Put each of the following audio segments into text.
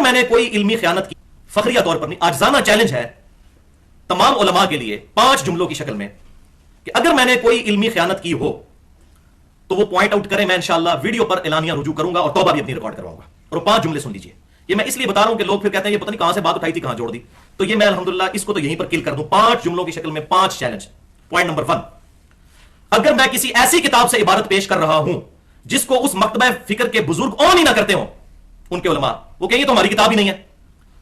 میں نے کوئی علمی خیانت کی، فخریہ طور پر نہیں، عاجزانہ چیلنج ہے تمام علماء کے لیے 5 جملوں کی شکل میں کہ اگر میں نے کوئی علمی خیانت کی ہو تو وہ پوائنٹ آؤٹ کریں، میں انشاءاللہ ویڈیو پر اعلانیہ رجوع کروں گا اور توبہ بھی اپنی ریکارڈ کرواؤں گا، اور 5 جملے سن لیجئے۔ یہ میں اس لیے بتا رہا ہوں کہ لوگ پھر کہتے ہیں یہ پتہ نہیں کہاں سے بات اٹھائی تھی کہاں جوڑ دی، تو یہ میں الحمدللہ اس کو تو یہیں پر کل کر دوں 5 جملوں کی شکل میں 5 چیلنج۔ پوائنٹ نمبر 1، اگر میں کسی ایسی کتاب سے عبارت پیش کر رہا ہوں جس کو اس مکتبہ فکر کے بزرگ اون ہی نہ کرتے ہوں، ان کے علماء وہ کہیں یہ تو ہماری کتاب ہی نہیں ہے،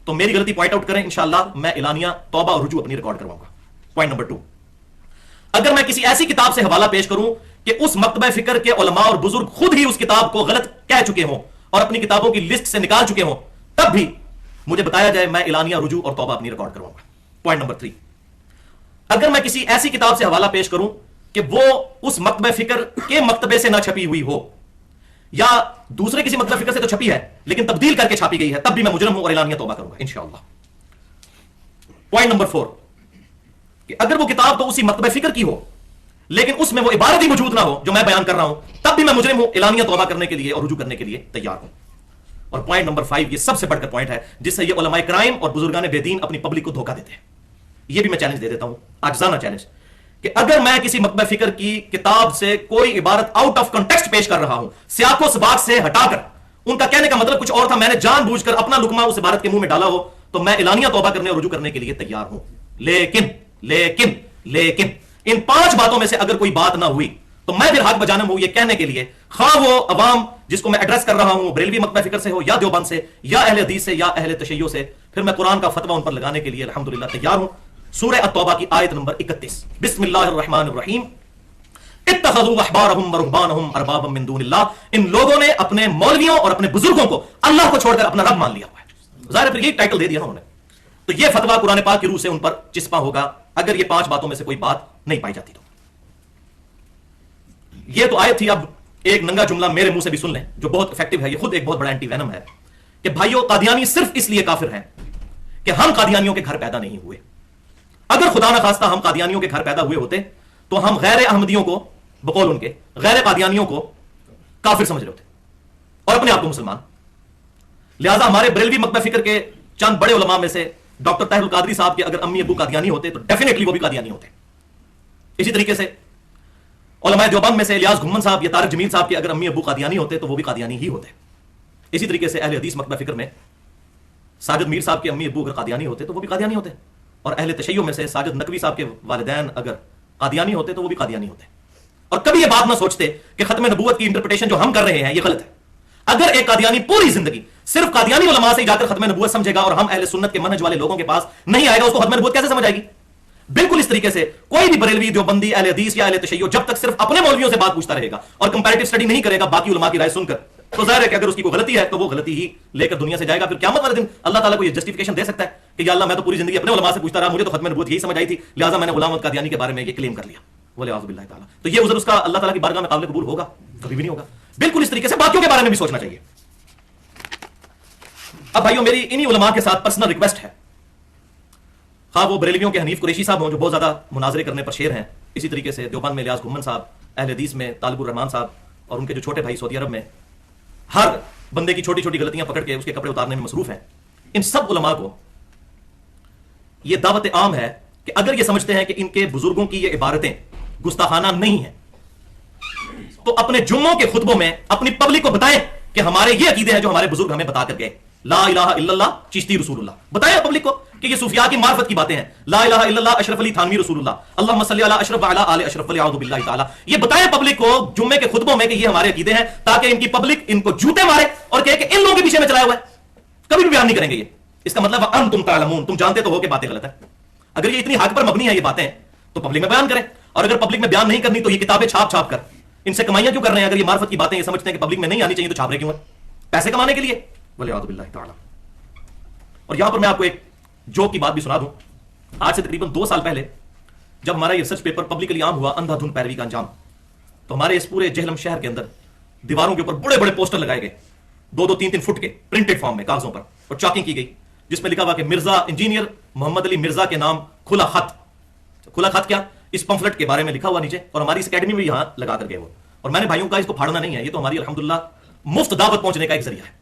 تو میری غلطی پوائنٹ آؤٹ کریں، انشاءاللہ میں اعلانیہ توبہ اور رجوع اپنی ریکارڈ کرواؤں گا۔ پوائنٹ نمبر 2، اگر میں کسی ایسی کتاب سے حوالہ پیش کروں کہ اس مکتبہ فکر کے علماء اور بزرگ خود ہی اس کتاب کو غلط کہہ چکے ہوں اور اپنی کتابوں کی لسٹ سے نکال چکے ہوں، تب بھی مجھے بتایا جائے، میں اعلانیہ رجوع اور توبہ اپنی ریکارڈ کرواؤں گا۔ پوائنٹ نمبر 3، اگر میں کسی ایسی کتاب سے حوالہ پیش کروں کہ وہ اس مکتبہ فکر کے مکتبے سے نہ چھپی ہوئی ہو یا دوسرے کسی مکتبہ فکر سے تو چھپی ہے لیکن تبدیل کر کے چھاپی گئی ہے، تب بھی میں مجرم ہوں اور اعلانیہ توبہ کروں گا انشاءاللہ۔ پوائنٹ نمبر 4، کہ اگر وہ کتاب تو اسی مکتبہ فکر کی ہو لیکن اس میں وہ عبارت ہی موجود نہ ہو جو میں بیان کر رہا ہوں، تب بھی میں مجرم ہوں، اعلانیہ توبہ کرنے کے لیے اور رجوع کرنے کے لیے تیار ہوں۔ اور پوائنٹ نمبر 5، یہ سب سے بڑھ کر پوائنٹ ہے جس سے یہ علماء کرائم اور بزرگان بے دین اپنی پبلک کو دھوکہ دیتے ہیں، یہ بھی میں چیلنج دے دیتا ہوں، عاجزانہ چیلنج، کہ اگر میں کسی مکتبہ فکر کی کتاب سے کوئی عبارت آؤٹ آف کنٹیکسٹ پیش کر رہا ہوں، سیاق و سباق سے ہٹا کر، ان کا کہنے کا مطلب کچھ اور تھا، میں نے جان بوجھ کر اپنا لقمہ اس عبارت کے منہ میں ڈالا ہو، تو میں اعلانیہ توبہ کرنے اور رجوع کرنے کے لیے تیار ہوں۔ لیکن ان 5 باتوں میں سے اگر کوئی بات نہ ہوئی تو میں پھر حق بجانب ہوں یہ کہنے کے لیے، خواہ وہ عوام جس کو میں ایڈریس کر رہا ہوں بریلوی مکتبہ فکر سے ہو یا دیوبند سے یا اہل حدیث سے یا اہل تشیع سے، پھر میں قرآن کا فتویٰ ان پر لگانے کے لیے الحمدللہ تیار ہوں۔ سورہ التوبہ کی آیت نمبر 31، بسم اللہ الرحمن الرحیم، اتخذوا احبارهم ورهبانهم اربابا من دون اللہ، ان لوگوں نے اپنے مولویوں اور اپنے بزرگوں کو اللہ کو چھوڑ کر اپنا رب مان لیا ہوا ہے۔ ظاہر ہے پھر یہ ٹائٹل دے دیا انہوں نے، تو یہ فتویٰ قرآن پاک کی روح سے ان پر چسپاں ہوگا اگر یہ 5 باتوں میں سے کوئی بات نہیں پائی جاتی تو۔ یہ تو آیت تھی، اب ایک ننگا جملہ میرے منہ سے بھی سن لیں جو بہت افیکٹو ہے، یہ خود ایک بہت بڑا اینٹی وینم ہے، کہ بھائیو قادیانی صرف اس لیے کافر ہیں کہ ہم قادیانیوں کے گھر پیدا نہیں ہوئے۔ اگر خدا نہ خواستہ ہم قادیانیوں کے گھر پیدا ہوئے ہوتے تو ہم غیر احمدیوں کو بقول ان کے غیر قادیانیوں کو کافر سمجھ رہے ہوتے اور اپنے آپ کو مسلمان۔ لہذا ہمارے بریلوی مکتبہ فکر کے چند بڑے علماء میں سے ڈاکٹر طاہر القادری صاحب کے اگر امی ابو قادیانی ہوتے تو ڈیفینیٹلی وہ بھی قادیانی ہوتے۔ اسی طریقے سے علماء دیوبند میں سے الیاس گھمن صاحب یا طارق جمیل صاحب کے اگر امی ابو قادیانی ہوتے تو وہ بھی قادیانی ہی ہوتے۔ اسی طریقے سے اہل حدیث مکتبہ فکر میں ساجد میر صاحب کے امی ابو اگر قادیانی ہوتے تو وہ بھی قادیانی ہوتے، اور اہل تشیع میں سے ساجد نقوی صاحب کے والدین اگر قادیانی ہوتے تو وہ بھی قادیانی ہوتے۔ اور کبھی یہ بات نہ سوچتے کہ ختم نبوت کی انٹرپریٹیشن جو ہم کر رہے ہیں یہ غلط ہے۔ اگر ایک قادیانی پوری زندگی صرف قادیانی علماء سے جا کر ختم نبوت سمجھے گا اور ہم اہل سنت کے منہج والے لوگوں کے پاس نہیں آئے گا، اس کو ختم نبوت کیسے سمجھ آئے گی؟ بالکل اس طریقے سے کوئی بھی بریلوی دیوبندی اہل حدیث یا اہل تشیع جب تک صرف اپنے مولویوں سے بات پوچھتا رہے گا اور کمپیریٹو اسٹڈی نہیں کرے گا باقی علماء کی رائے سن کر، تو ظاہر ہے کہ اگر اس کی کوئی غلطی ہے تو وہ غلطی ہی لے کر دنیا سے جائے گا۔ پھر قیامت والے دن اللہ تعالیٰ کو یہ جسٹیفیکیشن دے سکتا ہے کہ یا اللہ میں تو پوری زندگی اپنے علماء سے پوچھتا رہا، مجھے تو ختم نبوت یہی سمجھ آئی تھی، لہٰذا میں نے غلام احمد قادیانی کے بارے میں یہ کلیم کر لیا، ولیعوذ باللہ تعالیٰ۔ تو یہ عذر اس کا اللہ تعالیٰ کی بارگاہ میں قابل قبول ہوگا؟ کبھی بھی نہیں ہوگا۔ بالکل اس طریقے سے باقیوں کے بارے میں بھی سوچنا چاہیے۔ اب بھائیوں میری انہی علماء کے ساتھ پرسنل ریکویسٹ ہے، خواہ وہ بریلویوں کے حنیف قریشی صاحب ہوں جو بہت زیادہ مناظرے کرنے پر شیر ہیں، اسی طریقے سے دیوبند میں الیاس گھمن صاحب، اہل حدیث میں طالب الرحمان صاحب، اور ان کے جو چھوٹے بھائی سعودی عرب میں ہر بندے کی چھوٹی چھوٹی غلطیاں پکڑ کے اس کے کپڑے اتارنے میں مصروف ہیں، ان سب علماء کو یہ دعوت عام ہے کہ اگر یہ سمجھتے ہیں کہ ان کے بزرگوں کی یہ عبارتیں گستاخانہ نہیں ہیں تو اپنے جمعوں کے خطبوں میں اپنی پبلک کو بتائیں کہ ہمارے یہ عقیدے ہیں جو ہمارے بزرگ ہمیں بتا کر گئے، لا الہ الا اللہ چشتی رسول اللہ، بتائیں پبلک کو کہ یہ صوفیاء کی معرفت کی باتیں ہیں، لا الہ الا اللہ اشرف علی تھانوی رسول اللہ، اللہم صلی علی اشرف وعلی آل اشرف ولیعوذ باللہ تعالی، یہ بتائیں پبلک کو جمعے کے خطبوں میں کہ یہ ہمارے عقیدے ہیں، تاکہ ان کی پبلک ان کو جوتے مارے اور کہے کہ ان لوگوں کے پیچھے میں چلایا ہوا ہے۔ کبھی بھی بیان نہیں کریں گے یہ، اس کا مطلب انتم تعلمون، تم جانتے تو ہو کہ باتیں غلط ہیں۔ اگر یہ اتنی حق پر مبنی ہے یہ باتیں تو پبلک میں بیان کریں، اور اگر پبلک میں بیان نہیں کرنی تو یہ کتابیں چھاپ چھاپ کر ان سے کمائیاں کیوں کر رہے ہیں؟ اگر یہ معرفت کی باتیں یہ سمجھتے ہیں کہ پبلک میں نہیں آنی چاہیے تو چھاپ رہے کیوں ہیں؟ پیسے کمانے کے لیے، ولیعوذ باللہ تعالی۔ اور یہاں پر میں آپ کو ایک جوک کی بات بھی سنا دوں۔ آج سے تقریباً 2 سال پہلے جب ہمارا یہ ریسرچ پیپر پبلکلی عام ہوا، اندھا دھند پیروی کا انجام، تو ہمارے اس پورے جہلم شہر کے اندر دیواروں کے اوپر بڑے بڑے پوسٹر لگائے گئے 2-2 3-3 فٹ کے پرنٹڈ فارم میں کاغذوں پر، اور چاکنگ کی گئی جس میں لکھا ہوا کہ مرزا انجینئر محمد علی مرزا کے نام کھلا خط۔ کھلا خط کیا؟ اس پمفلٹ کے بارے میں لکھا ہوا نیچے، اور ہماری اس اکیڈمی میں یہاں لگا کر گئے وہ۔ اور میں نے بھائیوں کا اس کو پھاڑنا نہیں ہے، یہ تو ہماری الحمدللہ مفت دعوت پہنچنے کا ایک ذریعہ ہے۔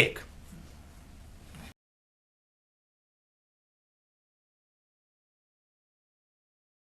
1।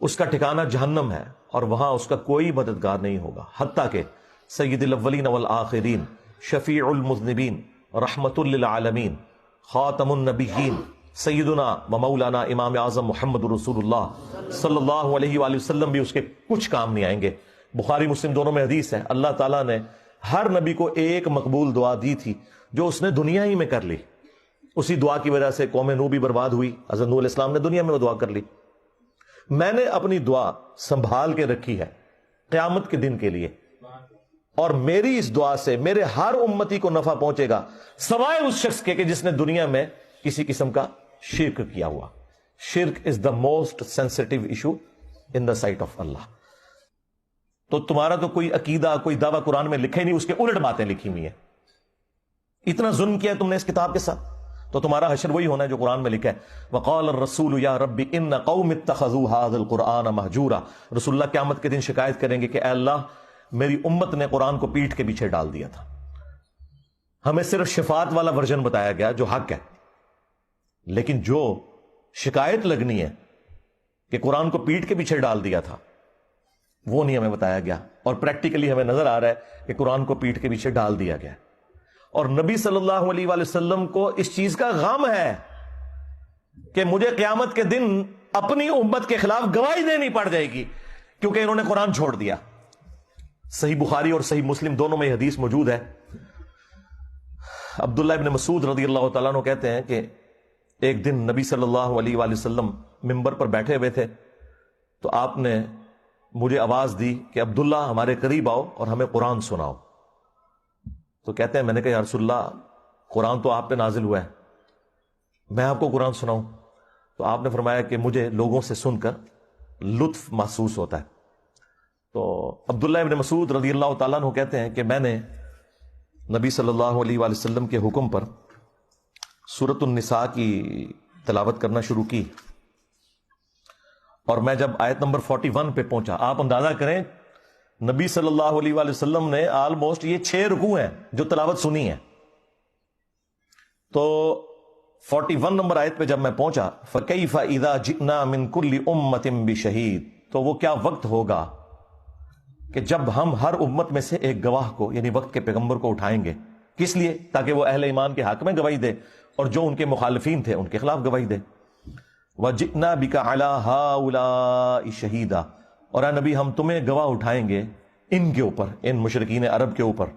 اس کا ٹھکانہ جہنم ہے اور وہاں اس کا کوئی مددگار نہیں ہوگا، حتیٰ کہ سید الاولین والآخرین، شفیع المذنبین، رحمت للعالمین، خاتم النبیین، سیدنا و مولانا امام اعظم محمد رسول اللہ صلی اللہ علیہ وآلہ وسلم بھی اس کے کچھ کام نہیں آئیں گے۔ بخاری مسلم دونوں میں حدیث ہے، اللہ تعالیٰ نے ہر نبی کو ایک مقبول دعا دی تھی جو اس نے دنیا ہی میں کر لی، اسی دعا کی وجہ سے قوم نوح بھی برباد ہوئی، حضرت نوح علیہ السلام نے دنیا میں وہ دعا کر لی۔ میں نے اپنی دعا سنبھال کے رکھی ہے قیامت کے دن کے لیے، اور میری اس دعا سے میرے ہر امتی کو نفع پہنچے گا سوائے اس شخص کے کہ جس نے دنیا میں کسی قسم کا شرک کیا ہوا۔ شرک is the most sensitive issue in the sight of Allah. تو تمہارا تو کوئی عقیدہ، کوئی دعویٰ قرآن میں لکھے نہیں، اس کے الٹ باتیں لکھی ہوئی ہیں۔ اتنا ظلم کیا تم نے اس کتاب کے ساتھ، تو تمہارا حشر وہی ہونا ہے جو قرآن میں لکھا ہے، وقال الرسول یا رب ان قوم اتخذوا هذا القرآن مہجورا۔ رسول اللہ قیامت کے دن شکایت کریں گے کہ اے اللہ میری امت نے قرآن کو پیٹھ کے پیچھے ڈال دیا تھا، ہمیں صرف شفاعت والا ورژن بتایا گیا جو حق ہے، لیکن جو شکایت لگنی ہے کہ قرآن کو پیٹھ کے پیچھے ڈال دیا تھا وہ نہیں ہمیں بتایا گیا، اور پریکٹیکلی ہمیں نظر آ رہا ہے کہ قرآن کو پیٹھ کے پیچھے ڈال دیا گیا، اور نبی صلی اللہ علیہ وآلہ وسلم کو اس چیز کا غم ہے کہ مجھے قیامت کے دن اپنی امت کے خلاف گواہی دینی پڑ جائے گی کیونکہ انہوں نے قرآن چھوڑ دیا۔ صحیح بخاری اور صحیح مسلم دونوں میں یہ حدیث موجود ہے۔ عبداللہ ابن مسعود رضی اللہ تعالیٰ عنہ کہتے ہیں کہ ایک دن نبی صلی اللہ علیہ وآلہ وسلم ممبر پر بیٹھے ہوئے تھے تو آپ نے مجھے آواز دی کہ عبداللہ ہمارے قریب آؤ اور ہمیں قرآن سناؤ۔ تو کہتے ہیں میں نے کہا یا رسول اللہ قرآن تو آپ پہ نازل ہوا ہے، میں آپ کو قرآن سناؤں؟ تو آپ نے فرمایا کہ مجھے لوگوں سے سن کر لطف محسوس ہوتا ہے۔ تو عبداللہ ابن مسعود رضی اللہ تعالیٰ عنہ کہتے ہیں کہ میں نے نبی صلی اللہ علیہ وآلہ وسلم کے حکم پر سورۃ النساء کی تلاوت کرنا شروع کی، اور میں جب آیت نمبر 41 پہ پہنچا، آپ اندازہ کریں نبی صلی اللہ علیہ وآلہ وسلم نے آلموسٹ یہ 6 رکوع ہیں جو تلاوت سنی ہے، تو 41 نمبر آیت پہ جب میں پہنچا فَكَيْفَ إِذَا جِئْنَا مِن كُلِّ أُمَّةٍ بِشَهِيدٍ، تو وہ کیا وقت ہوگا کہ جب ہم ہر امت میں سے ایک گواہ کو یعنی وقت کے پیغمبر کو اٹھائیں گے، کس لیے؟ تاکہ وہ اہل ایمان کے حق میں گواہی دے اور جو ان کے مخالفین تھے ان کے خلاف گواہی دے۔ وَجِئْنَا بِكَ عَلَىٰ هَٰؤُلَاءِ شَهِيدًا، اور اے نبی ہم تمہیں گواہ اٹھائیں گے ان کے اوپر، ان مشرکین عرب کے اوپر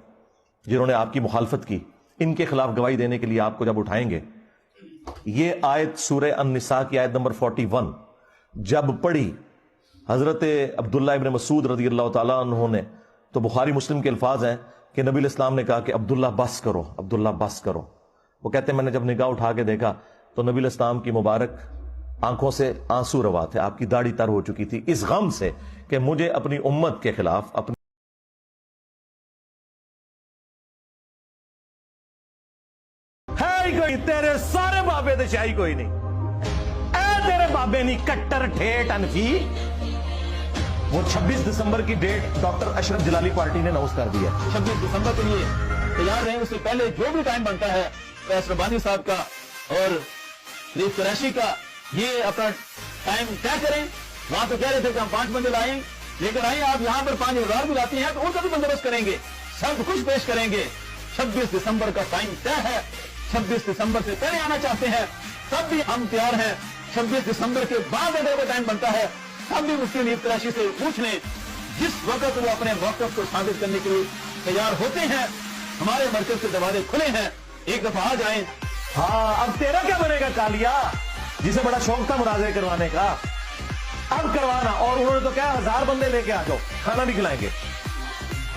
جنہوں نے آپ کی مخالفت کی، ان کے خلاف گواہی دینے کے لیے آپ کو جب اٹھائیں گے۔ یہ آیت سورہ النساء کی آیت نمبر 41 جب پڑھی حضرت عبداللہ ابن مسعود رضی اللہ تعالیٰ عنہ نے، تو بخاری مسلم کے الفاظ ہیں کہ نبی علیہ السلام نے کہا کہ عبداللہ بس کرو، عبداللہ بس کرو۔ وہ کہتے ہیں میں نے جب نگاہ اٹھا کے دیکھا تو نبی علیہ السلام کی مبارک آنکھوں سے آنسو روا تھے، آپ کی داڑھی تر ہو چکی تھی اس غم سے کہ مجھے اپنی امت کے خلاف اپنی کوئی تیرے سارے بابے دے شاہی کوئی نہیں، اے تیرے بابے نہیں کٹر ٹھیٹ انفی۔ وہ 26 دسمبر کی ڈیٹ ڈاکٹر اشرف جلالی پارٹی نے اناؤنس کر دی ہے۔ 26 دسمبر کے لیے تیار رہیں، اس سے پہلے جو بھی ٹائم بنتا ہے فیض ربانی صاحب کا اور شریف قریشی کا یہ اپنا ٹائم طے کریں۔ وہاں تو کہہ رہے تھے کہ ہم 5 بندے لائیں، لیکن آئیں آپ یہاں پر 5000 بھی لاتی ہیں تو ان کا بھی بندوبست کریں گے، سب کچھ پیش کریں گے۔ 26 دسمبر کا ٹائم طے ہے، 26 دسمبر سے پہلے آنا چاہتے ہیں تب بھی ہم تیار ہیں، 26 دسمبر کے بعد اگر وہ ٹائم بنتا ہے تب بھی مفتی نیب قریشی سے پوچھ لیں، جس وقت وہ اپنے موقف کو ثابت کرنے کے لیے تیار ہوتے ہیں ہمارے مرکز کے دروازے کھلے ہیں، ایک دفعہ آ جائیں۔ ہاں اب تیرا کیا بنے گا کالیا، جسے بڑا شوق تھا مناظرے کروانے کا، اب کروانا۔ اور انہوں نے تو کہا 1000 بندے لے کے آ جاؤ، کھانا بھی کھلائیں گے،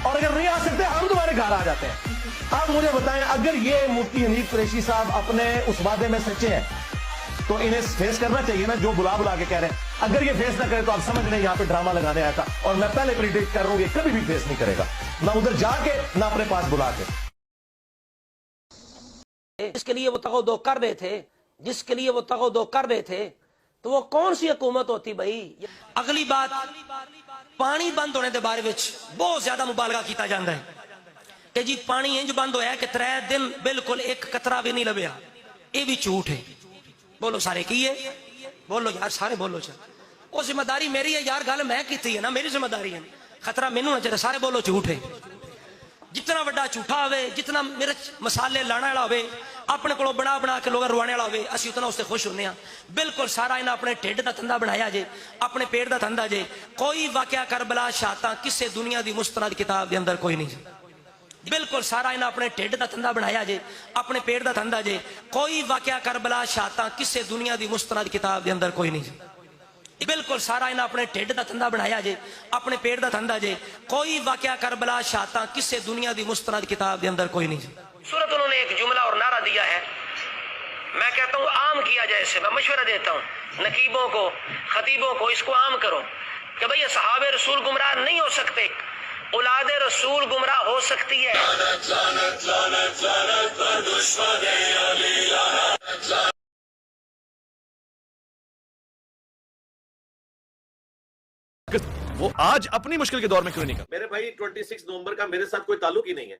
اور اگر نہیں آ سکتے ہم تمہارے گھر آ جاتے ہیں۔ اب مجھے بتائیں اگر یہ مفتی حنیف قریشی صاحب اپنے اس وعدے میں سچے ہیں تو انہیں فیس کرنا چاہیے نا، جو بلا کے کہہ رہے ہیں۔ اگر یہ فیس نہ کرے تو آپ سمجھ لیں یہاں پہ ڈرامہ لگانے آیا تھا، اور میں پہلے پریڈکٹ کر رہا ہوں یہ کبھی بھی فیس نہیں کرے گا، نہ ادھر جا کے نہ اپنے پاس بلا کے۔ جس کے لیے وہ تغو کر رہے تھے، جس کے لیے وہ تغو کر رہے تھے، تو وہ کون سی حکومت ہوتی بھائی؟ اگلی بات پانی بند ہونے دے بارے وچ بہت زیادہ مبالغہ کیتا جاندہ ہے کہ جی پانی انج بند ہویا ہے کہ 3 دن بالکل ایک قطرہ بھی نہیں لبیا، یہ بھی جھوٹ ہے۔ بولو سارے کی ہے، بولو یار سارے بولو چاہ۔ وہ ذمہ داری میری ہے یار, گل میں کی ہے نا, میری ذمہ داری ہے. خطرہ مینوں نہ چاہیے, سارے بولو جھوٹ ہے. جتنا وڈا جھوٹا ہوئے, جتنا مرچ مسالے لانا والا ہوئے, اپنے کو بنا بنا کے لوگ روانے والا ہوئے, اسی اتنا اس سے خوش ہونے ہیں. بالکل سارا انہیں اپنے ٹھڈ دا تھندا بنایا جے, اپنے پیٹ دا تھندا جے. کوئی واقعہ کربلا شہادتاں کسے دنیا دی مستند کتاب دے اندر کوئی نہیں جے. بالکل سارا انہیں اپنے ٹھڈ دا تھندا بنایا جے, اپنے پیٹ دا تھندا جے. کوئی واقعہ کربلا شہادتاں کسے دنیا دی مستند کتاب دے اندر کوئی نہیں جے. بالکل سارا انہیں اپنے ٹھڈ دا تھندا بنایا جے, اپنے پیٹ دا تھندا جے. کوئی واقعہ کربلا شہادتاں کسے دنیا دی مستند کتاب دے اندر کوئی نہیں جے. سورت انہوں نے ایک جملہ اور نعرہ دیا ہے, میں کہتا ہوں عام کیا جائے اسے. میں مشورہ دیتا ہوں نقیبوں کو, خطیبوں کو, اس کو عام کرو کہ بھئی صحاب رسول گمراہ نہیں ہو سکتے, اولاد رسول گمراہ ہو سکتی ہے. وہ آج اپنی مشکل کے دور میں کیوں نہیں کرتا؟ میرے بھائی 26 نومبر کا میرے ساتھ کوئی تعلق ہی نہیں ہے.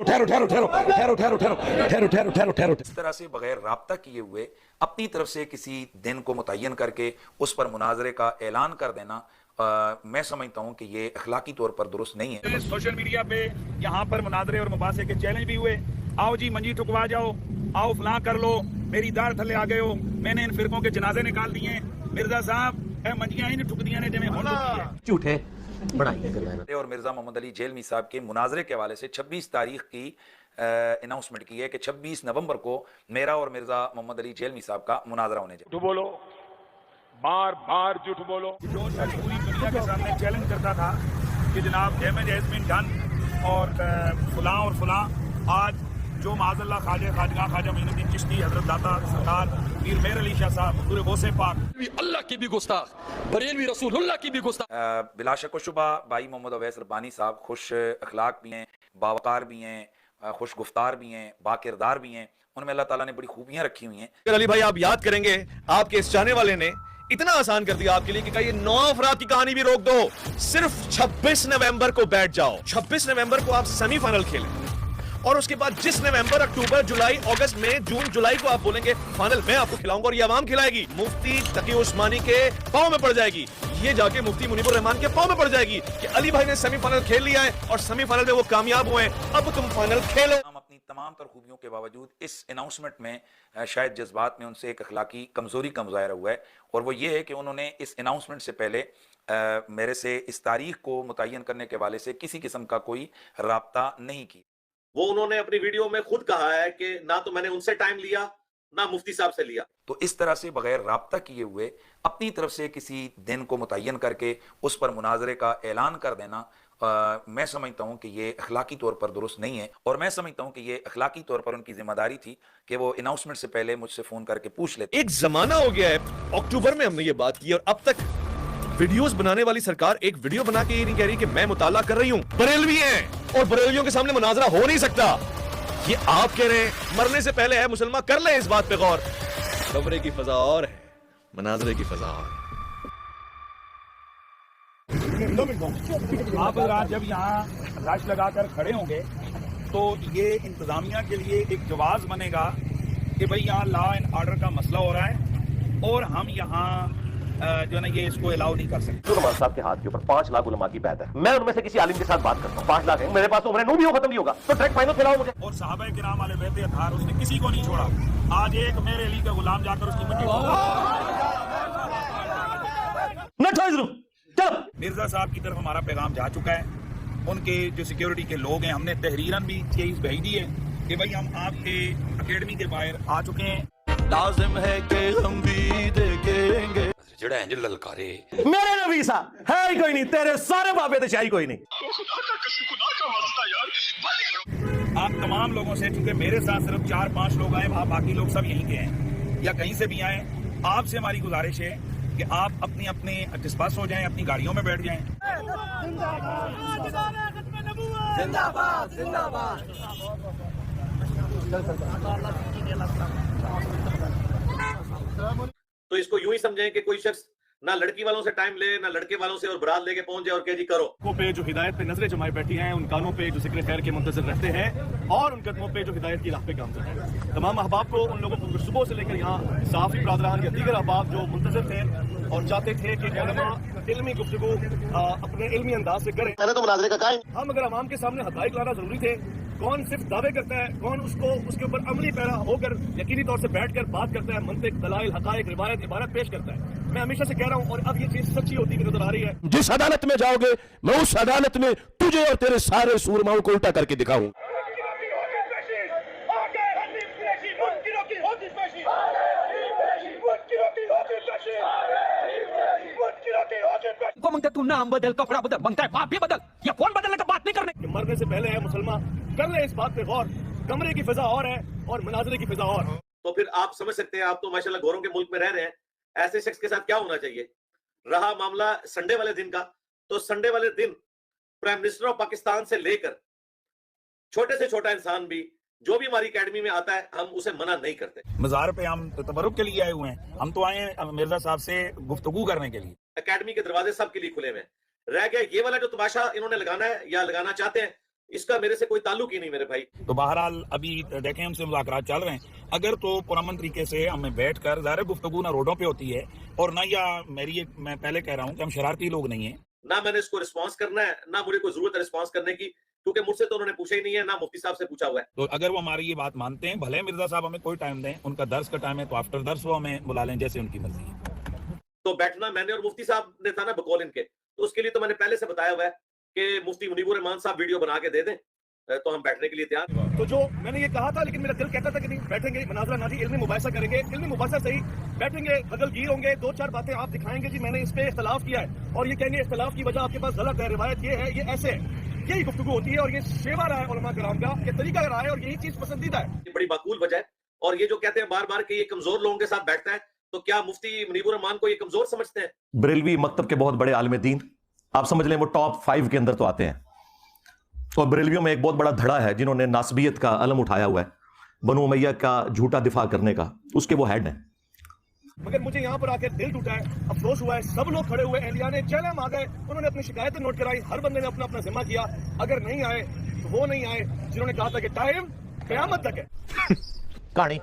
اس طرح سے بغیر رابطہ کیے ہوئے اپنی طرف سے کسی دن کو متعین کر کے اس پر مناظرے کا اعلان کر دینا, میں سمجھتا ہوں کہ یہ اخلاقی طور پر درست نہیں ہے. سوشل میڈیا پہ یہاں پر مناظرے اور مباحثے کے چیلنج بھی ہوئے, آؤ جی منجی ٹھکوا جاؤ, آؤ فلاں کر لو, میری دار تھلے آ گئے ہو, میں نے ان فرقوں کے جنازے نکال دیے, مرزا صاحب اے منجیاں ہی نہیں ٹھک دیاں نے جویں ہن ٹھکی ہے. جھوٹے بنائیے. اور مرزا محمد علی جیلمی صاحب کے مناظرے کے حوالے سے 26 تاریخ کی اناؤنسمنٹ کی ہے کہ 26 نومبر کو میرا اور مرزا محمد علی جیلمی صاحب کا مناظرہ ہونے جائے. جھوٹ بولو, بار بار جھوٹ بولو. جو شخص پوری دنیا کے سامنے چیلنج کرتا تھا کہ جناب ڈیمیج ہیز بین ڈن اور فلاں اور فلاں, آج جو معاذ اللہ خواجہ معین الدین چشتی, حضرت داتا سرکار پیر مہر علی شاہ صاحب, حضور غوث پاک, اللہ کی بھی گستاخ, بریلوی رسول اللہ کی بھی گستاخ. بلا شک و شبہ بھائی محمد اویس ربانی صاحب خوش اخلاق بھی ہیں, باوقار بھی ہیں, خوش گفتار بھی ہیں, با کردار بھی ہیں. ان میں اللہ تعالیٰ نے بڑی خوبیاں رکھی ہوئی ہیں. علی بھائی آپ یاد کریں گے, آپ کے اس چاہنے والے نے اتنا آسان کر دیا آپ کے لیے کہ یہ 9 افراد کی کہانی بھی روک دو, صرف 26 نومبر کو بیٹھ جاؤ. 26 نومبر کو آپ سیمی فائنل کھیلیں, اور اس کے بعد جس نومبر, اکتوبر, جولائی, اگست, مئی, جون, جولائی کو آپ بولیں گے فائنل میں آپ کو کھلاؤں گا, اور یہ عوام کھلائے گی. مفتی تقی عثمانی کے پاؤں میں پڑ جائے گی, یہ جا کے مفتی منیب الرحمان کے پاؤں میں پڑ جائے گی کہ علی بھائی نے سیمی فائنل کھیل لیا ہے اور سیمی فائنل میں وہ کامیاب ہوئے, اب تم فائنل کھیلو. ہم اپنی تمام تر خوبیوں کے باوجود اس اناؤنسمنٹ میں شاید جذبات میں ان سے ایک اخلاقی کمزوری کا مظاہرہ ہوا ہے, اور وہ یہ ہے کہ انہوں نے اس اناؤنسمنٹ سے پہلے میرے سے اس تاریخ کو متعین کرنے کے حوالے سے کسی قسم کا کوئی رابطہ نہیں کی. وہ انہوں نے اپنی ویڈیو میں خود کہا ہے کہ نہ تو میں نے ان سے ٹائم لیا, نہ مفتی صاحب سے لیا. تو اس طرح سے بغیر رابطہ کیے ہوئے اپنی طرف سے کسی دن کو متعین کر کے اس پر مناظرے کا اعلان کر دینا, میں سمجھتا ہوں کہ یہ اخلاقی طور پر درست نہیں ہے. اور میں سمجھتا ہوں کہ یہ اخلاقی طور پر ان کی ذمہ داری تھی کہ وہ اناؤنسمنٹ سے پہلے مجھ سے فون کر کے پوچھ لیتے. ایک زمانہ ہو گیا ہے, اکتوبر میں ہم نے یہ بات کی, اور اب تک ویڈیوز بنانے والی سرکار ایک ویڈیو بنا کے یہ نہیں کہہ رہی کہ میں مطالعہ کر رہی ہوں. بریلوی ہیں اور بریلویوں کے سامنے مناظرہ ہو نہیں سکتا, یہ آپ کہہ رہے ہیں. مرنے سے پہلے ہے مسلمان, کر لیں اس بات پہ غور. خبرے کی فضا اور ہے, مناظرے کی فضا اور ہے. آپ رات جب یہاں رش لگا کر کھڑے ہوں گے تو یہ انتظامیہ کے لیے ایک جواز بنے گا کہ بھئی یہاں لا اینڈ آرڈر کا مسئلہ ہو رہا ہے, اور ہم یہاں جو ہے نا یہ اس کو الاؤ نہیں کر سکتے. علماء صاحب کے ہاتھ کے اوپر 5 لاکھ علماء کی بیعت ہے, میں ان میں سے کسی عالم کے ساتھ بات کرتا ہوں. 5 لاکھ ہے میرے پاس, تو عمر نو بھی ہو ختم نہیں ہوگا, تو ٹریک فائنل کھلاؤ مجھے. اور صحابہ کرام والے بیت اطہار اس نے کسی کو نہیں چھوڑا. آج ایک میرے علی کا غلام جا کر اس کی مٹی مرزا صاحب کی طرف ہمارا پیغام جا چکا ہے. ان کے جو سیکیورٹی کے لوگ ہیں, ہم نے تحریراً بھی چیز بھیجی ہے کہ بھئی ہم آپ کے اکیڈمی کے باہر آ چکے ہیں. لازم ہے کہ ہم بھی دیکھیں گے جڑا انج للکارے میرے نبی صاحب ہے ہی کوئی نہیں, تیرے سارے بابے تے شاہی کوئی نہیں. آپ تمام لوگوں سے, چونکہ میرے ساتھ صرف 4-5 لوگ آئے, وہاں باقی لوگ سب یہیں کے ہیں یا کہیں سے بھی آئیں, آپ سے ہماری گزارش ہے کہ آپ اپنی اپنے ڈسپس ہو جائیں, اپنی گاڑیوں میں بیٹھ جائیں. تو اس کو یوں ہی سمجھیں کہ کوئی شخص نہ لڑکی والوں سے ٹائم لے, نہ لڑکے والوں سے, اور برات لے کے پہنچ جائے اور کہ جی کرو. پہ جو ہدایت پہ نظریں جمائے بیٹھی ہیں, ان کانوں پہ جو ذکر خیر کے منتظر رہتے ہیں, اور ان قدموں پہ جو ہدایت کی راہ پہ کام کرتے ہیں. تمام احباب کو, ان لوگوں کو صبح سے لے کر یہاں صحافی برادران یا دیگر احباب جو منتظر تھے, اور چاہتے تھے کہ علماء علمی گفتگو اپنے علمی انداز سے کریں. میں نے تو مناظرے کا کہا ہے. ہم اگر عوام کے سامنے حقائق لانا ضروری تھے. کون صرف دعوے کرتا ہے, کون اس کو اس کے اوپر عملی پیرا ہو کر یقینی طور سے بیٹھ کر بات کرتا ہے, منطق, دلائل, حقائق, روایت, عبارت پیش کرتا ہے. میں ہمیشہ سے کہہ رہا ہوں اور اب یہ چیز سچی ہوتی ہوئی نظر آ رہی ہے. جس عدالت میں جاؤ گے میں اس عدالت میں تجھے اور تیرے سارے سورماؤں کو الٹا کر کے دکھاؤں. کو مانگتا تو نام بدل, کپڑا بدل, مانگتا ہے باپ بھی بدل. یہ کون بدلنے کا بات نہیں کرنے کہ مرنے سے پہلے ہے مسلمان کر لیں اس بات پہ غور. کمرے کی فضا اور ہے اور مناظرے کی فضا اور. تو پھر آپ سمجھ سکتے ہیں, آپ تو ماشاءاللہ گوروں کے ملک میں رہ رہے ہیں, ایسے شخص کے ساتھ کیا ہونا چاہیے. رہا معاملہ سنڈے والے دن کا, تو سنڈے والے دن پرائم منسٹر آف پاکستان سے لے کر چھوٹے سے چھوٹا انسان بھی جو بھی ہماری اکیڈمی میں آتا ہے ہم اسے منع نہیں کرتے. مزار پہ ہم تبرک کے لیے آئے ہوئے ہیں, ہم تو آئے ہیں مرزا صاحب سے گفتگو کرنے کے لیے. اکیڈمی کے دروازے سب کے لیے کھلے ہوئے ہیں. رہ گیا یہ والا جو تماشا انہوں نے لگانا ہے یا لگانا چاہتے ہیں, اس کا میرے سے کوئی تعلق ہی نہیں میرے بھائی. تو بہرحال ابھی دیکھیں ہم سے مذاکرات چل رہے ہیں. اگر تو پرامن طریقے سے ہمیں بیٹھ کر ظاہر گفتگو نہ روڈوں پہ ہوتی ہے اور نہ یا میں پہلے کہہ رہا ہوں کہ ہم شرارتی لوگ نہیں ہیں, نہ میں نے اس کو رسپانس کرنا ہے, نہ مجھے کوئی ضرورت ہے رسپانس کرنے کی, کیونکہ مجھ سے تو انہوں نے پوچھا ہی نہیں ہے, نہ مفتی صاحب سے پوچھا ہوا ہے. تو اگر وہ ہماری یہ بات مانتے ہیں بھلے مرزا صاحب ہمیں کوئی ٹائم دیں, ان کا درس کا ٹائم ہے تو آفٹر درس وہ ہمیں بلا لیں جیسے ان کی مرضی ہے. تو بیٹھنا میں نے اور مفتی صاحب نے تھا نا بقول ان کے, تو اس کے لیے تو میں نے پہلے سے بتایا ہوا ہے کہ مفتی منیب الرحمان صاحب ویڈیو بنا کے دے دیں تو ہم بیٹھنے کے لیے تیار. تو جو میں نے یہ کہا تھا لیکن میرا دل کہتا تھا کہ نہیں بیٹھیں گے, مناظرہ نہ تھی, علمی مباحثہ کریں گے. علمی مباحثہ صحیح بیٹھیں گے, بدل گیر ہوں گے, دو چار باتیں آپ دکھائیں گے جی میں نے اس پہ اختلاف کیا ہے, اور یہ کہیں گے اختلاف کی وجہ آپ کے پاس غلط ہے, روایت یہ ہے, یہ ایسے ہے. یہی گفتگو ہوتی ہے اور یہ شیوا رہا ہے علماء کرام کا, یہ طریقہ رہا ہے اور یہی چیز پسندیدہ ہے. یہ بڑی معقول وجہ ہے. اور یہ جو کہتے ہیں بار بار کہ یہ کمزور لوگوں کے ساتھ بیٹھتا ہے, تو کیا مفتی منیب الرحمان کو یہ کمزور سمجھتے ہیں؟ بریلوی مکتب کے بہت بڑے عالم دین, آپ سمجھ لیں وہ ٹاپ 5 کے اندر تو آتے ہیں. اور بریلویوں میں ایک بہت بڑا دھڑا ہے جنہوں نے ناسبیت کا علم اٹھایا ہوا ہے, بنو امیہ کا جھوٹا دفاع کرنے کا, اس کے وہ ہیڈ ہیں. مگر مجھے یہاں پر آ کے دل ٹوٹا ہے, افسوس ہوا ہے. سب لوگ کھڑے ہوئے, اہلیان چہلم آ گئے, انہوں نے اپنی شکایتیں نوٹ کرائی, ہر بندے نے اپنا اپنا ذمہ کیا. اگر نہیں آئے تو وہ نہیں آئے جنہوں نے کہا تھا کہ ٹائم قیامت تک ہے. کہانی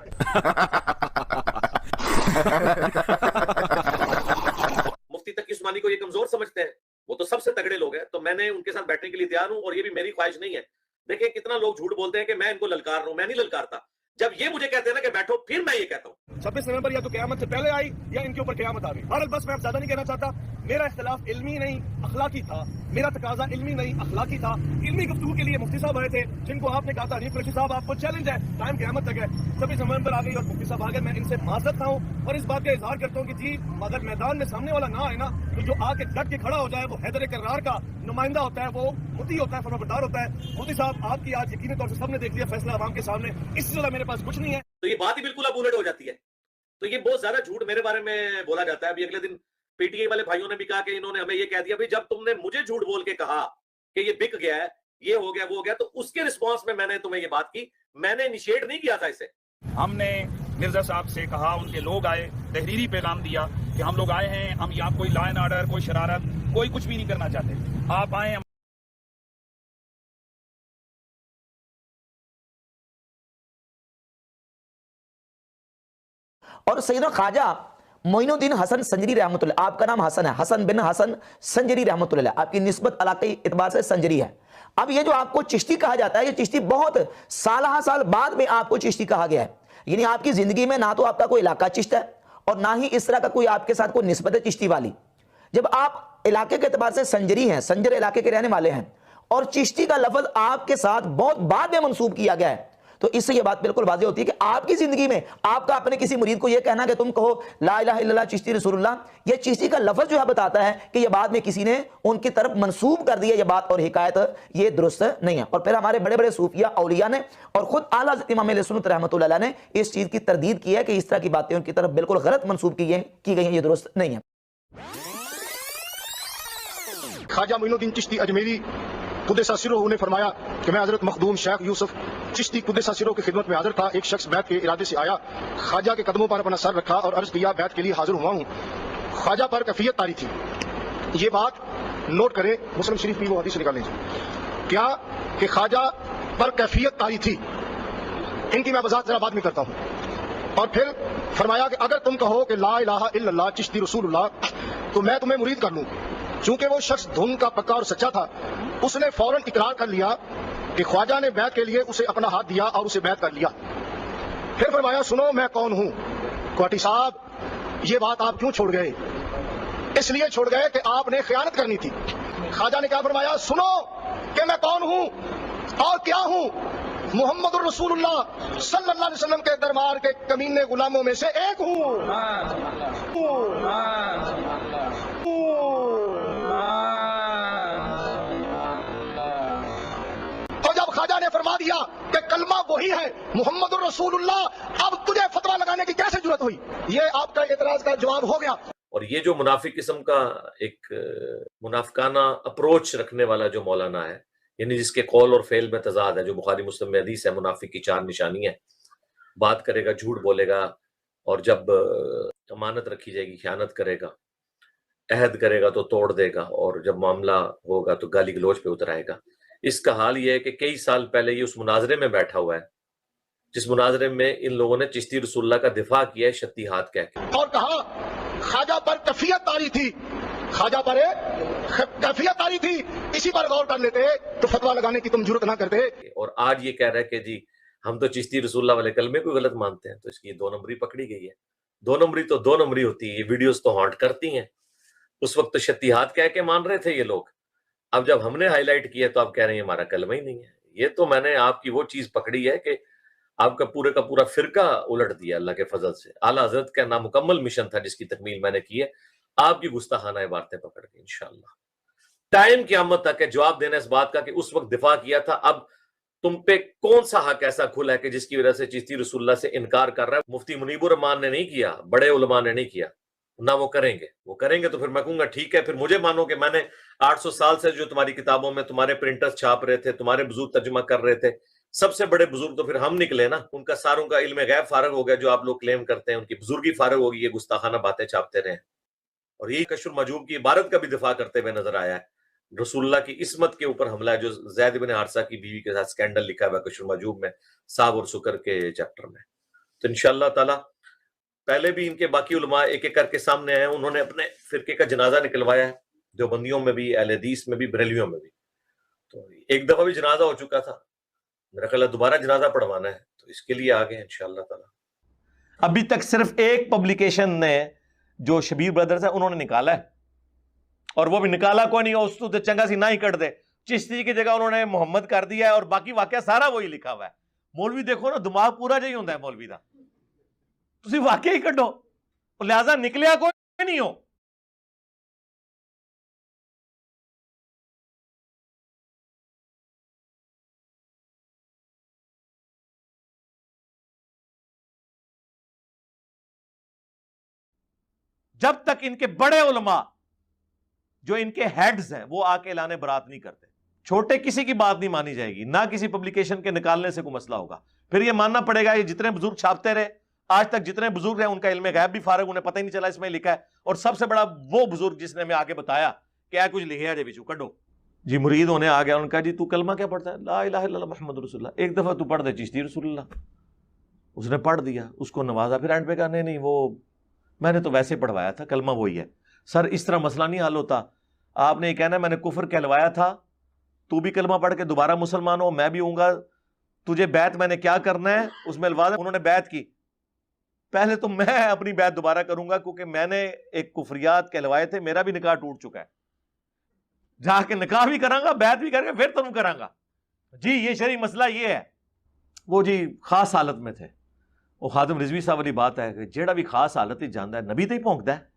مفتی تقی عثمانی کو یہ کمزور سمجھتے ہیں, وہ تو سب سے تگڑے لوگ ہیں. تو میں نے ان کے ساتھ بیٹھنے کے لیے تیار ہوں, اور یہ بھی میری خواہش نہیں ہے. دیکھیں کتنا لوگ جھوٹ بولتے ہیں کہ میں ان کو للکار رہا ہوں, میں نہیں للکارتا. جب یہ مجھے کہتے ہیں نا کہ بیٹھو, پھر میں یہ کہتا ہوں 26 نومبر یا تو قیامت سے پہلے آئی یا ان کے اوپر قیامت آ گئی. بہرحال بس میں اب زیادہ نہیں کہنا چاہتا. میرا اختلاف علمی نہیں اخلاقی تھا, میرا تقاضا علمی نہیں اخلاقی تھا. علمی گفتگو کے لیے مفتی صاحب آئے تھے جن کو آپ نے کہا تھا حنیف قریشی صاحب آپ کو چیلنج ہے, ٹائم قیامت تک ہے. 26 نومبر آ گئی اور مفتی صاحب آ گئے. میں ان سے معذرت تھا ہوں اور اس بات کا اظہار کرتا ہوں کہ جی اگر میدان میں سامنے والا نہ آئے نا, تو جو آ کے ڈٹ کے کھڑا ہو جائے وہ حیدر کرار کا نمائندہ ہوتا ہے, وہ مفتی ہوتا ہے, فرمانبردار ہوتا ہے. مفتی صاحب آپ کی آج یقینی طور سے سب نے دیکھ لیا فیصلہ عوام کے سامنے, اس سے زیادہ میرے پاس کچھ نہیں ہے. تو یہ بات ہی بالکل اب الٹ ہو جاتی ہے. تو یہ بہت زیادہ جھوٹ میرے بارے میں بولا جاتا ہے. ابھی اگلے دن پی ٹی آئی والے بھائیوں نے بھی کہا کہ انہوں نے ہمیں یہ کہہ دیا, جب تم نے مجھے جھوٹ بول کے کہا کہ یہ بک گیا ہے, یہ ہو گیا, وہ ہو گیا, تو اس کے رسپانس میں نے تمہیں یہ بات کی, میں نے انیشیٹ نہیں کیا تھا اسے. ہم نے مرزا صاحب سے کہا, ان کے لوگ آئے, تحریری پیغام دیا کہ ہم لوگ آئے ہیں, ہم یہاں کوئی لا اینڈ آرڈر, کوئی شرارت, کوئی کچھ بھی نہیں کرنا چاہتے. آپ آئے. اور سیدنا خواجہ معین الدین حسن سنجری رحمۃ اللہ, آپ کا نام حسن ہے, حسن بن حسن سنجری رحمۃ اللہ, آپ کی نسبت علاقائی اعتبار سے سنجری ہے. اب یہ جو آپ کو چشتی کہا جاتا ہے, یہ چشتی بہت سالہ سال بعد میں آپ کو چشتی کہا گیا ہے. یعنی آپ کی زندگی میں نہ تو آپ کا کوئی علاقہ چشت ہے اور نہ ہی اس طرح کا کوئی آپ کے ساتھ کوئی نسبت ہے چشتی والی. جب آپ علاقے کے اعتبار سے سنجری ہیں, سنجر علاقے کے رہنے والے ہیں, اور چشتی کا لفظ آپ کے ساتھ بہت بعد میں منسوب کیا گیا ہے, تو اس سے یہ بات بالکل واضح ہوتی ہے کہ آپ کی زندگی میں آپ کا اپنے کسی مرید کو یہ کہنا کہ تم کہو لا الہ الا اللہ چشتی رسول اللہ, یہ چشتی کا لفظ جو ہے بتاتا ہے کہ یہ بعد میں کسی نے ان کی طرف منسوب کر دیا یہ بات اور حکایت, یہ درست نہیں ہے. اور پھر ہمارے بڑے بڑے صوفیہ اولیاء نے اور خود اعلیٰ امام اہل سنت رحمۃ اللہ علیہ نے اس چیز کی تردید کی ہے کہ اس طرح کی باتیں ان کی طرف بالکل غلط منسوب کی گئی ہیں, یہ درست نہیں ہے. خواجہ معین الدین چشتی اجمیری قدس سرہ نے فرمایا کہ میں حضرت مخدوم شیخ یوسف چشتی قدس سرہ کی خدمت میں حاضر تھا. ایک شخص بیعت کے ارادے سے آیا, خواجہ کے قدموں پر اپنا سر رکھا اور عرض کیا بیعت کے لیے حاضر ہوا ہوں. خواجہ پر کیفیت طاری تھی. یہ بات نوٹ کریں, مسلم شریف کی وہ حدیث نکال لیں کیا کہ خواجہ پر کیفیت طاری تھی. ان کی میں وضاحت ذرا بعد میں کرتا ہوں. اور پھر فرمایا کہ اگر تم کہو کہ لا الہ الا اللہ چشتی رسول اللہ تو میں تمہیں مرید کر لوں. چونکہ وہ شخص دھن کا پکا اور سچا تھا اس نے فوراً اقرار کر لیا کہ خواجہ نے بیعت کے لیے اسے اپنا ہاتھ دیا اور اسے بیعت کر لیا. پھر فرمایا سنو میں کون ہوں. کوٹھی صاحب یہ بات آپ کیوں چھوڑ گئے؟ اس لیے چھوڑ گئے کہ آپ نے خیانت کرنی تھی. خواجہ نے کیا فرمایا؟ سنو کہ میں کون ہوں اور کیا ہوں. محمد الرسول اللہ صلی اللہ علیہ وسلم کے دربار کے کمینے غلاموں میں سے ایک ہوں. اور جب خواجہ نے فرما دیا کہ کلمہ وہی ہے محمد الرسول اللہ, اب تجھے فتویٰ لگانے کی کیسے ضرورت ہوئی؟ یہ آپ کا اعتراض کا جواب ہو گیا. اور یہ جو منافق قسم کا ایک منافقانہ اپروچ رکھنے والا جو مولانا ہے, یعنی جس کے قول اور فعل میں تضاد ہے, جو بخاری مسلم میں حدیث ہے منافق کی 4 نشانی ہے, بات کرے گا جھوٹ بولے گا, اور جب امانت رکھی جائے گی خیانت کرے گا, عہد کرے گا تو توڑ دے گا, اور جب معاملہ ہوگا تو گالی گلوچ پہ اتر آئے گا. اس کا حال یہ ہے کہ کئی سال پہلے یہ اس مناظرے میں بیٹھا ہوا ہے جس مناظرے میں ان لوگوں نے چشتی رسول اللہ کا دفاع کیا ہے شتی ہاتھ کہہ کے, اور کہا خواجہ پر کفیت تاری تھی, خواجہ پر کیفیت آئی تھی, اسی پر غور کر لیتے تو فتویٰ لگانے کی تم جرت نہ کرتے. اور آج یہ کہہ رہا ہے کہ جی ہم تو چشتی رسول اللہ والے کلمے کو غلط مانتے ہیں, تو اس کی 2 نمبری پکڑی گئی ہے. 2 نمبری تو 2 نمبری ہوتی ہے, یہ ویڈیوز تو ہانٹ کرتی ہیں. اس وقت تو شتیہات کہہ کے مان رہے تھے یہ لوگ, اب جب ہم نے ہائی لائٹ کیا تو آپ کہہ رہے ہیں ہمارا کلمہ ہی نہیں ہے. یہ تو میں نے آپ کی وہ چیز پکڑی ہے کہ آپ کا پورا فرقہ الٹ دیا اللہ کے فضل سے. اعلیٰ حضرت کا نامکمل مشن تھا جس کی تکمیل میں نے کی ہے, آپ کی گستاخانہ عبارتیں پکڑ کے انشاءاللہ ٹائم قیامت تک ہے جواب دینا اس بات کا کہ اس وقت دفاع کیا تھا. اب تم پہ کون سا حق ایسا کھلا ہے کہ جس کی وجہ سے چشتی رسول اللہ سے انکار کر رہا ہے؟ مفتی منیب الرحمان نے نہیں کیا, بڑے علماء نے نہیں کیا, نہ وہ کریں گے. وہ کریں گے تو پھر میں کہوں گا ٹھیک ہے, پھر مجھے مانو کہ میں نے 800 سال سے جو تمہاری کتابوں میں تمہارے پرنٹرز چھاپ رہے تھے, تمہارے بزرگ ترجمہ کر رہے تھے, سب سے بڑے بزرگ تو پھر ہم نکلے نا. ان کا ساروں کا علم غیب فارغ ہو گیا جو آپ لوگ کلیم کرتے ہیں, ان کی بزرگی فارغ ہوگی, یہ گستاخانہ باتیں چھاپتے رہے. اور یہ کشف المحجوب کی عبارت کا بھی دفاع کرتے ہوئے نظر آیا ہے. رسول اللہ کی عصمت کے اوپر حملہ ہے جو زید بن حارثہ کی بیوی کے ساتھ سکینڈل لکھا ہوا ہے کشف المحجوب میں, صاحب اور سکر کے چیپٹر میں. تو انشاءاللہ تعالی پہلے بھی ان کے باقی علماء ایک ایک کر کے سامنے آئے, انہوں نے اپنے فرقے کا جنازہ نکلوایا ہے, دیوبندیوں میں بھی, اہل حدیث میں بھی, بریلویوں میں بھی. تو ایک دفعہ بھی جنازہ ہو چکا تھا, میرا خیال ہے دوبارہ جنازہ پڑھوانا ہے, تو اس کے لیے آگے انشاءاللہ تعالی. ابھی تک صرف ایک پبلیکیشن نے جو شبیر بردرز ہے انہوں نے نکالا ہے, اور وہ بھی نکالا کوئی نہیں, اس تو چنگا سی نہ ہی کٹ دے. چشتی کی جگہ انہوں نے محمد کر دیا ہے, اور باقی واقعہ سارا وہی لکھا ہوا ہے. مولوی دیکھو نا, دماغ پورا جہی ہوتا ہے مولوی دا, تسی واقعہ ہی کٹو, لہذا نکلیا کوئی نہیں ہو. جب تک ان کے بڑے علماء جو ان کے ہیڈز ہیں وہ آ کے اعلان برات نہیں کرتے, چھوٹے کسی کی بات نہیں مانی جائے گی, نہ کسی پبلیکیشن کے نکالنے سے کوئی مسئلہ ہوگا. پھر یہ ماننا پڑے گا یہ جتنے بزرگ چھاپتے رہے آج تک, جتنے بزرگ ہیں ان کا علم غیب بھی فارغ, انہیں پتہ ہی نہیں چلا اس میں لکھا ہے. اور سب سے بڑا وہ بزرگ جس نے ہمیں آگے بتایا کیا کچھ لکھے جی بچو کڈو, جی مرید ہونے آ گیا, ان کا جی تو کلمہ کیا پڑھتا ہے؟ لا الہ الا اللہ محمد رسول اللہ. ایک دفعہ تو پڑھ دے چشتی رسول اللہ, اس نے پڑھ دیا, اس کو نوازا, پھر اینڈ پہ کہا نہیں وہ میں نے تو ویسے پڑھوایا تھا, کلمہ وہی ہے. سر اس طرح مسئلہ نہیں حل ہوتا. آپ نے یہ کہنا ہے میں نے کفر کہلوایا تھا, تو بھی کلمہ پڑھ کے دوبارہ مسلمان ہو, میں بھی ہوں گا, تجھے بیعت میں نے کیا کرنا ہے اس میں الفاظ. انہوں نے بیعت کی, پہلے تو میں اپنی بیعت دوبارہ کروں گا کیونکہ میں نے ایک کفریات کہلوائے تھے, میرا بھی نکاح ٹوٹ چکا ہے, جا کے نکاح بھی کراں گا, بیعت بھی کریں گا, پھر تم کراں گا. جی یہ شرعی مسئلہ یہ ہے. وہ جی خاص حالت میں تھے, وہ خادم رضوی صاحب والی بات ہے کہ جیڑا بھی خاص حالت ہی جاندا ہے نبی تے ہی پونکدا ہے.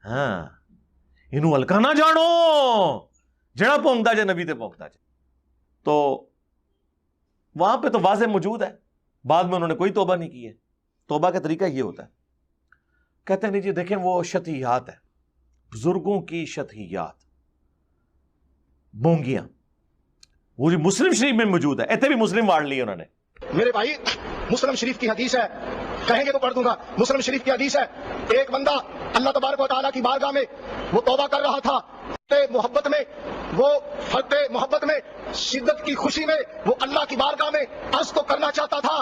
ہاں انہوں ہلکا نہ جانو, جڑا پونکدا جے نبی تے پونکدا جے. تو وہاں پہ تو واضح موجود ہے, بعد میں انہوں نے کوئی توبہ نہیں کی ہے. توبہ کا طریقہ یہ ہوتا ہے, کہتے ہیں نہیں جی دیکھیں وہ شتیات ہے, بزرگوں کی شتیات, بونگیاں, وہ جو مسلم شریف میں موجود ہے, ایتھے بھی مسلم واڑ لی انہوں نے. میرے بھائی مسلم شریف کی حدیث ہے, کہیں گے تو پڑھ دوں گا. مسلم شریف کی حدیث ہے, ایک بندہ اللہ تبارک و تعالیٰ کی بارگاہ میں وہ توبہ کر رہا تھا, محبت میں, وہ فرد محبت میں, شدت کی خوشی میں وہ اللہ کی بارگاہ میں عرض تو کرنا چاہتا تھا,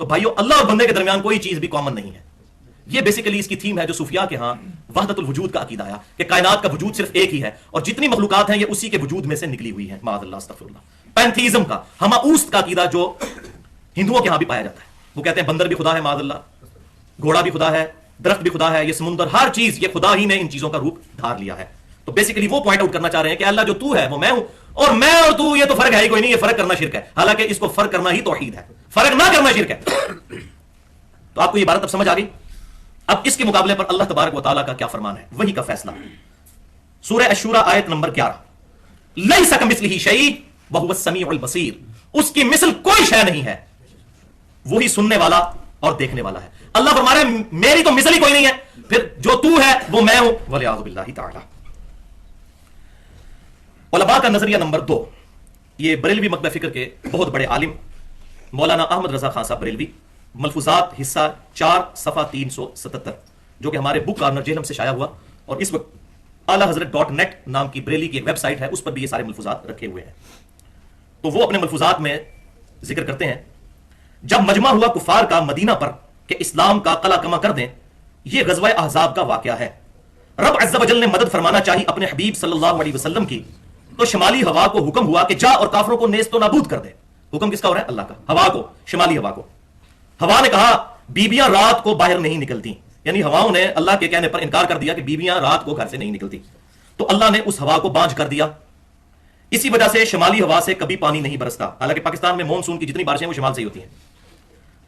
تو بھائیو اللہ اور بندے کے درمیان کوئی چیز بھی کامن نہیں ہے. یہ بیسیکلی اس کی تھیم ہے جو صوفیاء کے ہاں وحدت الوجود کا عقیدہ آیا کہ کائنات کا وجود صرف ایک ہی ہے اور جتنی مخلوقات ہیں یہ اسی کے وجود میں سے نکلی ہوئی ہیں. معاذ اللہ استغفر اللہ. پینتھیزم کا ہماؤست کا عقیدہ جو ہندوؤں کے ہاں بھی پایا جاتا ہے. وہ کہتے ہیں بندر بھی خدا ہے معاذ اللہ, گھوڑا بھی خدا ہے, درخت بھی خدا ہے, یہ سمندر, ہر چیز یہ خدا ہی نے ان چیزوں کا روپ دھار لیا ہے. تو بیسیکلی وہ پوائنٹ آؤٹ کرنا چاہ رہے ہیں کہ اللہ جو تو ہے وہ میں ہوں, اور میں اور تو یہ تو فرق ہے ہی کوئی نہیں, یہ فرق کرنا شرک ہے. حالانکہ اس کو فرق کرنا ہی توحید ہے, فرق نہ کرنا شرک ہے. تو آپ کو یہ عبارت اب سمجھ آ گئی. اب اس کے مقابلے پر اللہ تبارک و تعالیٰ کا کیا فرمان ہے, وہی کا فیصلہ. سورہ الشورى آیت نمبر 11, لیس کمثلہ شیء وہو السمیع البصیر. اس کی مثل کوئی شے نہیں ہے, وہی سننے والا اور دیکھنے والا ہے. اللہ فرما رہے ہیں میری تو مثل ہی کوئی نہیں ہے, پھر جو تو ہے وہ میں ہوں. والعیاذ باللہ تعالی. علماء کا نظریہ نمبر 2, یہ بریلوی مکتبہ فکر کے بہت بڑے عالم مولانا احمد رضا خان صاحب بریلوی, ملفوظات حصہ 4 صفحہ 377, جو کہ ہمارے بک کارنر جہلم سے شائع ہوا, اور اس وقت اعلی حضرت .net نام کی بریلی کی ایک ویب سائٹ ہے, اس پر بھی یہ سارے ملفوظات رکھے ہوئے ہیں. تو وہ اپنے ملفوظات میں ذکر کرتے ہیں جب مجمع ہوا کفار کا مدینہ پر کہ اسلام کا قلع کما کر دیں, یہ غزوہ احزاب کا واقعہ ہے. رب عز و جل نے مدد فرمانا چاہی اپنے حبیب صلی اللہ علیہ وسلم کی, تو شمالی ہوا کو حکم ہوا کہ جا اور کافروں کو نیست و نابود کر دے. حکم کس کا ہو رہا ہے؟ اللہ کا. ہوا کو, شمالی ہوا کو. ہوا نے کہا بیبیاں رات کو باہر نہیں نکلتی, یعنی ہواؤں نے اللہ کے کہنے پر انکار کر دیا کہ بیبیاں رات کو گھر سے نہیں نکلتی. تو اللہ نے اس ہوا کو بانجھ کر دیا. اسی وجہ سے شمالی ہوا سے کبھی پانی نہیں برستا, حالانکہ پاکستان میں مونسون کی جتنی بارشیں وہ شمال سے ہی ہوتی ہیں.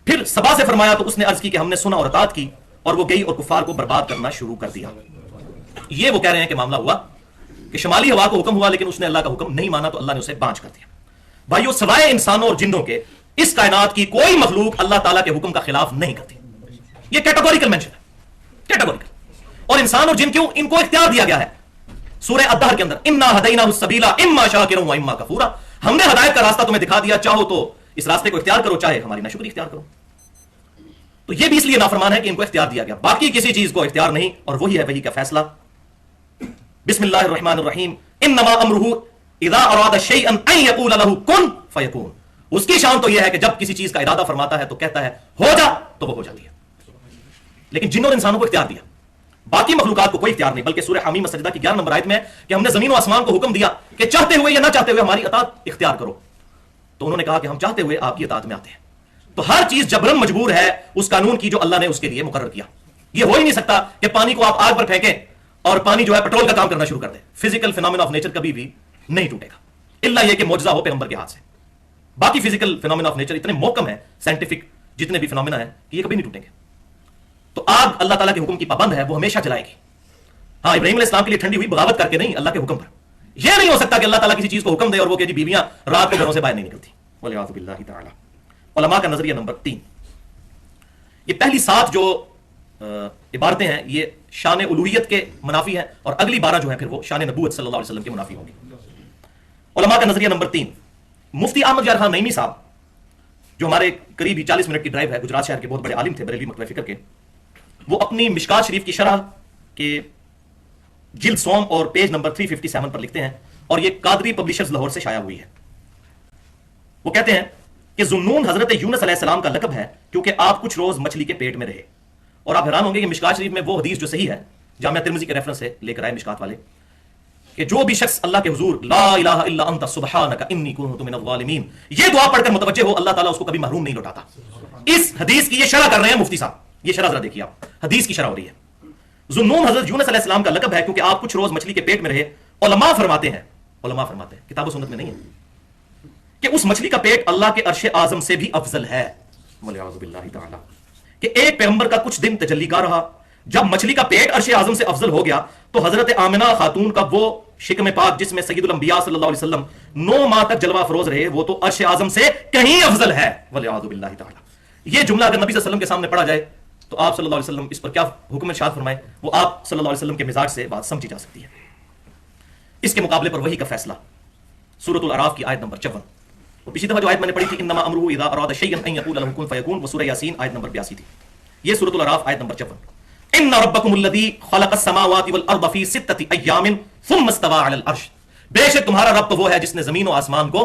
پھر سبا سے فرمایا تو اس نے عرض کی کہ ہم نے سنا اور اطاعت کی, اور وہ گئی اور کفار کو برباد کرنا شروع کر دیا. یہ وہ کہہ رہے ہیں کہ معاملہ ہوا کہ شمالی ہوا کو حکم ہوا لیکن اس نے اللہ کا حکم نہیں مانا, تو اللہ نے اسے بانجھ کر دیا. بھائیو سوائے انسانوں اور جنوں کے اس کائنات کی کوئی مخلوق اللہ تعالیٰ کے حکم کا خلاف نہیں کرتی. یہ کیٹیگوریکل مینشن ہے, کیٹیگوریکل. اور انسان اور جن کیوں, ان کو اختیار دیا گیا ہے سورہ الدہر کے اندر, انا ہدیناہ السبیل اما شاکرا و اما کفورا. ہم نے ہدایت کا راستہ تمہیں دکھا دیا, چاہو تو اس راستے کو اختیار کرو, چاہے ہماری ناشکری اختیار کرو. تو یہ بھی اس لیے نافرمان ہے کہ ان کو اختیار دیا گیا, باقی کسی چیز کو اختیار نہیں, اور وہی ہے وہی کا فیصلہ. بسم اللہ الرحمن الرحیم. انما امرہ اذا اراد شیئا ان یقول له کن فیکون. اس کی شان تو یہ ہے کہ جب کسی چیز کا ارادہ فرماتا ہے تو کہتا ہے ہو جا, تو وہ ہو جاتی ہے. لیکن جنوں اور انسانوں کو اختیار دیا, باقی مخلوقات کو کوئی اختیار نہیں. بلکہ سورہ حمیم السجدہ کی 11 نمبر آیت میں ہے کہ ہم نے زمین و آسمان کو حکم دیا کہ چاہتے ہوئے یا نہ چاہتے ہوئے ہماری اطاعت اختیار کرو. تو انہوں نے کہا کہ ہم چاہتے ہوئے آپ کی اطاعت میں آتے ہیں. تو ہر چیز جبرن مجبور ہے اس قانون کی جو اللہ نے اس کے لیے مقرر کیا. یہ ہو ہی نہیں سکتا کہ پانی کو آپ آگ پر پھینکیں اور پانی جو ہے پیٹرول کا کام کرنا شروع کر دے. فزیکل فینومینا آف نیچر کبھی بھی نہیں ٹوٹے گا, الا یہ کہ معجزہ ہو پیغمبر کے ہاتھ سے. باقی فزیکل فینومینا آف نیچر اتنے محکم ہیں, سائنٹیفک جتنے بھی فینومینا ہیں, کہ یہ کبھی نہیں ٹوٹیں گے. تو آگ اللہ تعالیٰ کے حکم کی پابند ہے, وہ ہمیشہ جلائے گی. ہاں ابراہیم علیہ السلام کے لیے ٹھنڈی ہوئی بغاوت کر کے نہیں, اللہ کے حکم پر. یہ نہیں ہو سکتا کہ اللہ تعالیٰ کسی چیز کو حکم دے اور وہ کہ جی بیویاں رات کو گھروں سے باہر نہیں نکلتی. والعیاذ باللہ تعالی. علماء کا نظریہ نمبر 3, یہ پہلی 7 جو عبارتیں ہیں یہ شان الوہیت کے منافی ہیں, اور اگلی 12 جو ہیں پھر وہ شان نبوت صلی اللہ علیہ وسلم کے منافی ہوں گی. علماء کا نظریہ نمبر 3, مفتی احمد یار خان نعیمی صاحب جو ہمارے قریب ہی 40 منٹ کی ڈرائیو ہے, گجرات شہر کے بہت بڑے عالم تھے بریلوی مکتبہ فکر کے. وہ اپنی مشکات شریف کی شرح کے جلد سوم اور پیج نمبر 357 پر لکھتے ہیں, اور یہ قادری پبلشرز لاہور سے شائع ہوئی ہے. وہ کہتے ہیں کہ ذوالنون حضرت یونس علیہ السلام کا لقب ہے کیونکہ آپ کچھ روز مچھلی کے پیٹ میں رہے. اور آپ حیران ہوں گے کہ مشکات شریف میں وہ حدیث جو صحیح ہے, جامعہ ترمذی کے ریفرنس سے لے کر آئے مشکات والے, کہ جو بھی شخص اللہ کے حضور لا الہ الا انت سبحانک انی کنت من الظالمین یہ دعا پڑھ کر متوجہ ہو, اللہ تعالیٰ اس کو کبھی محروم نہیں لوٹاتا. اس حدیث کی یہ شرح کر رہے ہیں مفتی صاحب, یہ شرح ذرا دیکھیے آپ, حدیث کی شرح ہو رہی ہے. ذوالنون حضرت یونس علیہ السلام کا لقب ہے کیونکہ آپ کچھ روز مچھلی کے پیٹ میں رہے. علماء فرماتے ہیں کتاب و سنت میں نہیں ہے, کہ اس مچھلی کا پیٹ اللہ کے عرش اعظم سے بھی افضل ہے. والعیاذ باللہ تعالی. کہ ایک پیغمبر کا کچھ دن تجلی گاہ رہا, جب مچھلی کا پیٹ عرش اعظم سے افضل ہو گیا تو حضرت آمنہ خاتون کا وہ شکم پاک جس میں سید الانبیاء صلی اللہ علیہ وسلم 9 ماہ تک جلوہ افروز رہے, وہ تو عرش اعظم سے کہیں افضل ہے. والعیاذ باللہ تعالی. یہ جملہ اگر نبی صلی اللہ علیہ وسلم کے سامنے پڑھا جائے تو آپ صلی اللہ علیہ وسلم اس پر کیا حکم ارشاد فرمائے, وہ آپ صلی اللہ علیہ وسلم کے مزاج سے بات سمجھی جا سکتی ہے. اس کے مقابلے پر وہی کا فیصلہ سورۃ الاعراف کی آیت نمبر 54. وہ پچھلی دفعہ جو آیت میں نے پڑھی تھی انما امرہ اذا اراد شیئا ان یقول له کن فیکون, وہ سورہ یاسین آیت نمبر 82 تھی. یہ سورۃ الاعراف آیت نمبر 54. ان ربکم الذی خلق السماوات والارض فی 6 ایام ثم استوى علی العرش. بے شک تمہارا رب تو وہ ہے جس نے زمین و آسمان کو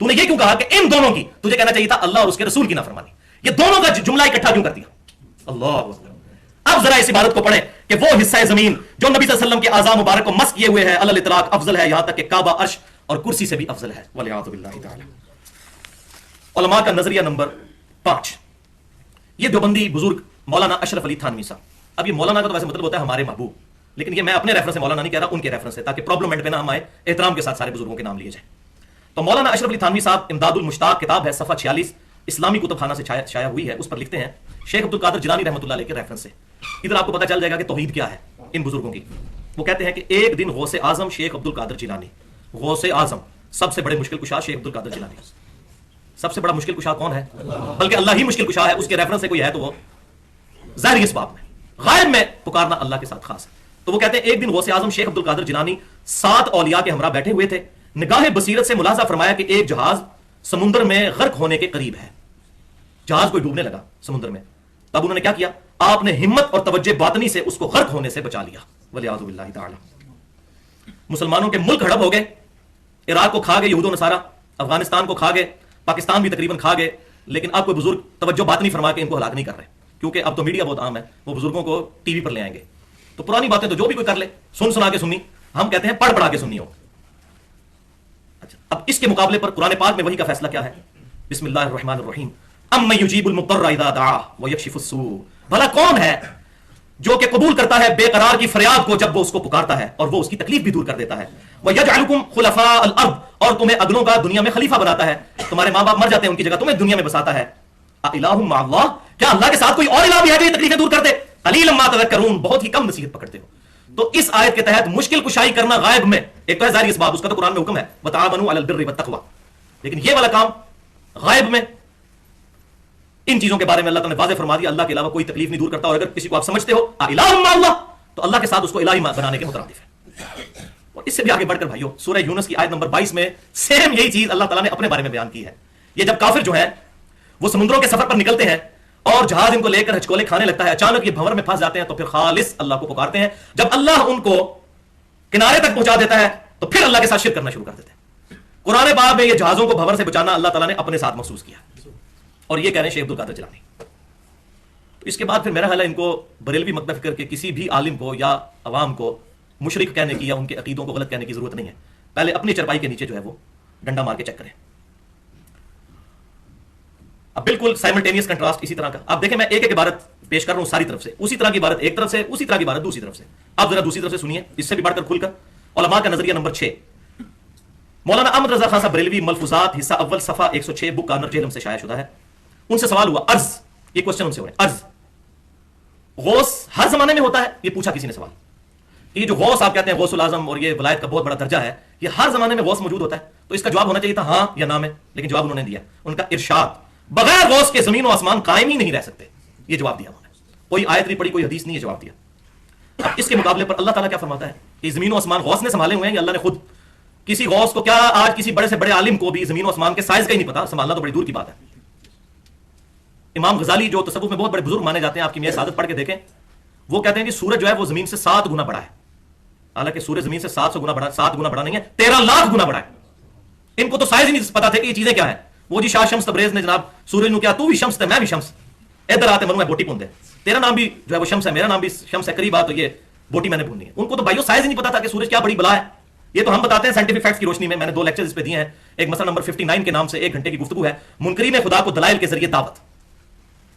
تو نے یہ کیوں کہا کہ ان دونوں کی؟ تجھے کہنا چاہیے تھا اللہ اور اس کے رسول کی نافرمانی. یہ دونوں کا جملہ اکٹھا کیوں کر دیا؟ اللہ. اب ذرا اس عبارت کو پڑھیں کہ وہ حصہ زمین جو نبی صلی اللہ علیہ وسلم کے اعضاء مبارک کو مس کیے ہوئے ہے علی الاطلاق افضل ہے، یہاں تک کہ کعبہ، عرش اور کرسی سے بھی افضل ہے. والعیاذ باللہ تعالی. علماء کا نظریہ نمبر 5. یہ دیوبندی بزرگ مولانا اشرف علی تھانوی صاحب. اب یہ مولانا کا تو ویسے مطلب ہوتا ہے ہمارے محبوب، لیکن یہ میں اپنے ریفرنس سے مولانا نہیں کہہ رہا، ان کے ریفرنس سے، تاکہ پرابلم اینڈ پہ نہ ہم آئے، احترام کے ساتھ سارے بزرگوں کے نام لیے جائیں. تو مولانا اشرف علی تھانوی صاحب امداد المشتاق کتاب ہے، صفحہ 46 اسلامی کتب خانہ سے شائع ہوئی ہے، اس پر لکھتے ہیں شیخ عبد القادر جیلانی رحمۃ اللہ علیہ کے ریفرنس سے. ادھر آپ کو پتہ چل جائے گا کہ توحید کیا ہے ان بزرگوں کی. وہ کہتے ہیں کہ ایک دن غوث اعظم شیخ عبد القادر جیلانی، غوث اعظم سب سے بڑے مشکل کشا شیخ عبد القادر جیلانی. سب سے بڑا مشکل کشا کون ہے؟ بلکہ اللہ ہی مشکل کشا ہے. اس کے ریفرنس سے کوئی ہے تو وہ ظاہری اسباب میں، غائب میں پکارنا اللہ کے ساتھ خاص ہے. تو وہ کہتے ہیں ایک دن غوث اعظم شیخ عبد القادر جیلانی 7 اولیاء کے ہمراہ بیٹھے ہوئے تھے. نگاہ بصیرت سے ملاحظہ فرمایا کہ ایک جہاز سمندر میں غرق ہونے کے قریب ہے. جہاز کوئی ڈوبنے لگا سمندر میں. تب انہوں نے کیا کیا؟ آپ نے ہمت اور توجہ باطنی سے اس کو غرق ہونے سے بچا لیا. والعیاذ باللہ تعالی. مسلمانوں کے ملک ہڑپ ہو گئے. عراق کو کھا گئے یہود و نصارہ، افغانستان کو کھا گئے، پاکستان بھی تقریباً کھا گئے. لیکن اب کوئی بزرگ توجہ باطنی فرما کے ان کو ہلاک نہیں کر رہے، کیونکہ اب تو میڈیا بہت عام ہے، وہ بزرگوں کو ٹی وی پر لے آئیں گے. تو پرانی باتیں تو جو بھی کوئی کر لے، سنا کے سنی، ہم کہتے ہیں پڑھ پڑھا کے سنی ہو. اچھا، اب اس کے مقابلے پر قرآن پاک میں وہی کا فیصلہ کیا ہے؟ بسم اللہ الرحمن الرحیم. اَمَّن يُجِيبُ الْمُضْطَرَّ إِذَا دَعَاهُ وَيَكْشِفُ السُّوءَ. بھلا کون ہے جو کہ قبول کرتا ہے بے قرار کی فریاد کو جب وہ اس کو پکارتا ہے اور وہ اس کی تکلیف بھی دور کر دیتا ہے. وَيَجْعَلُكُمْ خُلَفَاءَ الْأَرْضِ. اور تمہیں اگلوں کا دنیا میں خلیفہ بناتا ہے. تمہارے ماں باپ مر جاتے ہیں، ان کی جگہ تمہیں دنیا میں بساتا ہے. اِلَٰهٌ مَّعَ اللَّهِ. کیا اللہ کے ساتھ کوئی اور الہ بھی ہے جو یہ تکلیفیں دور کر دے؟ قَلِيلًا مَّا تَذَكَّرُونَ. بہت ہی کم نصیحت پکڑتے ہو. تو اس آیت کے تحت مشکل کشائی کرنا غائب میں ایک تو ہے ظاہری اسباب، اس کا تو قرآن میں حکم ہے وَتَعَاوَنُوا عَلَى الْبِرِّ وَالتَّقْوَىٰ. لیکن یہ والا کام غائب میں ان چیزوں کے بارے میں اللہ تعالیٰ نے واضح فرما دیا، اللہ کے علاوہ کوئی تکلیف نہیں دور کرتا. اور اگر کسی کو آپ سمجھتے ہو الہ مع اللہ، تو اللہ کے ساتھ اس کو الہی بنانے کے مترادف ہے. اور اس سے بھی آگے بڑھ کر بھائیو سورہ یونس کی آیت نمبر 22 میں سیم یہی چیز اللہ تعالیٰ نے اپنے بارے میں بیان کی ہے. یہ جب کافر جو ہے وہ سمندروں کے سفر پر نکلتے ہیں اور جہاز ان کو لے کر ہچکولے کھانے لگتا ہے، اچانک یہ بھنور میں پھنس جاتے ہیں، تو پھر خالص اللہ کو پکارتے ہیں. جب اللہ ان کو کنارے تک پہنچا دیتا ہے تو پھر اللہ کے ساتھ شرک کرنا شروع کر دیتے ہیں. قرآن پاک میں یہ جہازوں کو بھنور سے بچانا اللہ تعالیٰ نے اپنے ساتھ مخصوص کیا، اور یہ کہہ رہے ہیں شیخ عبد القادر جیلانی. تو اس کے بعد پھر میرا خیال ہے ان کو بریلوی مکتب فکر کے کسی بھی عالم کو یا عوام کو مشرک کہنے کی یا ان کے عقیدوں کو غلط کہنے کی ضرورت نہیں ہے. پہلے اپنی چرپائی کے نیچے جو ہے وہ ڈنڈا مار کے چیک کریں. اب بالکل سائملٹینیس کنٹراسٹ اسی طرح کا آپ دیکھیں، میں ایک ایک عبارت پیش کر رہا ہوں ساری طرف سے، اسی طرح کی عبارت ایک طرف سے، اسی طرح کی عبارت دوسری طرف سے. آپ ذرا دوسری طرف سے سنیے، اس سے بھی بڑھ کر کھل کر. علماء کا نظریہ نمبر 6. مولانا احمد رضا خان صاحب بریلوی، ملفوظات حصہ اول صفحہ 106 بک کارنر جہلم سے شائع شدہ ہے. ان سے سوال ہوا، عرض، یہ کوشچن ان سے ہو رہے ہیں، عرض غوث ہر زمانے میں ہوتا ہے؟ یہ پوچھا کسی نے سوال کہ یہ جو غوث آپ کہتے ہیں غوث العظم اور یہ ولایت کا بہت بڑا درجہ ہے، یہ ہر زمانے میں غوث موجود ہوتا ہے؟ تو اس کا جواب ہونا چاہیے تھا ہاں یا نہ میں، لیکن جواب انہوں نے دیا. ان کا ارشاد، بغیر غوث کے زمین و آسمان قائم ہی نہیں رہ سکتے. یہ جواب دیا انہوں نے، کوئی آیت نہیں پڑھی، کوئی حدیث نہیں، یہ جواب دیا. اب اس کے مقابلے پر اللہ تعالیٰ کیا فرماتا ہے کہ زمین و آسمان غوث نے سنبھالے ہوئے ہیں یا اللہ نے خود؟ کسی غوث کو کیا آج کسی بڑے سے بڑے عالم کو بھی زمین و آسمان کے سائز کا ہی نہیں پتا؟ سنبھالنا تو بڑی دور کی بات ہے. امام غزالی جو تصوف میں بہت بڑے بزرگ مانے جاتے ہیں، آپ کی میاں سعادت پڑھ کے دیکھیں، وہ کہتے ہیں کہ سورج جو ہے وہ زمین سے 7 گنا بڑا ہے. حالانکہ سورج زمین سے 700 گنا بڑا، 7 گنا بڑا نہیں ہے، 13 لاکھ گنا بڑا ہے. ان کو تو سائز ہی نہیں پتا تھے کہ یہ چیزیں کیا ہیں. وہ جی شاہ شمس تبریز نے جناب سورج نو کیا تو بھی شمس تے میں بھی شمس، ادھر آتے منو ہے بوٹی پوندے، تیرا نام بھی جو ہے وہ شمس ہے، میرا نام بھی شمس ہے، قریب آ تو یہ بوٹی میں نے بھونی ہے. ان کو تو بھائیو سائز ہی نہیں پتا تھا کہ سورج کیا بڑی بلا ہے. یہ تو ہم بتاتے ہیں سائنٹیفک فیکٹس کی روشنی میں. میں نے 2 لیکچر اس پہ دیے ہیں. ایک مسئلہ نمبر 59 کے نام سے 1 گھنٹے کی گفتگو ہے، منکرین خدا کو دلائل کے ذریعے دعوت.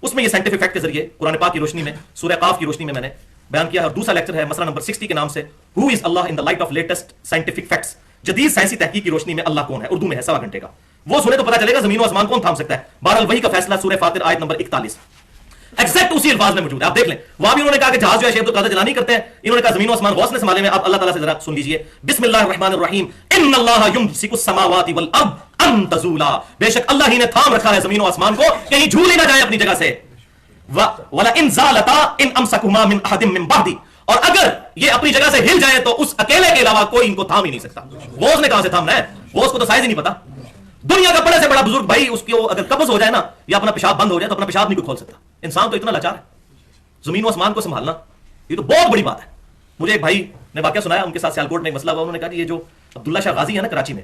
اس میں یہ سائنٹیفک فیکٹ کے ذریعے قرآن پاک کی روشنی میں، سورہ قاف کی روشنی میں میں نے بیان کیا. اور دوسرا لیکچر ہے مسئلہ نمبر 60 کے نام سے who is Allah in the light of latest scientific facts. جدید سائنسی تحقیق کی روشنی میں اللہ کون ہے، اردو میں ہے 1.25 گھنٹے کا. وہ سنے تو پتا چلے گا زمین و آسمان کون تھام سکتا ہے. بہرحال وہی کا فیصلہ سورہ فاطر آیت نمبر 41 ایگزیکٹ اسی الفاظ میں موجود ہے. آپ دیکھ لیں، وہاں بھی انہوں نے کہا کہ جہاز جو ہے شیخ عبد القادر جیلانی کرتے ہیں، انہوں نے کہا زمین و آسمان غوث نے سنبھالے میں. آپ اللہ تعالیٰ سے ذرا سن لیجئے، بسم اللہ الرحمن الرحیم. ان اللہ یمسک السماوات والارض ان تزولا. بے شک اللہ ہی نے تھام رکھا ہے زمین و آسمان کو، کہیں جھول ہی نہ جائے اپنی جگہ سے. وَلَئِن زَالَتَا إِنْ أَمْسَكُهُمَا مِنْ أَحَدٍ مِّن بَعْدِي. اور اگر یہ اپنی جگہ سے ہل جائے تو اس اکیلے کے علاوہ کوئی ان کو تھام ہی نہیں سکتا. غوث نے کہاں سے تھامنا ہے؟ غوث کو تو سائز ہی نہیں پتا. دنیا کا بڑے سے بڑا بزرگ بھائی اس کو اگر قبض ہو جائے نا یا اپنا پیشاب بند ہو جائے تو اپنا پیشاب نہیں کوئی کھول سکتا. انسان تو اتنا لاچار ہے. زمین و آسمان کو سنبھالنا یہ تو بہت بڑی بات ہے. مجھے ایک بھائی نے واقعہ سنایا، ان کے ساتھ سیالکوٹ میں ایک مسئلہ ہوا. انہوں نے کہا کہ یہ جو عبداللہ شاہ غازی ہے نا کراچی میں،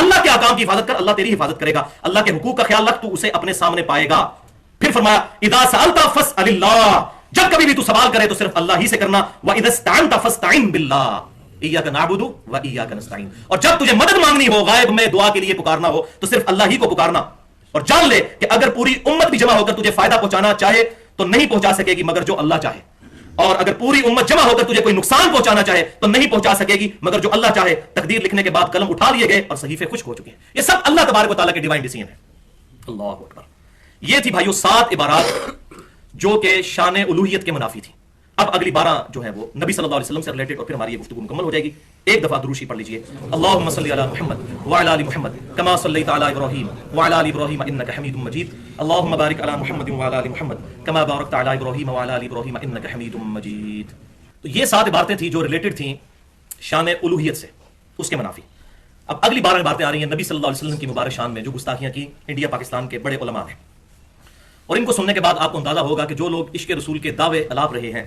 اللہ کے احکام کی حفاظت کر، اللہ تیری حفاظت کرے گا. اللہ کے حقوق کا خیال رکھ، تو اسے اپنے سامنے پائے گا. پھر فرمایا اذا سألت فاسأل اللہ، جب کبھی بھی تو سوال کرے تو صرف اللہ ہی سے کرنا. وَإِذَا اسْتَعَنْتَ فَاسْتَعِنْ بِاللَّهِ إِيَّاكَ نَعْبُدُ وَإِيَّاكَ نَسْتَعِينُ، اور جب تجھے مدد مانگنی ہو، غائب میں دعا کے لیے پکارنا ہو، تو صرف اللہ ہی کو پکارنا. اور جان لے کہ اگر پوری امت بھی جمع ہو کر تجھے فائدہ پہنچانا چاہے تو نہیں پہنچا سکے گی مگر جو اللہ چاہے، اور اگر پوری امت جمع ہو کر تجھے کوئی نقصان پہنچانا چاہے تو نہیں پہنچا سکے گی مگر جو اللہ چاہے. تقدیر لکھنے کے بعد قلم اٹھا لیے گئے اور صحیفے خشک ہو چکے ہیں. یہ سب اللہ تبارک و تعالیٰ کے ڈیوائن ڈیسیژن ہے. اللہ اکبر. یہ تھی بھائیو 7 عبارات جو کہ شان الوہیت کے منافی تھی. اب اگلی 12 جو ہے وہ نبی صلی اللہ علیہ وسلم سے ریلیٹڈ، اور پھر ہماری یہ گفتگو مکمل ہو جائے گی. ایک دفعہ درود شریف پڑھ لیجئے. اللہم صلی علی محمد وعلی آل محمد کما صلیت علی ابراہیم وعلی آل ابراہیم انک حمید مجید. اللہم بارک علی محمد وعلی آل محمد کما بارکت علی ابراہیم وعلی آل ابراہیم انک حمید مجید. تو یہ 7 عبارتیں تھیں جو ریلیٹڈ تھیں شان الوہیت سے، اس کے منافی. اب اگلی 12 عبارتیں آ رہی ہیں نبی صلی اللہ علیہ وسلم کی مبارک شان میں جو گستاخیاں کی انڈیا پاکستان کے بڑے علماء نے. اور ان کو سننے کے بعد آپ کو اندازہ ہوگا کہ جو لوگ عشق رسول کے دعوے الاپ رہے ہیں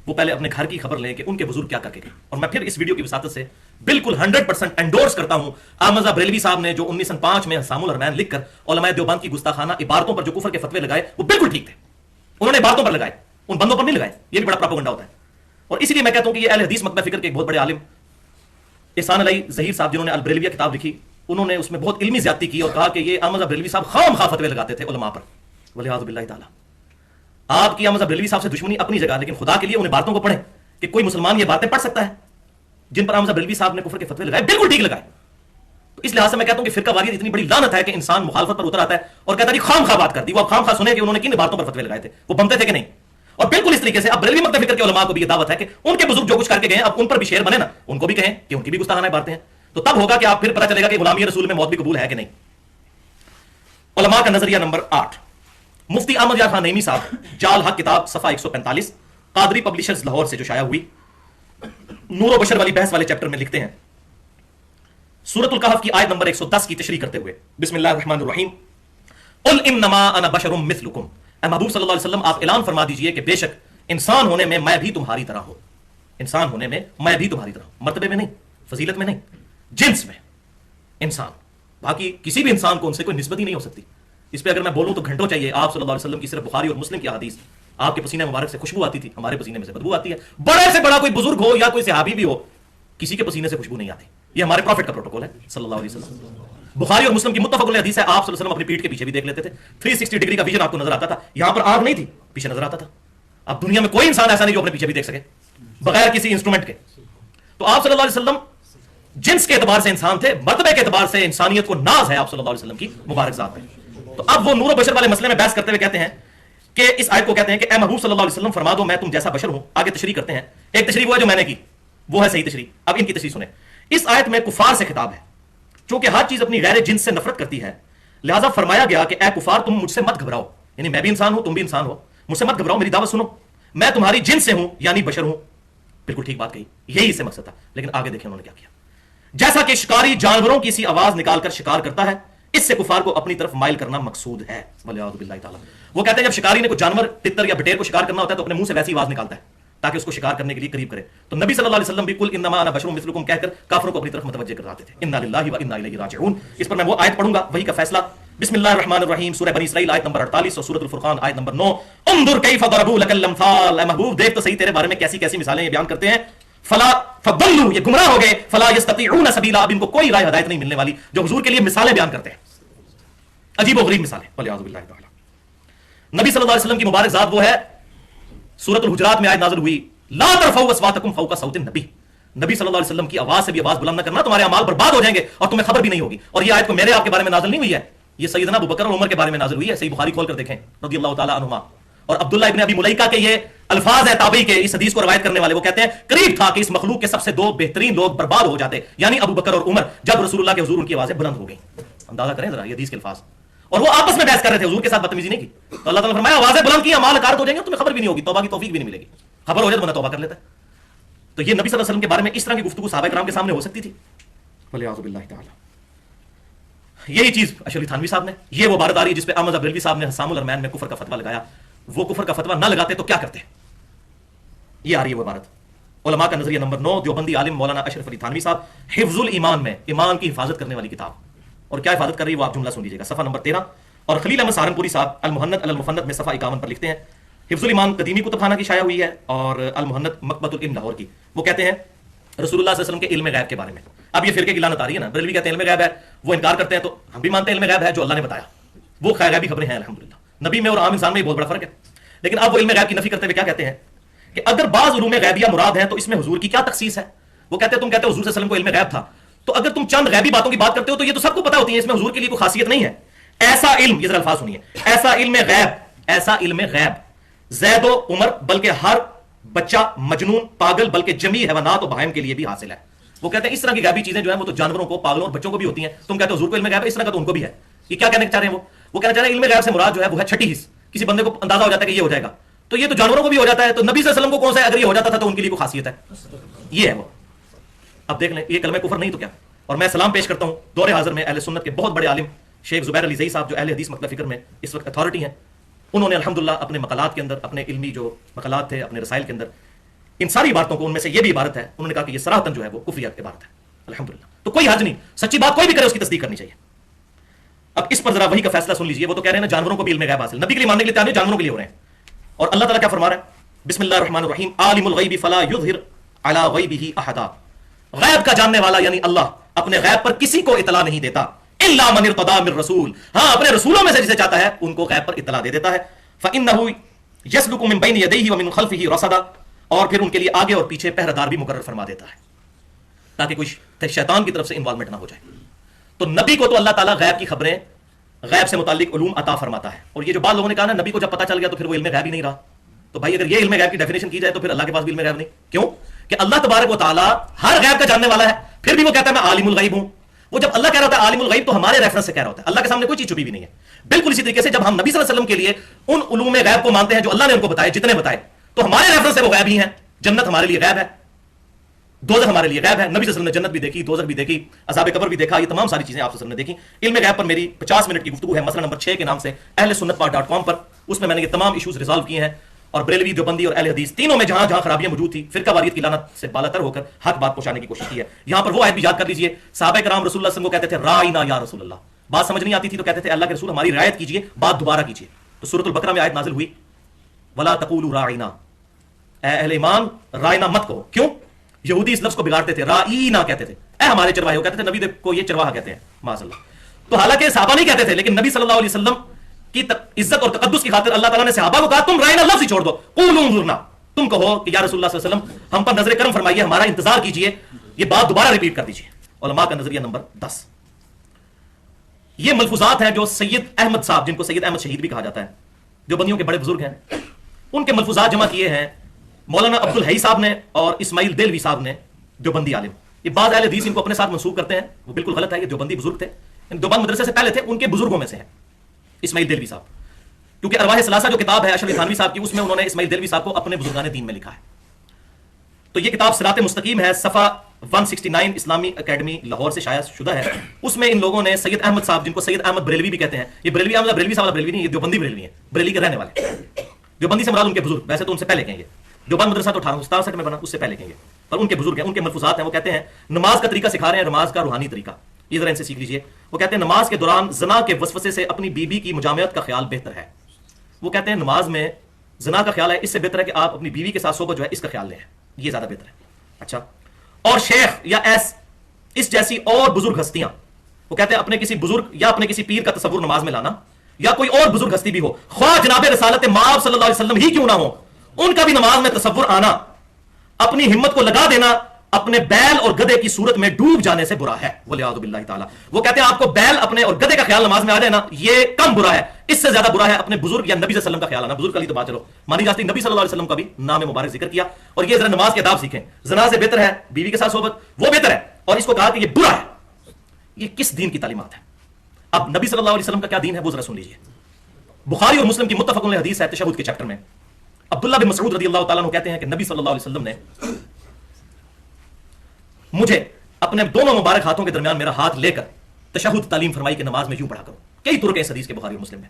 وہ پہلے اپنے گھر کی خبر لیں کہ ان کے بزرگ کیا کر کے گئے. اور میں پھر اس ویڈیو کی وساطت سے بالکل 100% انڈورس کرتا ہوں احمد رضا بریلوی صاحب نے جو 1905 میں حسام الحرمین لکھ کر علماء دیوبند کی گستاخانہ عبارتوں پر جو کفر کے فتوے لگائے وہ بالکل ٹھیک تھے. انہوں نے عبارتوں پر لگائے، ان بندوں پر نہیں لگائے. یہ بھی بڑا پراپیگنڈا ہوتا ہے. اور اسی لیے میں کہتا ہوں کہ یہ اہل حدیث مکتبہ فکر کے ایک بہت بڑے عالم احسان علی ظہیر صاحب جنہوں نے البریلویہ کتاب لکھی، انہوں نے اس میں بہت علمی زیادتی کی اور کہا کہ یہ احمد رضا بریلوی صاحب خام خواہ فتوے لگاتے تھے علماء پر. والعیاذ باللہ تعالی. آپ کی احمد رضا بریلوی صاحب سے دشمنی اپنی جگہ، لیکن خدا کے لیے ان عبارتوں کو پڑھیں کہ کوئی مسلمان یہ باتیں پڑھ سکتا ہے جن پر احمد رضا بریلوی صاحب نے کفر کے فتوے لگائے، بالکل ٹھیک لگائے. تو اس لحاظ سے میں کہتا ہوں کہ فرقہ واریت اتنی بڑی لعنت ہے کہ انسان مخالفت پر اتر آتا ہے اور کہتا ہے خام خواہ بات کر دی. وہ اب خام خواہ سنیں کہ انہوں نے کن عبارتوں پر فتوے لگائے تھے، وہ بنتے تھے کہ نہیں. اور بالکل اس طریقے سے اب بریلوی مکتبہ فکر کے علماء کو بھی یہ دعوت ہے کہ ان کے بزرگ جو کچھ کر کے گئے اب ان پر بھی شعر بنے نا، ان کو بھی کہیں کہ ان کی بھی گستاخانہ باتیں ہیں. تو تب ہوگا کہ آپ پھر پتہ چلے گا کہ غلامی رسول میں موت بھی قبول ہے کہ نہیں. علماء کا نظریہ نمبر 8، مفتی احمد یار خان نعیمی صاحب، جال حق کتاب صفحہ 145 قادری پبلشرز لاہور سے جو شائع ہوئی، نور و بشر والی بحث والے چیپٹر میں لکھتے ہیں سورۃ الکہف کی آیت نمبر 110 کی تشریح کرتے ہوئے، بسم اللہ الرحمن الرحیم، قل انما انا بشر مثلکم. اے محبوب صلی اللہ علیہ وسلم آپ اعلان فرما دیجئے کہ بے شک انسان ہونے میں میں بھی تمہاری طرح ہوں. انسان ہونے میں میں بھی تمہاری طرح ہوں، مرتبے میں نہیں، فضیلت میں نہیں، جنس میں انسان. باقی کسی بھی انسان کو ان سے کوئی نسبت ہی نہیں ہو سکتی. اس پہ اگر میں بولوں تو گھنٹوں چاہیے. آپ صلی اللہ علیہ وسلم کی صرف بخاری اور مسلم کی حدیث، آپ کے پسینے مبارک سے خوشبو آتی تھی، ہمارے پسینے میں سے بدبو آتی ہے. بڑے سے بڑا کوئی بزرگ ہو یا کوئی صحابی بھی ہو، کسی کے پسینے سے خوشبو نہیں آتی. یہ ہمارے پروفٹ کا پروٹوکول ہے صلی اللہ علیہ وسلم. بخاری اور مسلم کی متفق علیہ حدیث ہے، آپ صلی اللہ علیہ وسلم اپنی پیٹھ کے پیچھے بھی دیکھ لیتے تھے. 360 ڈگری کا ویژن آپ کو نظر آتا تھا. یہاں پر آنکھ نہیں تھی، پیچھے نظر آتا تھا. اب دنیا میں کوئی انسان ایسا نہیں جو اپنے پیچھے بھی دیکھ سکے بغیر کسی انسٹرومنٹ کے. تو آپ صلی اللہ علیہ وسلم جنس کے اعتبار سے انسان تھے، مرتبے کے اعتبار سے انسانیت کو ناز ہے آپ صلی اللہ علیہ وسلم کی مبارک ذات میں. تو اب وہ نور و بشر والے مسئلے میں بحث کرتے ہوئے کہتے ہیں کہ اس آیت کو کہتے ہیں کہ اے محبوب صلی اللہ علیہ وسلم فرما دو میں تم جیسا بشر ہوں. آگے تشریح کرتے ہیں. ایک تشریح وہ ہے جو میں نے کی، وہ ہے صحیح تشریح. اب ان کی تشریح سنیں. اس آیت میں کفار سے خطاب ہے، چونکہ ہر چیز اپنی غیر جنس سے نفرت کرتی ہے، لہذا فرمایا گیا کہ اے کفار تم مجھ سے مت گھبراؤ. یعنی میں بھی انسان ہوں، تم بھی انسان ہو، مجھ سے مت گھبراؤ، میری دعوت سنو، میں تمہاری جنس سے ہوں یعنی بشر ہوں. بالکل ٹھیک بات کہی، یہی اس سے مقصد تھا. لیکن آگے دیکھیں انہوں نے کیا کیا. جیسا کہ شکاری جانوروں کی سی آواز نکال کر شکار کرتا ہے، اس سے کفار کو اپنی طرف مائل کرنا مقصود ہے. والعیاذ باللہ تعالی. وہ کہتے ہیں جب شکاری نے کوئی جانور تتر یا بٹیر کو شکار کرنا ہوتا ہے تو اپنے منہ سے ویسی آواز نکالتا ہے تاکہ اس کو شکار کرنے کے لیے قریب کرے. تو نبی صلی اللہ علیہ وسلم بھی قل انما انا بشر مثلکم کہہ کر کافروں کو اپنی طرف متوجہ کراتے تھے. انا للہ و انا الیہ راجعون. اس پر میں وہ آیت پڑھوں گا، وہی کا فیصلہ. بسم اللہ الرحمن الرحیم، سورہ بنی اسرائیل آیت نمبر 48 اور سورۃ الفرقان آیت نمبر 9. انظر کیف ضربوا لک الامثال. اے محبوب دیکھ تو صحیح تیرے بارے میں کیسی کیسی مثالیں یہ بیان کرتے ہیں. فلا فضلوا، یہ گمراہ ہو گئے. فلا یستطيعون سبیلا، اب ان کو کوئی راہ ہدایت نہیں ملنے والی جو حضور کے لیے مثالیں بیان کرتے ہیں، عجیب و غریب مثالیں. والعیاذ باللہ تعالی. نبی صلی اللہ علیہ وسلم کی مبارک ذات وہ ہے، سورۃ الحجرات میں آیت نازل ہوئی لا ترفعوا اصواتکم فوق صوت النبی. نبی صلی اللہ علیہ وسلم کی آواز سے بھی آواز بلند نہ کرنا، تمہارے اعمال برباد ہو جائیں گے اور تمہیں خبر بھی نہیں ہوگی. اور یہ آیت کو میرے آپ کے بارے میں نازل نہیں ہوئی ہے، یہ سیدنا ابوبکر اور عمر کے بارے میں نازل ہوئی ہے. صحیح بخاری کھول کر دیکھیں رضی اللہ تعالی عنہما. اور عبداللہ ابن ابی ملیکہ کے یہ الفاظ ہیں تابعی کے، اس حدیث کو روایت کرنے والے. وہ کہتے ہیں قریب تھا کہ اس مخلوق کے سب سے 2 بہترین لوگ برباد ہو جاتے، یعنی ابوبکر اور عمر، جب رسول اللہ کے حضور ان کی آوازیں بلند ہو گئیں. اندازہ کریں ذرا یہ حدیث کے الفاظ. اور وہ آپس میں بحث کر رہے تھے، حضور کے ساتھ بدتمیزی نہیں کی. تو اللہ تعالیٰ نے فرمایا آوازیں بلند کی، اعمال اکارت ہو جائیں گے، تمہیں خبر بھی نہیں ہوگی، توبہ کی توفیق بھی نہیں ملے گی. خبر ہو جائے تو بندہ توبہ کر لیتا ہے. تو یہ نبی صلی اللہ علیہ وسلم کے بارے میں اس طرح کی گفتگو صحابہ کرام کے سامنے ہو سکتی تھی. والعیاذ باللہ تعالی. یہی چیز اشرف تھانوی صاحب نے، یہ وہ عبارت آ رہی ہے جس پہ احمد بریلوی صاحب نے حسام الحرمین میں کفر کا فتویٰ لگایا. وہ کفر کا فتویٰ نہ لگاتے تو کیا کرتے؟ یہ آ رہی ہے وہ عبارت. علماء کا نظریہ نمبر 9، دیوبندی عالم مولانا اشرف علی تھانوی صاحب، حفظ الایمان میں، ایمان کی حفاظت کرنے والی کتاب. اور کیا حفاظت کر رہی ہے وہ آپ جملہ سن لیجیے گا، صفحہ نمبر 13. اور خلیل احمد سہارنپوری صاحب المحنت علی المفند میں صفحہ 51 پر لکھتے ہیں، حفظ الایمان قدیمی کتب خانہ کی شائع ہوئی ہے اور المحنت مکتبۃ العلم لاہور کی. وہ کہتے ہیں رسول اللہ صلی اللہ علیہ وسلم کے علم غیب کے بارے میں. اب یہ فرقے کی لعنت آ رہی ہے نا، بریلوی کہتے ہیں علم غیب ہے، وہ انکار کرتے ہیں، تو ہم بھی مانتے ہیں علم غیب ہے جو اللہ نے بتایا، وہ غیبی خبریں ہیں الحمدللہ. نبی میں اور عام انسان میں بہت بڑا فرق ہے. لیکن اب وہ علم غیب کی نفی کرتے ہوئے کیا کہتے ہیں کہ اگر بعض علوم غیبیہ مراد ہیں تو اس میں حضور کی کیا تخصیص ہے. وہ کہتے ہیں تم کہتے ہو حضور صلی اللہ علیہ وسلم کو علم غیب تھا، تو اگر تم چند غیبی باتوں کی بات کرتے ہو تو یہ تو سب کو پتا ہوتی ہے، اس میں حضور کے لیے کوئی خاصیت نہیں ہے. ایسا علم، یہ ذرا الفاظ سنیے، ایسا علم غیب زید و عمر بلکہ ہر بچہ مجنون پاگل بلکہ جمیع حیوانات و بہائم کے لیے بھی حاصل ہے. وہ کہتے ہیں اس طرح کی غیبی چیزیں جو ہیں وہ تو جانوروں کو، پاگلوں اور بچوں کو بھی ہوتی ہیں. تم کہتے ہو حضور کو علم غیب ہے، اس طرح کا تو ان کو بھی ہے. یہ کیا کہنا چاہ رہے ہیں؟ وہ کہنا چاہ رہے ہیں علم غیب سے مراد جو ہے وہ ہے چھٹی حص. کسی بندے کو اندازہ ہو جاتا ہے کہ یہ ہو جائے گا، تو یہ تو جانوروں کو بھی ہو جاتا ہے، تو نبی صلی اللہ علیہ وسلم کو کون سا ہے؟ اگر یہ ہو جاتا تھا تو ان کے لیے کوئی خاصیت ہے. یہ ہے وہ. اب دیکھ لیں، یہ کلمہ کفر نہیں تو کیا. اور میں سلام پیش کرتا ہوں دور حاضر میں اہل سنت کے بہت بڑے عالم شیخ زبیر علی زئی صاحب، جو اہل حدیث مکتب فکر میں اس وقت اتھارٹی ہیں. انہوں نے الحمدللہ اپنے مقالات کے اندر، اپنے علمی جو مقالات تھے اپنے رسائل کے اندر، ان ساری عبارتوں کو، ان میں سے یہ بھی عبارت ہے، انہوں نے کہا کہ یہ صراحتاً جو ہے وہ کفری عبارت ہے الحمدللہ. تو کوئی حرج نہیں، سچی بات کوئی بھی کرے اس کی تصدیق کرنی چاہیے. اب اس پر ذرا وہی کا فیصلہ سن لیجیے. وہ تو کہہ رہے ہیں نا جانوروں کو بھی علم غیب حاصل، نبی کے لیے ماننے کے لیے تیار نہیں، جانوروں کے لیے ہو رہے ہیں. اور اللہ تعالیٰ کیا فرما رہا ہے؟ بسم اللہ الرحمن الرحیم، عالم الغیب فلا یظہر علی غیبہ احدا. غیب کا جاننے والا یعنی اللہ اپنے غیب پر کسی کو اطلاع نہیں دیتا، الا من ارتضی من رسول، ہاں اپنے رسولوں میں سے جسے چاہتا ہے ان کو غیب پر اطلاع دے دیتا ہے. فإنہ یسلک من بین یدیہ ومن خلفہ رصدا، اور پھر ان کے لیے آگے اور پیچھے پہرہ بھی مقرر فرما دیتا ہے تاکہ کوئی شیطان کی طرف سے انوالومنٹ نہ ہو جائے. تو نبی کو تو اللہ تعالیٰ غیب کی خبریں، غیب سے متعلق علوم عطا فرماتا ہے. اور یہ جو بعض لوگوں نے کہا نا نبی کو جب پتہ چل گیا تو پھر وہ علم غیب ہی نہیں رہا، تو بھائی اگر یہ علم غیب کی ڈیفینیشن کی جائے تو پھر اللہ کے پاس بھی علم غیب نہیں. کیوں کہ اللہ تبارک و تعالیٰ ہر غیب کا جاننے والا ہے، پھر بھی وہ کہتا ہے میں عالم الغیب ہوں. وہ جب اللہ کہہ رہا ہوتا ہے عالم الغیب تو ہمارے ریفرنس سے کہہ رہا ہوتا ہے، اللہ کے سامنے کوئی چیز چھپی بھی نہیں ہے. بالکل اسی طریقے سے جب ہم نبی صلی اللہ علیہ وسلم کے لیے ان علوم غیب کو مانتے ہیں جو اللہ نے ان کو بتائے، جتنے بتائے، تو ہمارے ریفرنس سے وہ غیب ہی ہیں. جنت ہمارے لیے غیب ہے، دوزخ ہمارے لیے غیب ہے. نبی صلی اللہ علیہ وسلم نے جنت بھی دیکھی، دوزخ بھی دیکھی، عذاب قبر بھی دیکھا. یہ تمام ساری چیزیں آپ صلی اللہ علیہ وسلم نے دیکھی. علم غیب پر میری 50 منٹ کی گفتگو ہے، مسئلہ نمبر 6 کے نام سے ahlsunnatpar.com پر. اس میں نے یہ تمام ایشوز ریزالو کیے ہیں. اور بریلوی، دیوبندی اور اہل حدیث تینوں میں جہاں جہاں خرابیاں موجود تھی، فرقہ واریت کی لعنت سے بالا تر ہو کر حق بات پہنچانے کی کوشش کی ہے. یہاں پر وہ آیت بھی یاد کر لیجئے، صحابہ کرام رسول اللہ صلی اللہ علیہ وسلم کو کہتے تھے رائنا یا رسول اللہ. بات سمجھ نہیں آتی تھی تو کہتے تھے اللہ کے رسول ہماری رعایت کیجئے، بات دوبارہ کیجئے. تو سورۃ البقرہ میں آیت نازل ہوئی ولا تقولوا راعنا، اے اہل ایمان رائنا مت کہو. کیوں؟ یہودی اس لفظ کو بگاڑتے تھے، رائنا کہتے تھے، اے ہمارے چرواہے. وہ کہتے تھے نبی کو یہ چرواہا کہتے ہیں معاذ اللہ. تو حالانکہ صحابہ نہیں کہتے تھے، لیکن نبی صلی اللہ علیہ وسلم کی عزت اور تقدس کی خاطر اللہ تعالیٰ نے صحابہ کو کہا تم رائنا لفظ ہی چھوڑ دو، قولوا انظرنا، تم کہو کہ یا رسول اللہ صلی اللہ علیہ وسلم ہم پر نظر کرم فرمائیے، ہمارا انتظار کیجئے، یہ بات دوبارہ ریپیٹ کر دیجئے. علماء کا نظریہ نمبر 10. یہ ملفوظات ہیں جو سید احمد صاحب، جن کو سید احمد شہید بھی کہا جاتا ہے، جو بندیوں کے بڑے بزرگ ہیں، ان کے ملفوظات جمع کیے ہیں مولانا عبد الحی صاحب نے اور اسماعیل دہلوی صاحب نے، دیوبندی عالم. یہ بعض اہل حدیث ان کو اپنے ساتھ منسوب کرتے ہیں، وہ بالکل غلط ہے. یہ دیوبندی بزرگ تھے، دیوبند مدرسے سے پہلے تھے، ان کے بزرگوں میں سے ہیں اسماعیل دہلوی صاحب. کیونکہ ارواح ثلاثہ جو کتاب ہے اشرف تھانوی صاحب کی، اس میں انہوں نے اسماعیل دہلوی صاحب کو اپنے بزرگان دین میں لکھا ہے. تو یہ کتاب صراط مستقیم ہے، صفحہ 169 اسلامی اکیڈمی لاہور سے شائع شدہ ہے. اس میں ان لوگوں نے سید احمد صاحب، جن کو سید احمد بریلوی بھی کہتے ہیں، یہ بریلوی احمد بریلوی صاحب بریلوی نہیں، یہ دیوبندی بریلوی ہیں، بریلی کے رہنے والے. دیوبندی سے مراد ان کے بزرگ، ویسے تو ان سے پہلے کہیں گے. دیوبند مدرسہ تو 1867 میں بنا، اس سے پہلے کہیں گے، پر ان کے بزرگ ہیں. ان کے ملفوظات ہیں. وہ کہتے ہیں نماز کا طریقہ سکھا رہے ہیں، نماز کا روحانی طریقہ، یہ ذرا ان سے سیکھ لیجئے. وہ کہتے ہیں نماز کے دوران زنا کے وسوسے سے اپنی بیوی کی مجامعت کا خیال بہتر ہے. وہ کہتے ہیں نماز میں زنا کا خیال ہے، اس سے بہتر ہے کہ آپ اپنی بیوی کے ساتھ صحبت جو ہے اس کا خیال لیں، یہ زیادہ بہتر ہے. اچھا، اور شیخ یا اس جیسی اور بزرگ ہستیاں، وہ کہتے ہیں اپنے کسی بزرگ یا اپنے کسی پیر کا تصور نماز میں لانا، یا کوئی اور بزرگ ہستی بھی ہو، خواہ جناب رسالت مآب صلی اللہ علیہ وسلم ہی کیوں نہ ہو، ان کا بھی نماز میں تصور آنا، اپنی ہمت کو لگا دینا اپنے بیل اور گدھے کی صورت میں ڈوب جانے سے برا ہے، ولیعوذ باللہ تعالی. وہ کہتے ہیں آپ کو بیل اپنے اور گدھے کا خیال نماز میں آ جائے نا، یہ کم برا ہے. اس سے زیادہ برا ہے اپنے بزرگ یا نبی صلی اللہ علیہ وسلم کا خیال آنا. بزرگ کا لی تو بات چلو مانی جاتی، نبی صلی اللہ علیہ وسلم کا بھی نام مبارک ذکر کیا. اور یہ ذرا نماز کے آداب سیکھیں. زنا سے بہتر ہے بیوی کے ساتھ صحبت، وہ بہتر ہے، اور اس کو کہا کہ یہ برا ہے. یہ کس دین کی تعلیمات ہے؟ اب نبی صلی اللہ علیہ وسلم کا کیا دین ہے وہ ذرا سن لیجیے. بخاری اور مسلم کی متفق علیہ حدیث ہے تشہد کے چیپٹر میں. عبداللہ بن مسعود رضی اللہ تعالیٰ عنہ کہتے ہیں کہ نبی صلی اللہ علیہ وسلم نے مجھے اپنے دونوں مبارک ہاتھوں کے درمیان میرا ہاتھ لے کر تشہد تعلیم فرمائی کہ نماز میں یوں پڑھا کرو. کئی طرق اس حدیث کے بخاری اور مسلم میں.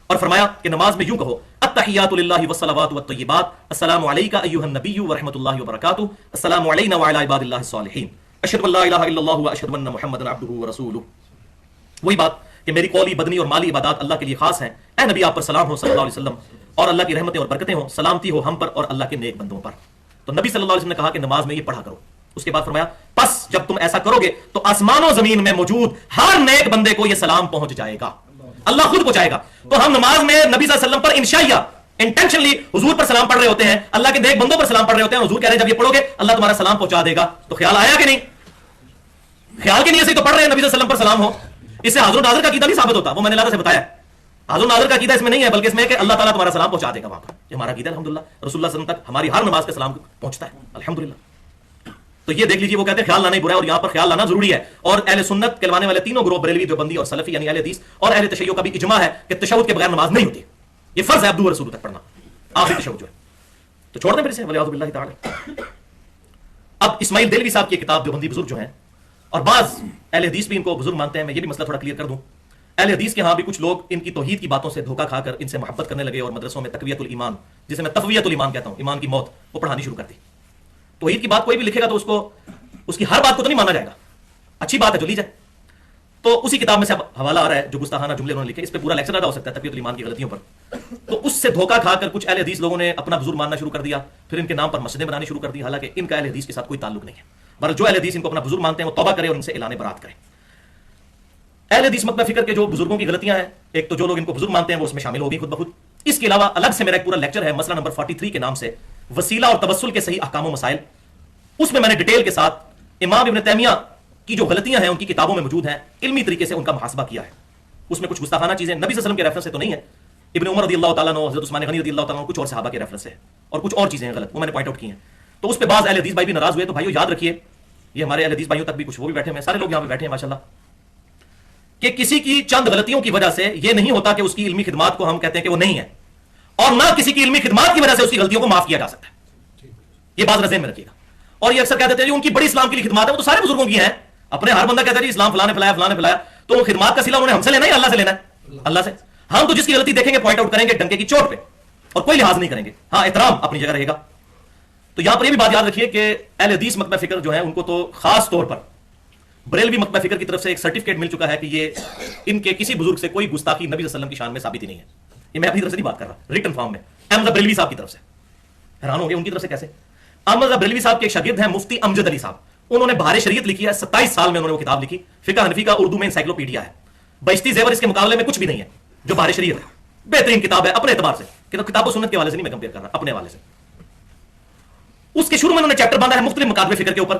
اور فرمایا کہ نماز میں یوں کہو التحیات للہ والصلوات والطیبات، السلام علیک ایھا النبی ورحمۃ اللہ وبرکاتہ، السلام علینا وعلی عباد اللہ الصالحین، اشہد ان لا الہ الا اللہ واشہد ان محمدا عبدہ ورسولہ. وہی بات کہ میری قولی بدنی اور مالی عبادات اللہ کے لیے خاص ہیں. اے نبی آپ پر سلام ہو صلی اللہ علیہ وسلم, اور اللہ کی رحمتیں اور برکتیں ہوں, سلامتی ہو ہم پر اور اللہ کے نیک بندوں پر. تو نبی صلی اللہ علیہ وسلم نے کہا کہ نماز میں یہ پڑھا کرو. اس کے بعد فرمایا پس جب تم ایسا کرو گے تو آسمان و زمین میں موجود ہر نیک بندے کو یہ سلام پہنچ جائے گا, اللہ خود پہنچائے گا. تو ہم نماز میں نبی صلی اللہ علیہ وسلم پر انشائیہ انٹینشنلی حضور پر سلام پڑھ رہے ہوتے ہیں, اللہ کے نیک بندوں پر سلام پڑھ رہے ہوتے ہیں. حضور کہہ رہے ہیں جب یہ پڑھو گے اللہ تمہارا سلام پہنچا دے گا. تو خیال آیا کہ نہیں؟ خیال کی نیت سے تو پڑھ رہے ہیں نبی صلی اللہ علیہ وسلم پر سلام ہو. اس سے حاضر و ناظر کا عقیدہ نہیں ثابت ہوتا, وہ میں نے اللہ سے بتایا. حاضر و ناظر کا عقیدہ اس میں نہیں ہے, بلکہ اس میں ہے کہ اللہ تعالیٰ تمہارا سلام پہنچا دے گا وہاں پر. یہ ہمارا عقیدہ ہے الحمدللہ, رسول اللہ صلی اللہ علیہ وسلم تک ہماری ہر نماز کا سلام پہنچتا ہے الحمدللہ. تو یہ دیکھ لیجیے, وہ کہتے ہیں خیال لانا ہی برا ہے, اور یہاں پر خیال لانا ضروری ہے. اور اہل سنت کہلوانے والے تینوں گروہ بریلوی, دیوبندی اور سلفی یعنی اہل حدیث اور اہل تشیع کا بھی اجماع ہے کہ تشہد کے بغیر نماز نہیں ہوتی. یہ فرض ہے عبدو رسول تک پڑھنا, آخری تشہد جو ہے. تو چھوڑ دیں پھر اسے, ولیعوذ باللہ تعالی. اب اسماعیل دہلوی صاحب کی کتاب دیوبندی بزرگ جو ہیں, اور بعض اہل حدیث بھی ان کو بزرگ مانتے ہیں, میں یہ بھی مسئلہ تھوڑا کلیئر کر دوں. اہل حدیث کے ہاں بھی کچھ لوگ ان کی توحید کی باتوں سے دھوکہ کھا کر ان سے محبت کرنے لگے, اور مدرسوں میں تقویت الایمان, جسے میں تقویت الایمان کہتا ہوں, ایمان کی موت, وہ پڑھانی شروع کر دی. توحید کی بات کوئی بھی لکھے گا تو اس کی ہر بات کو تو نہیں مانا جائے گا, اچھی بات ہے جو لی جائے. تو اسی کتاب میں سے حوالہ آ رہا ہے جو گستاخانہ جملے انہوں نے لکھے, اس پہ پورا لیکچر ادا ہو سکتا ہے تقویت الایمان کی غلطیوں پر. تو اس سے دھوکہ کھا کر کچھ اہل حدیث لوگوں نے اپنا بزرگ ماننا شروع کر دیا, پھر ان کے نام پر مسجدیں بنانی شروع کر دی, حالانکہ ان کا اہل حدیث کے ساتھ کوئی تعلق نہیں ہے. بلکہ جو اہل حدیث ان کو اپنا بزرگ مانتے ہیں وہ توبہ کرے اور ان سے اعلان برات کرے. اہل حدیث مکتبہ فکر کے جو بزرگوں کی غلطیاں ہیں, ایک تو جو لوگ ان کو بزرگ مانتے ہیں وہ اس میں شامل ہو گئی خود بخود. اس کے علاوہ الگ سے میرا ایک پورا لیکچر ہے مسئلہ نمبر 43 کے نام سے, وسیلہ اور توسل کے صحیح احکام و مسائل. اس میں نے ڈیٹیل کے ساتھ امام ابن تیمیہ کی جو غلطیاں ہیں ان کی کتابوں میں موجود ہیں, علمی طریقے سے ان کا محاسبہ کیا ہے. اس میں کچھ گستاخانہ چیزیں نبی صلی اللہ علیہ وسلم کے ریفرنس سے تو نہیں ہے, ابن عمر رضی اللہ تعالیٰ عنہ, حضرت عثمان غنی رضی اللہ تعالیٰ عنہ, کچھ اور صحابہ کے ریفرنس سے, اور کچھ اور چیزیں ہیں غلط, وہ میں نے پوائنٹ آؤٹ کی ہیں. تو اس پہ بعض اہل حدیث بھائی بھی ناراض ہوئے. تو بھائیو یاد رکھیے, یہ ہمارے اہل حدیث بھائیوں تک بھی کچھ وہ بھی بیٹھے ہیں, سارے لوگ یہاں پہ بیٹھے ہیں ماشاءاللہ, کہ کسی کی چند غلطیوں کی وجہ سے یہ نہیں ہوتا کہ اس کی علمی خدمات کو ہم کہتے ہیں کہ وہ نہیں ہے, اور نہ کسی کی علمی خدمات کی وجہ سے اس کی غلطیوں کو معاف کیا جا سکتا ہے. یہ بات ذہن میں رکھیے گا. اور یہ اکثر کہہ دیتے ہیں ان کی بڑی اسلام کے لیے خدمات ہے, وہ تو سارے بزرگوں کی ہیں. اپنے ہر بندہ کہتا ہے جی اسلام فلاں نے پھیلایا, فلاں نے پھیلایا, تو وہ خدمات کا صلہ انہوں نے ہم سے لینا ہے, اللہ سے لینا ہے, اللہ سے. ہم تو جس کی غلطی دیکھیں گے پوائنٹ آؤٹ کریں گے ڈنکے کی چوٹ پہ, اور کوئی لحاظ نہیں کریں گے. ہاں احترام اپنی جگہ رہے گا. تو یہاں پر یہ بھی بات یاد رکھیے کہ اہل حدیث مکتبہ فکر جو ہے ان کو تو خاص طور پر بریلوی مکتبہ فکر کی طرف سے ایک سرٹیفکیٹ مل چکا ہے کہ یہ ان کے کسی بزرگ سے کوئی گستاخی نبی صلی اللہ علیہ وسلم کی شان میں ثابت ہی نہیں ہے. یہ میں اپنی طرف سے نہیں بات کر رہا, ریٹن فارم میں احمد بریلوی صاحب کی طرف سے. حیران ہو گئے ان کی طرف سے کیسے. احمد بریلوی صاحب کے ایک شاگرد ہیں مفتی امجد علی صاحب, انہوں نے بہار شریعت لکھی ہے, 27 سال میں انہوں نے وہ کتاب لکھی, فقہ حنفی کا اردو میں انسائکلوپیڈیا ہے. بہشتی زیور اس کے مقابلے میں کچھ بھی نہیں ہے جو بہار شریعت ہے. بہترین کتاب ہے اپنے اعتبار سے, کتاب و سنت کے حوالے سے نہیں میں کمپیئر کر رہا, اپنے حوالے سے. اس کے شروع میں انہوں نے چیپٹر باندھا ہے مختلف مکاتب فکر کے اوپر,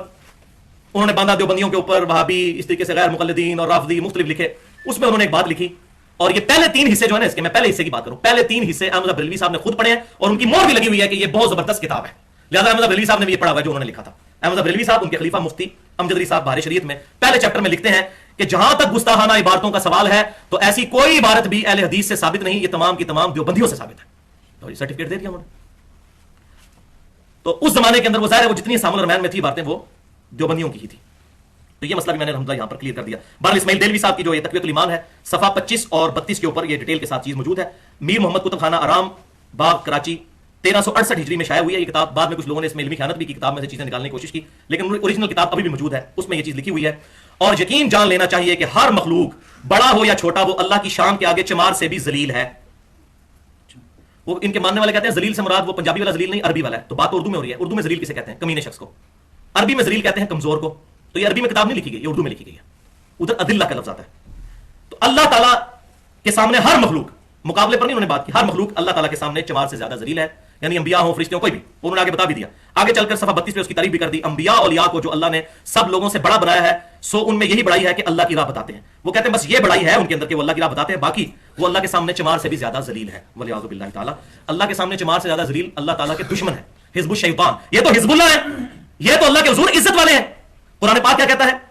انہوں نے باندھا دیوبندیوں کے اوپر, وہابی, اس طریقے سے غیر مقلدین اور رافضی مختلف لکھے. اس میں انہوں نے ایک بات لکھی, اور یہ پہلے 3 حصے جو ہے نا اس کے, میں پہلے حصے کی بات کروں, پہلے 3 حصے احمد بریلوی صاحب نے خود پڑھے ہیں, اور ان کی مہر بھی لگی ہوئی ہے کہ یہ بہت زبردست کتاب ہے. لہٰذا احمد بریلوی صاحب نے بھی یہ پڑھا ہوا ہے جو انہوں نے لکھا تھا. احمد بریلوی صاحب ان کے خلیفہ مفتی امجد علی صاحب بہار شریعت میں پہلے چیپٹر میں لکھتے ہیں کہ جہاں تک گستاخانہ عبارتوں کا سوال ہے تو ایسی کوئی عبارت بھی اہل حدیث سے ثابت نہیں, یہ تمام کی تمام دیوبندیوں سے ثابت ہے. تو یہ سرٹیفکیٹ دے دیا انہوں نے. تو اس زمانے کے اندر وہ ظاہر ہے وہ جتنی سامل الرحمن میں تھی باتیں وہ دیوبندیوں کی ہی تھی. تو یہ مسئلہ بھی میں نے الحمدللہ یہاں پر کلیئر کر دیا. بہرحال اسماعیل دہلوی صاحب کی جو یہ تقویت الایمان ہے, صفحہ 25 اور 32 کے اوپر یہ ڈیٹیل کے ساتھ چیز موجود ہے. میر محمد کتب خانہ آرام باغ کراچی 1368 ہجری میں شائع ہوئی ہے یہ کتاب. بعد میں کچھ لوگوں نے اس میں علمی خیانت بھی کی, کتاب میں سے چیزیں نکالنے کی کوشش کی, لیکن اوریجنل کتاب ابھی بھی موجود ہے, اس میں یہ چیز لکھی ہوئی ہے. اور یقین جان لینا چاہیے کہ ہر مخلوق بڑا ہو یا چھوٹا وہ اللہ کی شان کے آگے چمار سے بھی ذلیل ہے. وہ ان کے ماننے والے کہتے ہیں ذلیل سے مراد وہ پنجابی والا ذلیل نہیں, عربی والا ہے. تو بات اردو میں ہو رہی ہے. اردو میں ذلیل کسے کہتے ہیں؟ کمینے شخص کو. عربی میں ذلیل کہتے ہیں کمزور کو. تو یہ عربی میں کتاب نہیں لکھی گئی, یہ اردو میں لکھی گئی ہے. ادھر ادلہ کا لفظ آتا ہے. تو اللہ تعالیٰ کے سامنے ہر مخلوق, مقابلے پر نہیں انہوں نے بات کی, ہر مخلوق اللہ تعالیٰ کے سامنے چمار سے زیادہ ذلیل ہے. یعنی انبیاء ہوں, فرشتے ہوں, کوئی بھی. انہوں نے آگے بتا بھی دیا. آگے چل کر صفحہ 32 پہ اس کی تعریف بھی کر دی. انبیاء اولیاء کو جو اللہ نے سب لوگوں سے بڑا بنایا ہے, سو ان میں یہی بڑائی ہے کہ اللہ کی راہ بتاتے ہیں. وہ کہتے ہیں بس یہ بڑائی ہے ان کے اندر کہ وہ اللہ کی راہ بتاتے ہیں, باقی وہ اللہ کے سامنے چمار سے بھی زیادہ ذلیل ہے. والعیاذ باللہ تعالیٰ. اللہ کے سامنے چمار سے زیادہ ذلیل اللہ تعالیٰ کے دشمن ہے, حزب الشیطان. یہ تو حزب اللہ ہے, یہ تو اللہ کے حضور عزت والے ہیں. قرآن پاک کیا کہتا ہے؟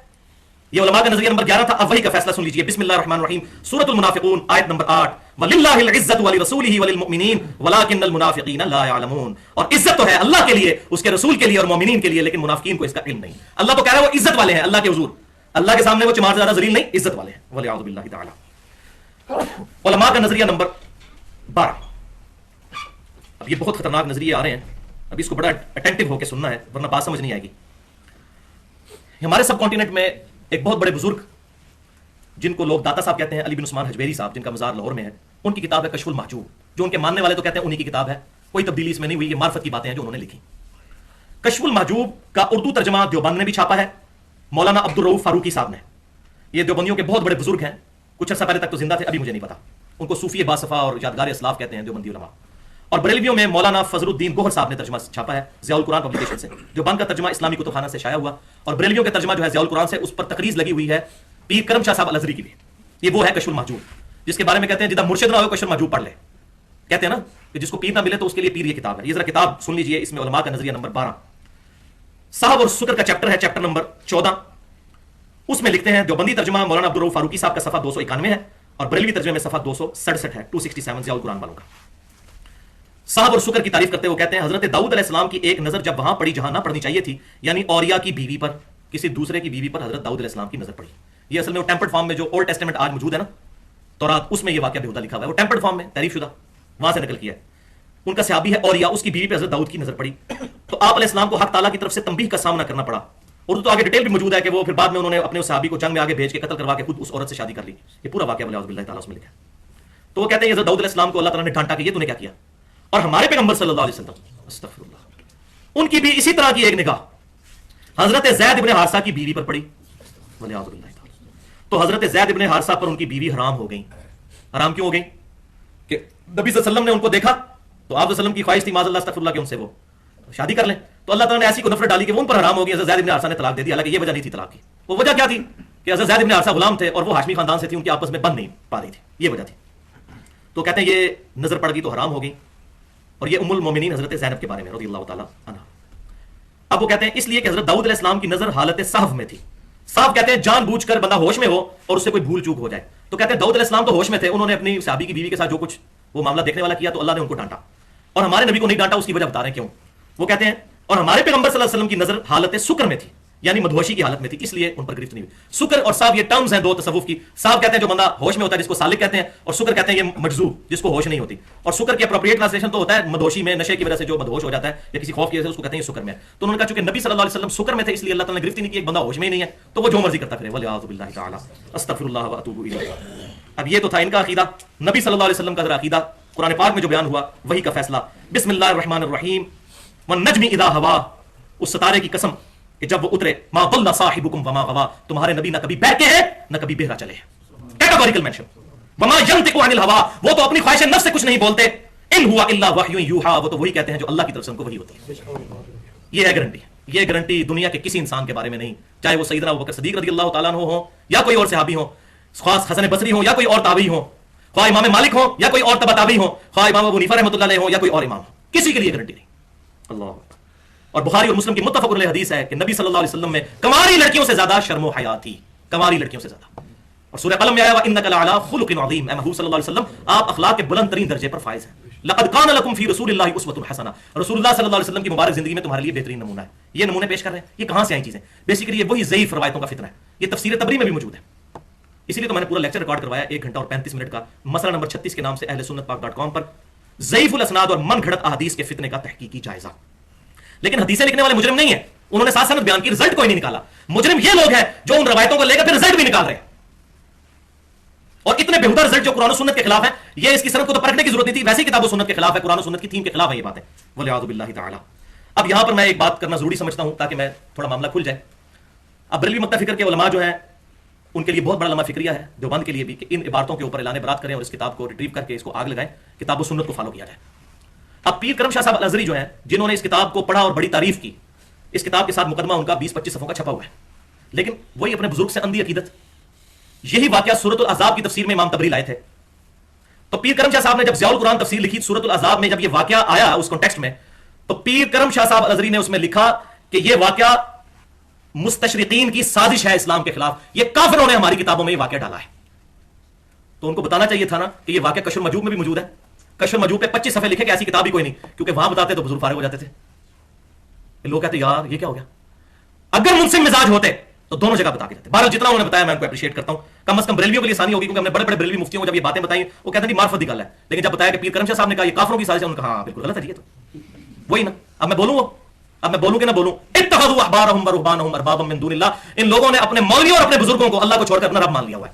یہ علماء کا نظریہ نمبر 11 تھا. اب وہی کا فیصلہ سن لیجیے. بسم اللہ الرحمن الرحیم, سورۃ المنافقون آیت نمبر 8. وَلِلَّهِ الْعِزَّةُ وَلِرَسُولِهِ وَلِلْمُؤْمِنِينَ وَلَكِنَّ الْمُنَافِقِينَ لَا يَعْلَمُونَ. اور عزت تو ہے اللہ کے لیے, اس کے رسول کے لیے اور مومنین کے لیے, لیکن منافقین کو اس کا علم نہیں. اللہ تو کہہ رہا ہے وہ عزت والے ہیں اللہ کے حضور, اللہ کے سامنے وہ چمار سے زیادہ ذلیل نہیں, عزت والے ہیں. وَلِعَوْذُ بِاللَّهِ تَعَالَى. علماء کا نظریہ نمبر 12. اب یہ بہت خطرناک نظریے آ رہے ہیں, اب اس کو بڑا اٹینٹو ہو کے سننا ہے ورنہ بات سمجھ نہیں آئے گی. ہمارے سب کانٹیننٹ میں ایک بہت بڑے بزرگ جن کو لوگ داتا صاحب کہتے ہیں، علی بن عثمان حجویری صاحب جن کا مزار لاہور میں ہے، ان کی کتاب ہے کشف المحجوب، جو ان کے ماننے والے تو کہتے ہیں انہی کی کتاب ہے، کوئی تبدیلی اس میں نہیں ہوئی، یہ معرفت کی باتیں ہیں جو انہوں نے لکھی۔ کشف المحجوب کا اردو ترجمہ دیوبند نے بھی چھاپا ہے، مولانا عبد الرؤوف فاروقی صاحب نے۔ یہ دیوبندیوں کے بہت بڑے بزرگ ہیں، کچھ عرصہ پہلے تک تو زندہ تھے، ابھی مجھے نہیں پتا، ان کو صوفی باصفا اور یادگار اسلاف کہتے ہیں دیوبندی علماء۔ اور بریلویوں میں مولانا فضل الدین گوہر صاحب نے ترجمہ چھاپا ہے ضیاء القرآن پبلیکیشن سے، جو بند کا ترجمہ اسلامی کتب خانہ سے شائع ہوا، اور بریلویوں کا ترجمہ جو ہے ضیاء القرآن سے، اس پر تقریض لگی ہوئی ہے پیر کرم شاہ صاحب الازہری کی بھی۔ یہ وہ ہے کشف المحجوب، جس کے بارے میں کہتے ہیں جدھر مرشد نہ ہو کشف المحجوب پڑھ لے، کہتے ہیں نا کہ جس کو پیر نہ ملے تو اس کے لیے پیر یہ کتاب ہے۔ یہ ذرا کتاب سن لیجئے، اس میں علماء کا نظریہ نمبر 12 صاحب اور سکر کا چیپٹر ہے، چیپٹر نمبر 14، اس میں لکھتے ہیں دیوبندی ترجمہ مولانا عبد الرؤوف فاروقی صاحب کا صفحہ 291 ہے، اور بریلوی ترجمے میں صفحہ 267 ہے، 267 ضیاء القرآن والوں کا۔ صاحب اور سکر کی تعریف کرتے ہوئے کہتے ہیں حضرت داؤد علیہ السلام کی ایک نظر جب وہاں پڑی جہاں نہ پڑنی چاہیے تھی، یعنی اوریا کی بیوی پر، کسی دوسرے کی بیوی پر حضرت داؤد علیہ السلام کی نظر پڑی۔ یہ اصل میں وہ ٹیمپرڈ فارم میں جو اولڈ ٹیسٹمنٹ آج موجود ہے نا تورات، اس میں یہ واقعہ بیہودہ لکھا ہوا ہے، وہ ٹیمپرڈ فارم میں تحریف شدہ وہاں سے نقل کیا ہے۔ ان کا صحابی ہے اوریا، اس کی بیوی پہ حضرت داؤد کی نظر پڑی، تو آپ علیہ السلام کو حق تعالیٰ کی طرف سے تنبیہ کا سامنا کرنا پڑا۔ اور تو آگے ڈیٹیل بھی موجود ہے کہ وہ پھر بعد میں انہوں نے اپنے اس صحابی کو جنگ میں آگے بھیج کے قتل کروا کے خود اس عورت سے شادی کر لی۔ یہ پورا واقعہ ولیعوذ باللہ تعالیٰ اس میں لکھا ہے۔ تو وہ کہتے ہیں حضرت داؤد علیہ السلام کو اللہ تعالیٰ نے ڈانٹا کہ یہ تو نے کیا کیا، اور ہمارے پیغمبر صلی اللہ علیہ وسلم استغفر اللہ، ان کی بھی اسی طرح کی ایک نگاہ حضرت زید ابن حارثہ کی بیوی پر پڑی، ولیعوذ باللہ تعالیٰ۔ تو حضرت زید ابن حارثہ پر ان کی بیوی حرام ہو گئی۔ حرام کیوں ہو گئی؟ کہ نبی صلی اللہ علیہ وسلم نے ان کو دیکھا تو آپ وسلم کی خواہش تھی معاذ اللہ استغفر اللہ کہ ان سے وہ شادی کر لیں، تو اللہ تعالیٰ نے ایسی کو نفرت ڈالی کہ وہ ان پر حرام ہو گئی۔ حضرت زید ابن حارثہ نے طلاق دے دی، حالانکہ یہ وجہ نہیں تھی طلاق کی۔ وہ وجہ کیا تھی کہ حضرت زید ابن حارثہ غلام تھے اور وہ ہاشمی خاندان سے تھی، ان کی آپس میں بن نہیں پا رہی تھی، یہ وجہ تھی۔ تو کہتے ہیں یہ نظر پڑ گئی تو حرام ہو گئی، اور یہ ام المومنین حضرت زینب کے بارے میں رضی اللہ تعالیٰ عنہ۔ اب وہ کہتے ہیں اس لیے کہ حضرت داؤد علیہ السلام کی نظر حالت صحف میں تھی۔ صحف کہتے ہیں جان بوجھ کر بندہ ہوش میں ہو اور اس سے کوئی بھول چوک ہو جائے، تو کہتے ہیں داؤد علیہ السلام تو ہوش میں تھے، انہوں نے اپنی صحابی کی بیوی کے ساتھ جو کچھ وہ معاملہ دیکھنے والا کیا تو اللہ نے ان کو ڈانٹا، اور ہمارے نبی کو نہیں ڈانٹا، اس کی وجہ بتا رہے ہیں کیوں۔ وہ کہتے ہیں اور ہمارے پیغمبر صلی اللہ علیہ وسلم کی نظر حالت سکر میں تھی، یعنی مدہوشی کی حالت میں تھی، اس لیے ان پر گرفت نہیں ہوئی۔ سکر اور صاحب یہ ٹرمز ہیں دو تصوف کی۔ صاحب کہتے ہیں جو بندہ ہوش میں ہوتا ہے جس کو سالک کہتے ہیں، اور سکر کہتے ہیں یہ مجذوب جس کو ہوش نہیں ہوتی۔ اور سکر کی اپروپریٹ ٹرانسلیشن تو ہوتا ہے مدہوشی میں، نشے کی وجہ سے جو مدہوش ہو جاتا ہے یا کسی خوف کی وجہ سے، اس کو کہتے ہیں یہ سکر میں ہے۔ تو انہوں نے کہا چونکہ نبی صلی اللہ علیہ وسلم سکر میں تھے اس لیے اللہ تعالیٰ نے گرفت نہیں کی، ایک بندہ ہوش میں ہی نہیں ہے تو وہ جو مرضی کرتا پھرے، ولیعوذ باللہ تعالیٰ استغفر اللہ واتوب الیہ۔ اب یہ تو تھا ان کا عقیدہ، نبی صلی اللہ علیہ وسلم کا ذرا عقیدہ قرآن پاک میں جو بیان ہوا وہی کا فیصلہ۔ بسم اللہ الرحمن الرحیم، والنجم اذا ہوا، اس ستارے کی قسم کہ جب وہ اترے، ما ضل صاحبکم وما غوا، تمہارے نبی نہ کبھی بہکے ہیں نہ کبھی بہرا چلے ہیں، کیٹیگوریکل مینشن۔ وما ینطق عن الہوا، وہ تو اپنی خواہش نفس سے کچھ نہیں بولتے، ان ہوا الا وحی یوحا، وہ تو وہی کہتے ہیں جو اللہ کی طرف سے ان کو وحی ہوتی ہے۔ یہ ہے گارنٹی، یہ گارنٹی دنیا کے کسی انسان کے بارے میں نہیں، چاہے وہ سیدنا ابوبکر صدیق رضی اللہ تعالیٰ عنہ ہو یا کوئی اور صحابی ہو، خاص حسن بصری ہو یا کوئی اور تابعی ہو، خواہ امام مالک ہو یا کوئی اور تبع تابعی ہو، خواہ امام ابو حنیفہ رحمۃ اللہ علیہ ہو یا کوئی اور امام ہو، کسی کے لیے گارنٹی نہیں۔ اللہ، اور بخاری اور مسلم کی متفق علیہ حدیث ہے کہ نبی صلی اللہ علیہ وسلم میں کنواری لڑکیوں سے زیادہ شرم و حیا تھی، کنواری لڑکیوں سے زیادہ۔ اور سورہ قلم میں آیا وَإِنَّكَ لَعَلَىٰ خُلُقٍ عَظِيمٍ، اے محبوب صلی اللہ علیہ وسلم آپ اخلاق کے بلند ترین درجے پر فائز ہیں۔ لَقَدْ كَانَ لَكُمْ فِي رَسُولِ اللَّهِ أُسْوَةٌ حَسَنَةٌ، رسول اللہ صلی اللہ علیہ وسلم کی مبارک زندگی میں تمہارے لیے بہترین نمونہ ہے۔ یہ نمونے پیش کر رہے ہیں، یہ کہاں سے آئی چیزیں؟ بیسیکلی یہ وہی ضعیف روایتوں کا فتنہ ہے، یہ تفسیر تبری میں بھی موجود ہے۔ اسی لیے تو میں نے پورا لیکچر ریکارڈ کروایا 1 گھنٹہ اور 35 منٹ کا، مسئلہ نمبر 36 کے نام سے اہل سنت پاک.com پر ضعیف الاسناد اور من گھڑت احادیث کے فتنے کا تحقیقی جائزہ۔ لیکن حدیثیں لکھنے والے مجرم نہیں ہیں، انہوں نے ساتھ سند بیان کی، رزلٹ کوئی نہیں نکالا۔ مجرم یہ لوگ ہیں جو ان روایتوں کو لے کر پھر رزلٹ بھی نکال رہے ہیں، اور اتنے بےہودہ رزلٹ جو قرآن و سنت کے خلاف ہیں۔ یہ اس کی سند کو تو پرکھنے کی ضرورت نہیں تھی، ویسے ہی کتاب و سنت کے خلاف ہے، قرآن و سنت کی تھیم کے خلاف ہے یہ باتیں، والعیاذ باللہ تعالی۔ اب یہاں پر میں ایک بات کرنا ضروری سمجھتا ہوں تاکہ میں تھوڑا معاملہ کھل جائے۔ اب بریلوی مکتب فکر کے علماء جو ہیں ان کے لیے بہت بڑا لمحہ فکریہ ہے، دیوبند کے لیے بھی، کہ ان عبارتوں کے اوپر اعلان برات کریں اور اس کتاب کو ریٹریو کر کے اس کو آگ لگائیں، کتاب و سنت کو فالو کیا جائے۔ اب پیر کرم شاہ صاحب الازہری جو ہیں، جنہوں نے اس کتاب کو پڑھا اور بڑی تعریف کی، اس کتاب کے ساتھ مقدمہ ان کا 20-25 صفحوں کا چھپا ہوا ہے، لیکن وہی اپنے بزرگ سے اندھی عقیدت۔ یہی واقعہ سورۃ الاحزاب کی تفسیر میں امام تبری لائے تھے۔ تو پیر کرم شاہ صاحب نے جب ضیاء القرآن تفسیر لکھی سورۃ الاحزاب میں، جب یہ واقعہ آیا اس کانٹیکسٹ میں، تو پیر کرم شاہ صاحب الازہری نے اس میں لکھا کہ یہ واقعہ مستشرقین کی سازش ہے اسلام کے خلاف، یہ کافروں نے ہماری کتابوں میں یہ واقعہ ڈالا ہے۔ تو ان کو بتانا چاہیے تھا نا کہ یہ واقعہ کشف المحجوب میں بھی موجود ہے۔ کشف المحجوب پہ 25 صفحے لکھے کہ ایسی کتاب ہی کوئی نہیں، کیونکہ وہاں بتاتے تو بزرگ فارغ ہو جاتے تھے۔ لوگ کہتے یار یہ کیا ہو گیا، اگر منصف مزاج ہوتے تو دونوں جگہ بتا کے جاتے۔ بہرحال جتنا انہوں نے بتایا میں ان کو اپریشیٹ کرتا ہوں، کم از کم بریلویوں کے لیے آسانی ہوگی، کیونکہ ہم نے بڑے بڑے بریلوی مفتیوں کو جب یہ باتیں بتائیں وہ کہتے ہیں معرفت کی گل ہے، لیکن جب بتایا کہ پیر کرم شاہ صاحب نے کہا یہ کافروں کی سازش ہے، انہوں نے کہا ہاں بالکل غلط ہے، یہ تو وہی نا۔ اب میں بولوں کہ نہ بولوں، اتخذوا احبارهم ورهبانهم اربابا من دون اللہ، ان لوگوں نے اپنے مولویوں اور اپنے بزرگوں کو اللہ کو چھوڑ کر اپنا رب مان لیا ہوا ہے۔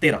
13।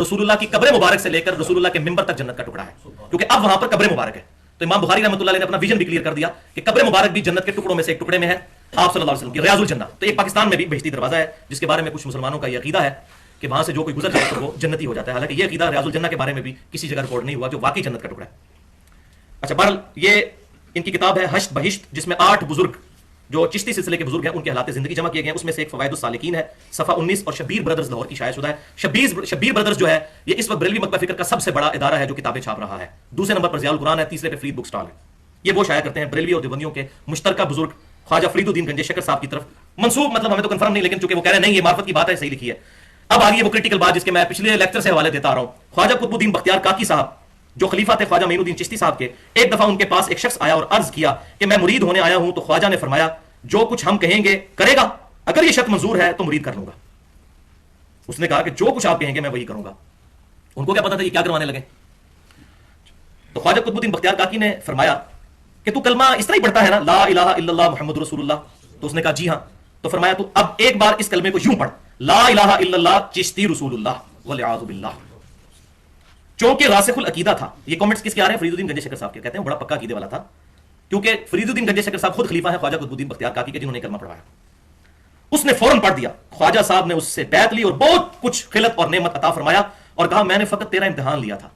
رسول اللہ کی قبر مبارک سے لے کر رسول اللہ کے منبر تک جنت کا ٹکڑا ہے، کیونکہ اب وہاں پر قبر مبارک ہے. تو امام بخاری رحمۃ اللہ علیہ نے اپنا ویژن بھی کلیئر کر دیا کہ قبر مبارک بھی جنت کے ٹکڑوں میں سے ایک ٹکڑے میں ہے، آپ صلی اللہ علیہ وسلم کی ریاض الجنہ. تو ایک پاکستان میں بھی بہشتی دروازہ ہے جس کے بارے میں کچھ مسلمانوں کا یہ عقیدہ ہے کہ وہاں سے جو کوئی گزر جائے تو وہ جنتی ہو جاتا ہے، حالانکہ یہ عقیدہ ریاض الجنہ کے بارے میں بھی کسی جگہ رپورٹ نہیں ہوا جو واقعی جنت کا ٹکڑا ہے. اچھا بہرحال یہ ان کی کتاب ہے حشت بہشت، جس میں 8 بزرگ جو چشتی سلسلے کے بزرگ ہیں ان کے حالات زندگی جمع کیے گئے ہیں. اس میں سے ایک فوائد السالکین ہے صفحہ 19 اور شبیر بردرز لاہور کی شائع شدہ ہے. شبیر بردرز جو ہے یہ اس وقت بریلوی مکتبہ فکر کا سب سے بڑا ادارہ ہے جو کتابیں چھاپ رہا ہے. دوسرے نمبر پر ضیاء القرآن ہے، تیسرے پہ فرید بک سٹال ہے. یہ وہ شائع کرتے ہیں بریلوی اور دیوبندیوں کے مشترکہ بزرگ خواجہ فرید الدین گنجے شکر صاحب کی طرف منسوب، مطلب ہمیں تو کنفرم نہیں، لیکن چونکہ وہ کہہ رہے ہیں نہیں یہ معرفت کی بات ہے، صحیح لکھی ہے. اب آگے وہ کرٹیکل بات جس کے میں پچھلے لیکچر سے حوالے دیتا آ رہا ہوں. خواجہ قطب الدین بختیار کاکی صاحب جو خلیفہ تھے خواجہ معین الدین چشتی صاحب کے، ایک دفعہ ان کے پاس ایک شخص آیا اور عرض کیا کہ میں مرید ہونے آیا ہوں. تو خواجہ نے فرمایا جو کچھ ہم کہیں گے کرے گا، اگر یہ شرط منظور ہے تو مرید کر لوں گا. اس نے کہا کہ جو کچھ آپ کہیں گے میں وہی کروں گا. ان کو کیا پتا تھا یہ کیا کروانے لگے. تو خواجہ قطب الدین بختیار کاکی نے فرمایا کہ تو کلمہ اس طرح ہی پڑھتا ہے نا، لا الہ الا اللہ محمد رسول اللہ. تو اس نے کہا جی ہاں. تو فرمایا تو اب ایک بار اس کلمے کو یوں پڑھ، لا الہ الا اللہ چشتی رسول اللہ والعیاذ باللہ. چونکہ راسخ العقیدہ تھا. یہ کمنٹس کس کے آ رہے ہیں؟ فرید الدین گنجے شکر صاحب کے. کہتے ہیں بڑا پکا عقیدے والا تھا، کیونکہ فرید الدین گنجے شکر صاحب خود خلیفہ ہیں خواجہ قطب الدین بختیار کاکی کے جنہوں نے کلمہ پڑھوایا. اس نے فوراً پڑھ دیا. خواجہ صاحب نے اس سے بیعت لی اور بہت کچھ خلعت اور نعمت عطا فرمایا اور کہا میں نے فقط تیرا امتحان لیا تھا.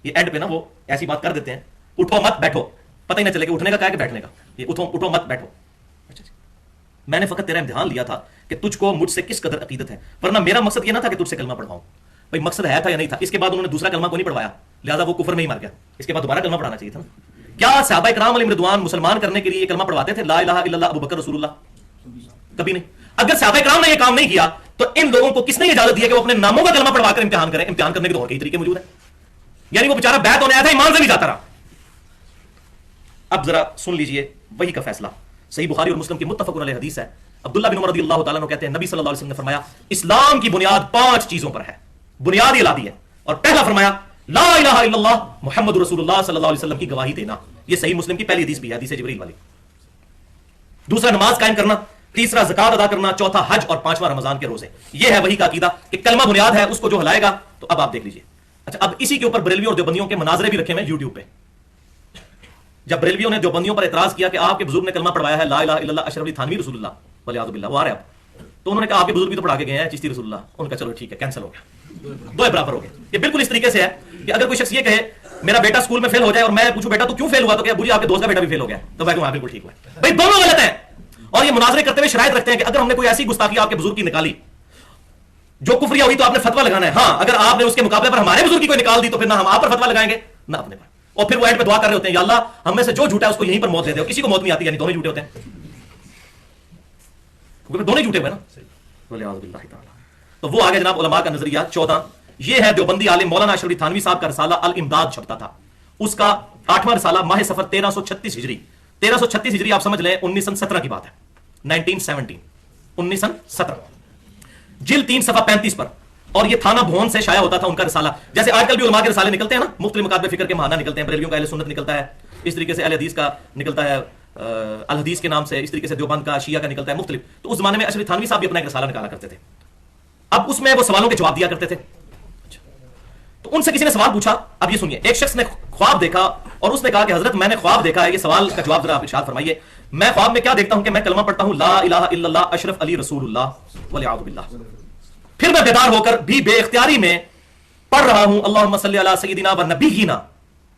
یہ اینڈ پہ نا وہ ایسی بات کر دیتے ہیں، اٹھو مت بیٹھو، پتہ ہی نہ چلے کہ اٹھنے کا کہا ہے کہ بیٹھنے کا. یہ اٹھو مت بیٹھو. اچھا جی، میں نے فقط تیرا امتحان لیا تھا کہ تجھ کو مجھ سے کس قدر عقیدت ہے، ورنہ میرا مقصد یہ نہ تھا کہ تجھ سے کلمہ پڑھواؤں. بھائی مقصد ہے تھا یا نہیں تھا؟ اس کے بعد انہوں نے دوسرا کلمہ کو نہیں پڑھوایا، لہٰذا وہ کفر میں ہی مر گیا. اس کے بعد دوبارہ کلمہ پڑھانا چاہیے تھا. کیا صحابہ کرام علیہم رضوان مسلمان کرنے کے لیے یہ کلمہ پڑھواتے تھے لا الہ الا اللہ ابو بکر رسول اللہ؟ کبھی نہیں. اگر صحابہ کرام نے یہ کام نہیں کیا تو ان لوگوں کو کس نے اجازت دی ہے کہ وہ اپنے ناموں کا کلمہ پڑھوا کر امتحان کریں؟ امتحان کرنے کے تو اور کئی طریقے موجود ہیں. یعنی وہ بیچارہ بیعت ہونے آیا تھا، ایمان سے بھی جاتا رہا. اب ذرا سن لیجئے وہی کا فیصلہ. صحیح بخاری اور مسلم کی متفق علیہ حدیث ہے. عبداللہ بن عمر رضی اللہ تعالیٰ عنہ کہتے ہیں نبی صلی اللہ علیہ وسلم نے فرمایا اسلام کی بنیاد 5 چیزوں پر ہے. بنیاد ہی لا دی ہے. اور پہلا فرمایا لا الہ الا اللہ محمد رسول اللہ صلی اللہ علیہ وسلم کی گواہی دینا. یہ صحیح مسلم کی پہلی حدیث بھی ہے، حدیث جبریل والی. دوسرا نماز قائم کرنا، تیسرا زکات ادا کرنا، چوتھا حج اور 5واں رمضان کے روزے. یہ ہے وہی کا عقیدہ کہ کلمہ بنیاد ہے، اس کو جو ہلائے گا. تو اب آپ دیکھ لیجئے. اچھا اب اسی کے اوپر بریلوی اور دیوبندیوں کے مناظرے بھی رکھے ہوئے یوٹیوب پہ. جب بریلویوں نے دیوبندیوں پر اعتراض کیا کہ آپ کے بزرگ نے کلمہ پڑھوایا ہے لا الہ الا اللہ اشرف علی تھانوی رسول اللہ والعیاذ باللہ، وہ آ رہے آپ، تو انہوں نے کہا آپ کے بزرگ بھی تو پڑھا کے گئے ہیں چشتی رسول اللہ. ان کا چلو ٹھیک ہے کینسل ہو گیا، دو برابر ہو گئے. یہ بالکل اس طریقے سے ہے کہ اگر کوئی شخص یہ کہے میرا بیٹا اسکول میں فیل ہو جائے اور میں پوچھوں بیٹا تو کیوں فیل ہوا، تو کہ ابو جی آپ کے دوست کا بیٹا بھی فیل ہو گیا، تو میں کہوں ہاں بالکل ٹھیک ہوا. بھائی دونوں غلط ہیں. اور یہ مناظرے کرتے ہوئے شرائط رکھتے ہیں کہ اگر ہم نے کوئی ایسی گستاخی آپ کے بزرگ کی نکالی جو کفریہ ہوئی تو آپ نے فتویٰ لگانا ہے. ہاں اگر آپ نے اس کے مقابلے پر ہمارے بزرگ کی کوئی نکال دی تو پھر نہ ہم آپ پر فتویٰ لگائیں گے نہ اپنے پر. اور پھر وہ اینڈ پہ دعا کر رہے ہوتے ہیں یا اللہ ہم میں سے جو جھوٹا ہے اس کو یہیں پر موت دے دے. اور کسی کو موت نہیں آتی، یعنی دونوں جھوٹے ہوتے ہیں، کیونکہ دونوں جھوٹے ہوئے نا. تو وہ آگے جناب علماء کا نظریہ 14 یہ ہے. دیوبندی عالم مولانا اشرف علی تھانوی صاحب کا رسالہ الامداد چھپتا تھا. اس کا 8واں رسالہ ماہ صفر 1336 ہجری 1336 ہجری آپ سمجھ لیں 1917 کی بات ہے. 1917 جلد 3 صفحہ 35 پر. اور یہ تھانہ بھون سے شائع ہوتا تھا ان کا رسالہ. جیسے آج کل بھی علماء کے رسالے نکلتے ہیں نا، مختلف مکاتب فکر کے ماہانہ نکلتے ہیں. بریلویوں کا اہل سنت نکلتا ہے، اس طریقے سے اہل حدیث کا نکلتا ہے الحدیث کے نام سے، اس طریقے سے دیوبند کا شیعہ کا نکلتا ہے مختلف. تو اس زمانے میں اشرف تھانوی صاحب بھی اپنا ایک رسالہ نکالا کرتے تھے. اب اس میں وہ سوالوں کے جواب دیا کرتے تھے. تو ان سے کسی نے سوال پوچھا. اب یہ سنیے، ایک شخص نے خواب دیکھا اور اس نے کہا کہ حضرت میں نے خواب دیکھا ہے. یہ سوال کا جواب ذرا آپ ارشاد فرمائیے. میں خواب میں کیا دیکھتا ہوں کہ میں کلمہ پڑھتا ہوں لا الہ الا اللہ اشرف علی رسول اللہ والعیاذ باللہ. پھر میں بیدار ہو کر بھی بے اختیاری میں پڑھ رہا ہوں اللہم صلی علی سیدنا و نبینا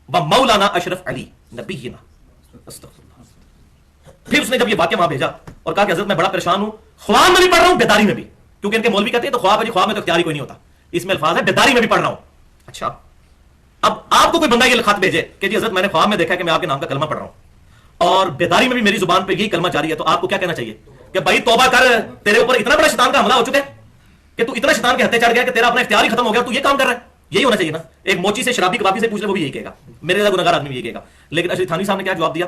و مولانا اشرف علی نبینا. پھر اس نے جب یہ واقعہ وہاں بھیجا اور کہا کہ حضرت میں بڑا پریشان ہوں، خواب میں بھی پڑھ رہا ہوں بیداری میں بھی، کیونکہ ان کے مولوی کہتے ہیں تو خواب ہے جی، خواب میں تو اختیاری کوئی نہیں ہوتا. اس میں الفاظ ہے بیداری میں بھی پڑھ رہا ہوں. اچھا اب آپ کو کوئی بندہ یہ خط بھیجے کہ جی حضرت میں نے خواب میں دیکھا کہ میں آپ کے نام کا کلمہ پڑھ رہا ہوں اور بیداری میں بھی میری زبان پہ یہی کلمہ جاری ہے، تو آپ کو کیا کہنا چاہیے کہ بھائی توبہ کر، تیرے اوپر اتنا بڑا شیطان کا حملہ ہو چکا ہے کہ تو اتنا شیطان کے ہتھے چڑھ گیا کہ تیرا اپنا اختیار ہی ختم ہو گیا، تو یہ کام کر رہا ہے. یہی ہونا چاہیے نا. ایک موچی سے شرابی کبابی سے پوچھ لے وہ بھی یہی کہے گا، میرے جیسا گنہگار آدمی بھی یہی کہے گا. لیکن اشرف تھانوی صاحب نے کیا جواب دیا؟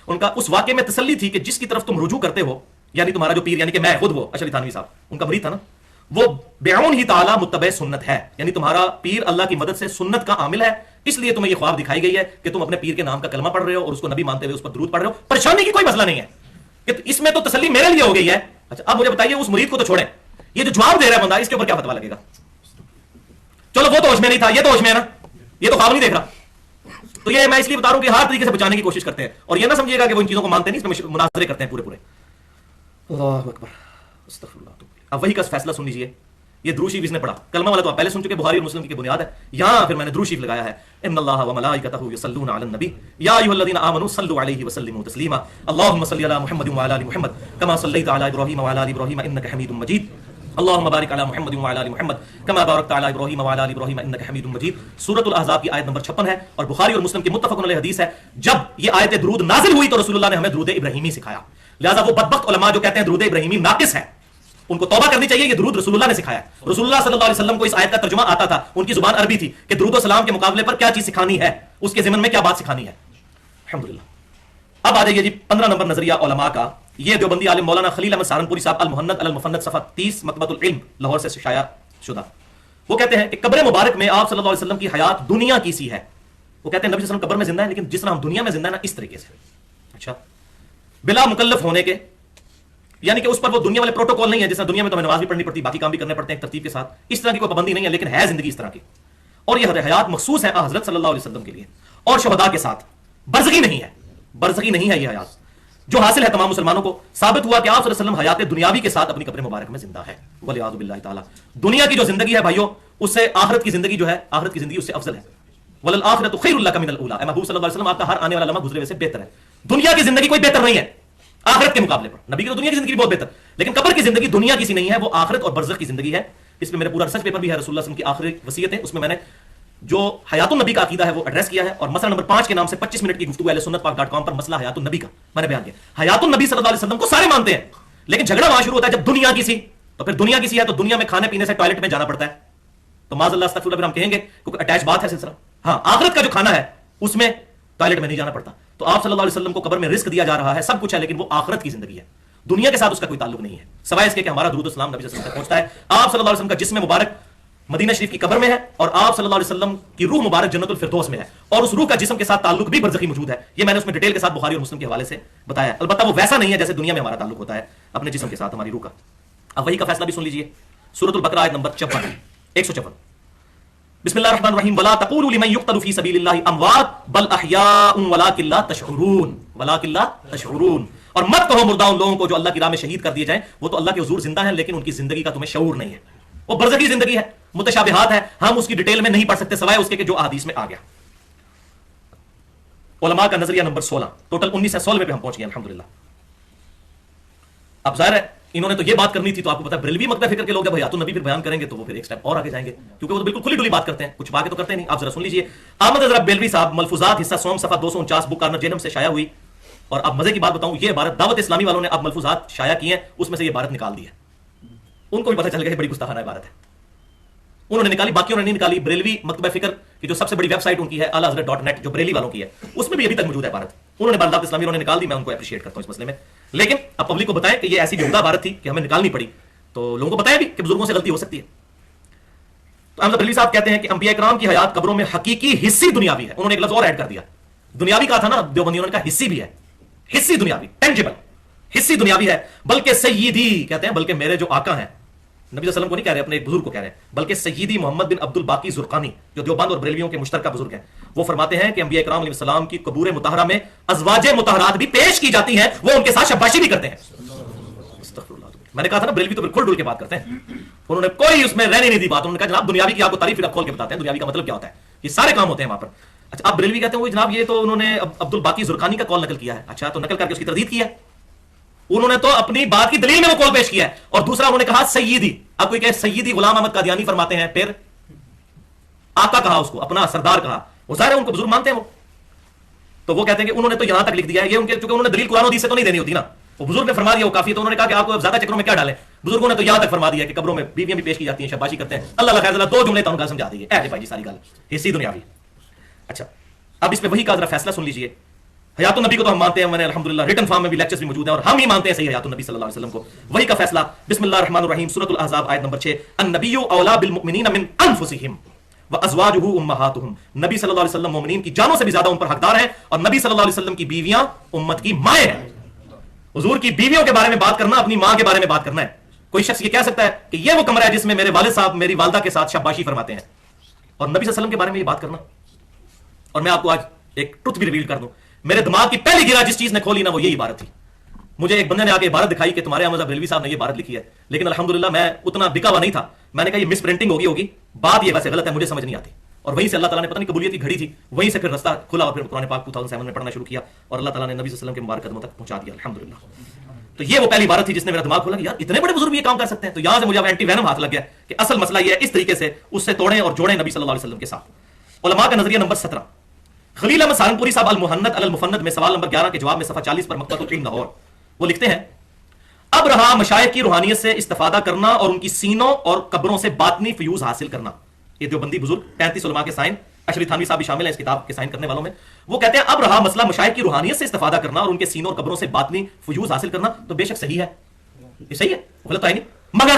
ان کا اس واقعے میں تسلی تھی کہ جس کی طرف تم رجوع کرتے ہو، یعنی تمہارا جو پیر، یعنی کہ میں خود وہ اشرف تھانوی صاحب ان کا مرید تھا نا، وہ بعون ہی تعالی متبع سنت ہے، یعنی تمہارا پیر اللہ کی مدد سے سنت کا عامل ہے. اس لیے تمہیں یہ خواب دکھائی گئی ہے کہ تم اپنے پیر کے نام کا کلمہ پڑھ رہے ہو اور اس کو نبی مانتے ہوئے اس پر درود پڑھ رہے ہو. پریشانی کی کوئی مسئلہ نہیں ہے کہ اس میں تو تسلی میرے لیے ہو گئی ہے. اچھا اب مجھے بتائیے اس مرید کو تو چھوڑیں، یہ جو جواب دے رہا ہے بندہ اس کے اوپر کیا فتوا لگے گا؟ چلو وہ تو ہوش میں نہیں تھا، یہ تو ہوش میں ہے نا، یہ تو خواب نہیں دیکھ رہا. تو یہ میں اس لیے بتا رہا ہوں کہ ہر طریقے سے بچانے کی کوشش کرتے ہیں، اور یہ نہ سمجھیے گا کہ وہ ان چیزوں کو مانتے نہیں، اس میں مناظرے کرتے ہیں پورے. اللہ اکبر، استغفر اللہ. اب وہی کا فیصلہ سن لیجیے. یہ درود شریف اس نے پڑھا، کلمہ والا تو آپ پہلے سن چکے، بخاری اور مسلم کی بنیاد ہے. یہاں پھر میں نے درود شریف لگایا ہے، ان اللہ و ملائکتہ یصلون علی النبی یا ایھا الذین آمنوا صلوا علیہ وسلموا تسلیما اللهم صل علی محمد وعلی آل محمد کما صلیت علی ابراہیم وعلی آل ابراہیم انک حمید مجید اللهم بارک علی محمد وعلی آل محمد کما بارکت علی ابراہیم وعلی آل ابراہیم انک حمید مجید. سورۃ الاحزاب کی آیت نمبر 56 ہے اور بخاری اور مسلم کی متفق علیہ حدیث ہے. جب یہ آیت درود نازل ہوئی تو رسول اللہ نے ہمیں درود ابراہیمی سکھایا. لہذا وہ بدبخت علماء جو کہتے ہیں درود ابراہیمی ناقص ہے، ان کو توبہ کرنی چاہیے. یہ درود رسول اللہ نے سکھایا ہے. رسول اللہ صلی اللہ علیہ وسلم کو اس آیت کا ترجمہ آتا تھا، ان کی زبان عربی تھی کہ درود و سلام کے مقابلے پر کیا چیز سکھانی ہے، اس کے ضمن میں کیا بات سکھانی ہے. الحمدللہ. اب آ جائیے جی 15 نمبر نظریہ علماء کا. یہ دیوبندی عالم مولانا خلیل احمد سہارنپوری صاحب المہند علی المفند صفحہ 30 مکتبۃ العلم لاہور سے شائع شدہ. وہ کہتے ہیں کہ قبر مبارک میں آپ صلی اللہ علیہ وسلم کی حیات دنیا کی سی ہے. وہ کہتے ہیں نبی صلی اللہ علیہ وسلم قبر میں زندہ ہے لیکن جس طرح ہم دنیا میں زندہ ہے نا اس طریقے سے. اچھا، بلا مکلف ہونے کے، یعنی کہ اس پر وہ دنیا والے پروٹوکول نہیں ہے جس طرح دنیا میں تو ہمیں نماز بھی پڑھنی پڑتی، باقی کام بھی کرنے پڑتے ہیں ترتیب کے ساتھ. اس طرح کی کوئی پابندی نہیں ہے لیکن ہے زندگی اس طرح کی. اور یہ حیات مخصوص ہے حضرت صلی اللہ علیہ وسلم کے لیے اور شہداء کے ساتھ. برزخی نہیں ہے، برزخی نہیں ہے یہ حیات جو حاصل ہے تمام مسلمانوں کو. ثابت ہوا کہ آپ صلی اللہ علیہ وسلم حیات دنیاوی کے ساتھ اپنی قبر مبارک میں زندہ ہے والعیاذ باللہ تعالی. دنیا کی جو زندگی ہے بھائیو، اس سے آخرت کی زندگی جو ہے، آخرت کی زندگی اس سے افضل ہے. وللآخرۃ خیر لک من الاولی. اے محبوب صلی اللہ علیہ وسلم آپ کا ہر آنے والا لمحہ گزرے ہوئے سے بہتر ہے. دنیا کی زندگی کوئی بہتر نہیں ہے آخرت کے مقابلے پر. نبی کی تو دنیا کی زندگی بہت بہتر، لیکن قبر کی زندگی دنیا کی سی نہیں ہے، وہ آخرت اور برزخ کی زندگی ہے. اس میں میرا پورا ریسرچ پیپر بھی ہے، رسول اللہ صلی اللہ علیہ وسلم کی آخری وصیت ہے، اس میں میں نے جو حیات النبی کا عقیدہ ہے وہ ایڈریس کیا ہے. اور مسئلہ نمبر 5 کے نام سے 25 منٹ کی گفتگو اہل سنت پاک .com پر مسئلہ حیات النبی کا میں نے بیان کیا. حیات النبی صلی اللہ علیہ وسلم کو سارے مانتے ہیں لیکن جھگڑا وہاں شروع ہوتا ہے جب دنیا کی سی. تو پھر دنیا کی سی ہے تو دنیا میں کھانے پینے سے ٹوائلٹ میں جانا پڑتا ہے، تو معاذ اللہ استغفر اللہ، پھر ہم کہیں گے کیونکہ اٹیچ بات ہے سلسلہ. ہاں، آخرت کا جو کھانا ہے اس میں ٹوائلٹ میں نہیں جانا پڑتا. تو آپ صلی اللہ علیہ وسلم کو قبر میں رزق دیا جا رہا ہے، سب کچھ ہے، لیکن وہ آخرت کی زندگی ہے، دنیا کے ساتھ اس کا کوئی تعلق نہیں ہے، سوائے اس کے کہ ہمارا درود و سلام نبی صلی اللہ علیہ وسلم تک پہنچتا ہے. آپ صلی اللہ علیہ وسلم کا جسم مبارک مدینہ شریف کی قبر میں ہے اور آپ صلی اللہ علیہ وسلم کی روح مبارک جنت الفردوس میں ہے، اور اس روح کا جسم کے ساتھ تعلق بھی برزخی موجود ہے. یہ میں نے اس میں ڈیٹیل کے ساتھ بخاری اور مسلم کے حوالے سے بتایا. البتہ وہ ویسا نہیں ہے جیسے دنیا میں ہمارا تعلق ہوتا ہے اپنے جسم کے ساتھ ہماری روح کا. اب وہی کا فیصلہ بھی سن لیجئے. سورۃ البقرہ آیت نمبر 154. بسم اللہ الرحمن الرحیم. ولا تقولوا لمن يقتل في سبيل الله اموات بل احیاء ولكن لا تشعرون ولكن لا تشعرون. اور مت کہو مردہ ان لوگوں کو جو اللہ کی راہ میں شہید کر دیے جائیں، وہ تو اللہ کے حضور زندہ ہیں لیکن ان کی زندگی کا تمہیں شعور نہیں ہے. وہ برزخی زندگی ہے، متشابہات ہے، ہم اس کی ڈیٹیل میں نہیں پڑھ سکتے سوائے اس کے کہ جو احادیث میں آ گیا. علماء کا نظریہ نمبر 16، ٹوٹل 19 سے 16 پہ ہم پہنچ گئے الحمدللہ. اب ظاہر ہے انہوں نے تو یہ بات کرنی تھی، تو آپ کو پتا ہے بریلوی مکتب فکر کے لوگ جب حیات النبی پھر بیان کریں گے تو وہ پھر ایک سٹیپ اور آگے جائیں گے، کیونکہ وہ تو بالکل کھلی ڈلی بات کرتے ہیں، کچھ باقی تو کرتے نہیں. آپ ذرا سن لیجئے. احمد حضرت بریلوی صاحب ملفوظات حصہ سوم صفحہ 249 بک کارنر جہنم سے شائع ہوئی. اور اب مزے کی بات بتاؤں، یہ عبارت دعوت اسلامی والوں نے اب ملفوظات شائع کی ہیں، اس میں سے یہ عبارت نکال دی ہے. ان کو بھی پتہ چل گیا کہ بڑی گستاخانہ عبارت ہے، انہوں نے نکالی، باقیوں نے نہیں نکالی. بریلوی مکتبہ فکر کی جو سب سے بڑی ویب سائٹ ان کی ہے اعلی حضرت .net جو بریلی والوں کی ہے، اس میں بھی ابھی تک موجود ہے عبارت. انہوں نے دعوت اسلامی انہوں نے نکال دی، میں ان کو اپریشیٹ کرتا ہوں اس مسئلے میں. لیکن اب پبلک کو بتائیں کہ یہ ایسی بےہودہ عبارت تھی کہ ہمیں نکالنی پڑی، تو لوگوں کو بتایا بھی کہ بزرگوں سے غلطی ہو سکتی ہے. تو احمد بریلوی صاحب کہتے ہیں کہ انبیاء کرام کی حیات قبروں میں حقیقی حصی دنیاوی ہے. انہوں نے ایک لفظ اور ایڈ کر دیا، دنیاوی کہا تھا نا دیوبندیوں نے کہا حصی بھی ہے، حصی دنیاوی، ٹینجبل حصی دنیاوی ہے. بلکہ سیدی کہتے ہیں، بلکہ میرے جو آقا ہیں، نبی صلی اللہ علیہ وسلم کو نہیں کہہ رہے، اپنے ایک بزرگ کو کہہ رہے ہیں، بلکہ سیدی محمد بن عبد الباقی زرقانی جو دیوبند اور بریلویوں کے مشترکہ بزرگ ہیں، وہ فرماتے ہیں کہ انبیاء کرام علیہ السلام کی قبور مطہرہ میں ازواج مطہرات بھی پیش کی جاتی ہیں، وہ ان کے ساتھ شباشی بھی کرتے ہیں. میں نے کہا تھا نا بریلوی تو بالکل ڈول کے بات کرتے ہیں، انہوں نے کوئی اس میں رہنے نہیں دی بات. انہوں نے کہا جناب دنیاوی کی آپ کو تعریف کھول کے بتاتے ہیں، دنیاوی کا مطلب کیا ہوتا ہے، یہ سارے کام ہوتے ہیں وہاں پر. اچھا اب بریلوی کہتے ہیں وہ جناب یہ تو انہوں نے عبد الباقی زرقانی کا قول نقل کیا ہے. اچھا تو نقل کر کے اس کی تردید کی ہے، انہوں نے تو اپنی بات کی دلیل میں وہ قول پیش کیا ہے. اور دوسرا انہوں نے کہا سیدی. اب کوئی کہے سیدی غلام احمد قادیانی فرماتے ہیں، پھر آقا کہا اس کو، اپنا سردار کہا، وہ ظاہر ہے ان کو بزرگ مانتے ہیں وہ. تو وہ کہتے ہیں کہ انہوں نے تو یہاں تک لکھ دیا ہے، یہ ان کے چونکہ انہوں نے دلیل قرآن و حدیث سے تو نہیں دینی ہوتی نا، وہ بزرگ نے فرما دیا وہ کافی ہے. تو انہوں نے کہا کہ آپ کو زیادہ چکروں میں کیا ڈالیں، بزرگوں نے تو یہاں تک فرما دیا کہ قبروں میں بیویاں بھی پیش کی جاتی ہیں، شاباشی کرتے ہیں. اللہ خیر اللہ 2 جملے تو ان کا سمجھا دیجیے، اے بھائی جی ساری گل حصی دنیاوی. اچھا اب اس میں وہی کا ذرا فیصلہ سن لیجئے. حیات النبی کو تو ہم مانتے ہیں، میں نے الحمدللہ ریٹن فارم میں بھی لیکچرز بھی موجود ہیں، اور ہم ہی مانتے ہیں صحیح حیات النبی صلی اللہ علیہ وسلم کو. وہی کا فیصلہ بسم اللہ الرحمن الرحیم. سورۃ الاحزاب آیت نمبر 6. النبی اولا بالمؤمنین من انفسہم وازواجہ امہاتہم. نبی صلی اللہ علیہ وسلم مومنین کی جانوں سے بھی زیادہ ان پر حقدار ہیں، اور نبی صلی اللہ علیہ وسلم کی بیویاں امت کی مائیں ہیں. حضور کی بیویوں کے بارے میں بات کرنا اپنی ماں کے بارے میں بات کرنا ہے. کوئی شخص یہ کہہ سکتا ہے کہ یہ وہ کمرہ ہے جس میں میرے والد صاحب میری والدہ کے ساتھ شاباشی فرماتے ہیں، اور نبی صلی اللہ علیہ وسلم کے بارے میں یہ بات کرنا؟ اور میں آپ کو آج ایک ٹروتھ بھی ریویل کر دوں، میرے دماغ کی پہلی گرا جس چیز نے کھولی نا وہ یہی عبارت تھی. مجھے ایک بندے نے آ کے عبارت دکھائی کہ تمہارے احمد بریلوی صاحب نے یہ عبارت لکھی ہے، لیکن الحمدللہ میں اتنا بکا ہوا نہیں تھا. میں نے کہا یہ مس پرنٹنگ ہوگی، بات یہ ویسے غلط ہے، مجھے سمجھ نہیں آتی. اور وہیں سے اللہ تعالیٰ نے پتہ نہیں قبولیت کی گھڑی تھی، وہیں سے پھر رستہ کھلا اور پھر قرآن پاک 2007 میں پڑھنا شروع کیا اور اللہ تعالیٰ نے نبی صلی اللہ علیہ وسلم کے مبارک قدموں تک پہنچا دیا الحمدللہ. تو یہ وہ پہلی عبارت تھی جس نے میرا دماغ کھولا کہ یار اتنے بڑے بزرگ یہ کام کر سکتے ہیں. تو یہاں سے مجھے اب اینٹی وینم ہاتھ لگ گیا کہ اصل مسئلہ یہ ہے اس طریقے سے اس سے توڑیں اور جوڑیں نبی صلی اللہ علیہ وسلم کے ساتھ. علماء کا نظریہ نمبر 17، خلیل احمد سہارنپوری صاحب المحنت علی المفند میں سوال نمبر 11 کے جواب میں صفحہ 40 پر مکتبۃ العلم لاہور وہ لکھتے ہیں اب رہا مشائخ کی روحانیت سے استفادہ کرنا اور ان کی سینوں اور قبروں سے باطنی فیوز حاصل کرنا. یہ دیوبندی بزرگ 35 علماء کے سائن اشرف تھانوی صاحب بھی شامل ہیں اس کتاب کے سائن کرنے والوں میں. وہ کہتے ہیں اب رہا مسئلہ مشائخ کی روحانیت سے استفادہ کرنا اور ان کے سینوں اور قبروں سے باطنی فیوز حاصل کرنا. تو بے شک صحیح ہے، یہ صحیح ہے، غلط تو ہے نہیں،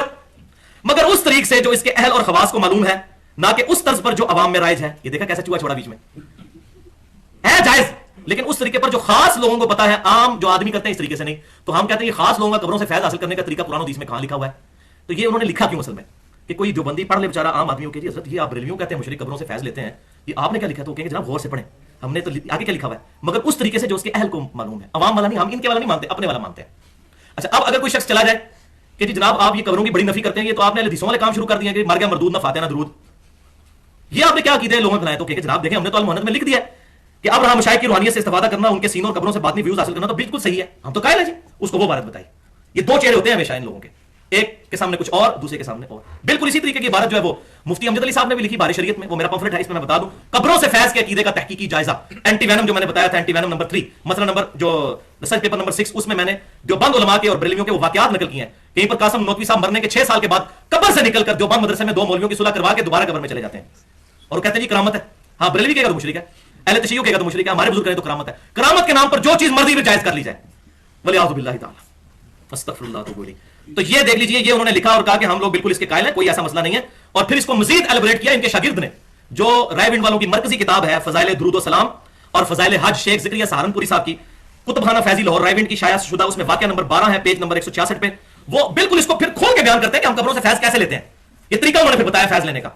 مگر اس طریق سے جو اس کے اہل اور خواص کو معلوم ہے، نہ کہ اس طرز پر جو عوام میں رائج ہے. یہ دیکھا کیسا چوہا چھوڑا بیچ میں ہے جائز، لیکن اس طریقے پر جو خاص لوگوں کو پتا ہے، عام جو آدمی کرتے ہیں اس طریقے سے نہیں. تو ہم کہتے ہیں یہ خاص لوگوں کا قبروں سے فیض حاصل کرنے کا طریقہ قرآن و حدیث میں کہاں لکھا ہوا ہے؟ تو یہ انہوں نے لکھا کیوں اصل میں کہ کوئی جو بندی پڑھ لے بیچارہ عام آدمیوں کے لیے حضرت یہ آپ بریلویوں کہتے ہیں مشرک قبروں سے فیض لیتے ہیں، یہ آپ نے کیا لکھا؟ تو کہیں گے جناب غور سے پڑھیں، ہم نے تو آگے کیا لکھا ہوا ہے، مگر اس طریقے سے جو اس کے اہل کو معلوم ہے. عوام والا نہیں، ہم ان کے والا نہیں مانتے، اپنے والا مانتے ہیں. اچھا اب اگر کوئی شخص چلا جائے کہ جی جناب آپ یہ قبروں کی بڑی نفی کرتے ہیں، یہ تو آپ نے حدیثوں والے کام شروع کر دیے کہ مر گیا مردود نہ فاتحہ نہ درود، یہ آپ نے کیا کیتے ہیں لوگوں بنائے؟ تو کہ جناب دیکھیں ہم نے تو المحنت میں لکھ دیا ہے کہ اب رہا مشائخ کی روحانیت سے استفادہ کرنا، ان کے سینوں اور قبروں سے باطنی ویوز حاصل کرنا. تو بالکل صحیح ہے، ہم تو قائل ہیں جی. اس کو وہ عبارت بتائی. یہ دو چہرے ہوتے ہیں ہمیشہ ان لوگوں کے، ایک کے سامنے کچھ اور، دوسرے کے سامنے اور. بالکل اسی طریقے کی عبارت جو ہے وہ مفتی امجد علی صاحب نے بھی لکھی بار شریعت میں، وہ میرا پمفلٹ ہے، اس میں میں بتا دوں قبروں سے فیض کے عقیدے کا تحقیقی جائزہ. اینٹی وینم جو میں نے بتایا تھا، اینٹی وینم نمبر 3 مثلا نمبر جو ریسرچ پیپر نمبر 6، اس میں میں نے دیوبند علماء کے اور بریلویوں کے وہ واقعات نقل کیے ہیں. کہیں پر قاسم نوتوی صاحب مرنے کے 6 سال کے بعد قبر سے نکل کر دیوبند مدرسے میں 2 مولویوں کی صلح کروا کے دوبارہ قبر میں چلے جاتے ہیں اور کہتے ہیں جی کرامت ہے. ہاں بریلوی کہے گا تو مشرک ہے، اہل تشیع کہے گا تو مشرک ہے، ہمارے بزرگ کہیں تو کرامت ہے. کرامت کے نام پر جو چیز مرضی بھی جائز کر لی جائے، ولیعوذ باللہ تعالی، استغفر اللہ تو. تو یہ دیکھ لیجئے، یہ انہوں نے لکھا اور کہا کہ ہم لوگ بالکل اس کے قائل ہیں، کوئی ایسا مسئلہ نہیں ہے. اور پھر اس کو مزید ایلیبریٹ کیا ان کے شاگرد نے، جو رائے ونڈ والوں کی مرکزی کتاب ہے فضائل درود و سلام اور فضائل حج، شیخ زکریا سہارنپوری صاحب کی کتب خانہ فیضی لاہور رائے ونڈ کی شائع شدہ، اس میں واقعہ نمبر 12 ہے، پیج نمبر 166 پہ. وہ بالکل اس کو پھر کھول کے بیان کرتے ہیں کہ ہم قبروں سے فیض کیسے لیتے ہیں. یہ طریقہ انہوں نے پھر بتایا فیض لینے کا.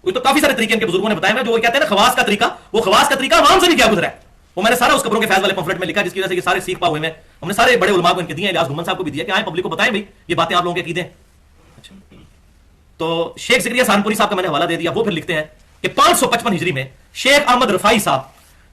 وہ تو کافی سارے طریقے ان کے بزرگوں نے بتایا ہیں، جو وہ کہتے ہیں نا خواص کا طریقہ، وہ خواص کا طریقہ عوام سے بھی کیا گزرا ہے وہ میں نے سارا اس قبروں کے فیض والے پمفلٹ میں لکھا، جس کی وجہ سے یہ سارے سیکھ پا ہوئے ہیں. ہم نے سارے بڑے علماء کو ان کے دیے ہیں، الیاس گھمن صاحب کو بھی دیا کہ آئیں پبلک کو بتائیں بھائی یہ باتیں آپ لوگوں کے عقیدے ہیں. اچھا تو شیخ زکریا سہارنپوری صاحب کا میں نے حوالہ دے دیا. وہ پھر لکھتے ہیں کہ 555 ہجری میں شیخ احمد رفاعی صاحب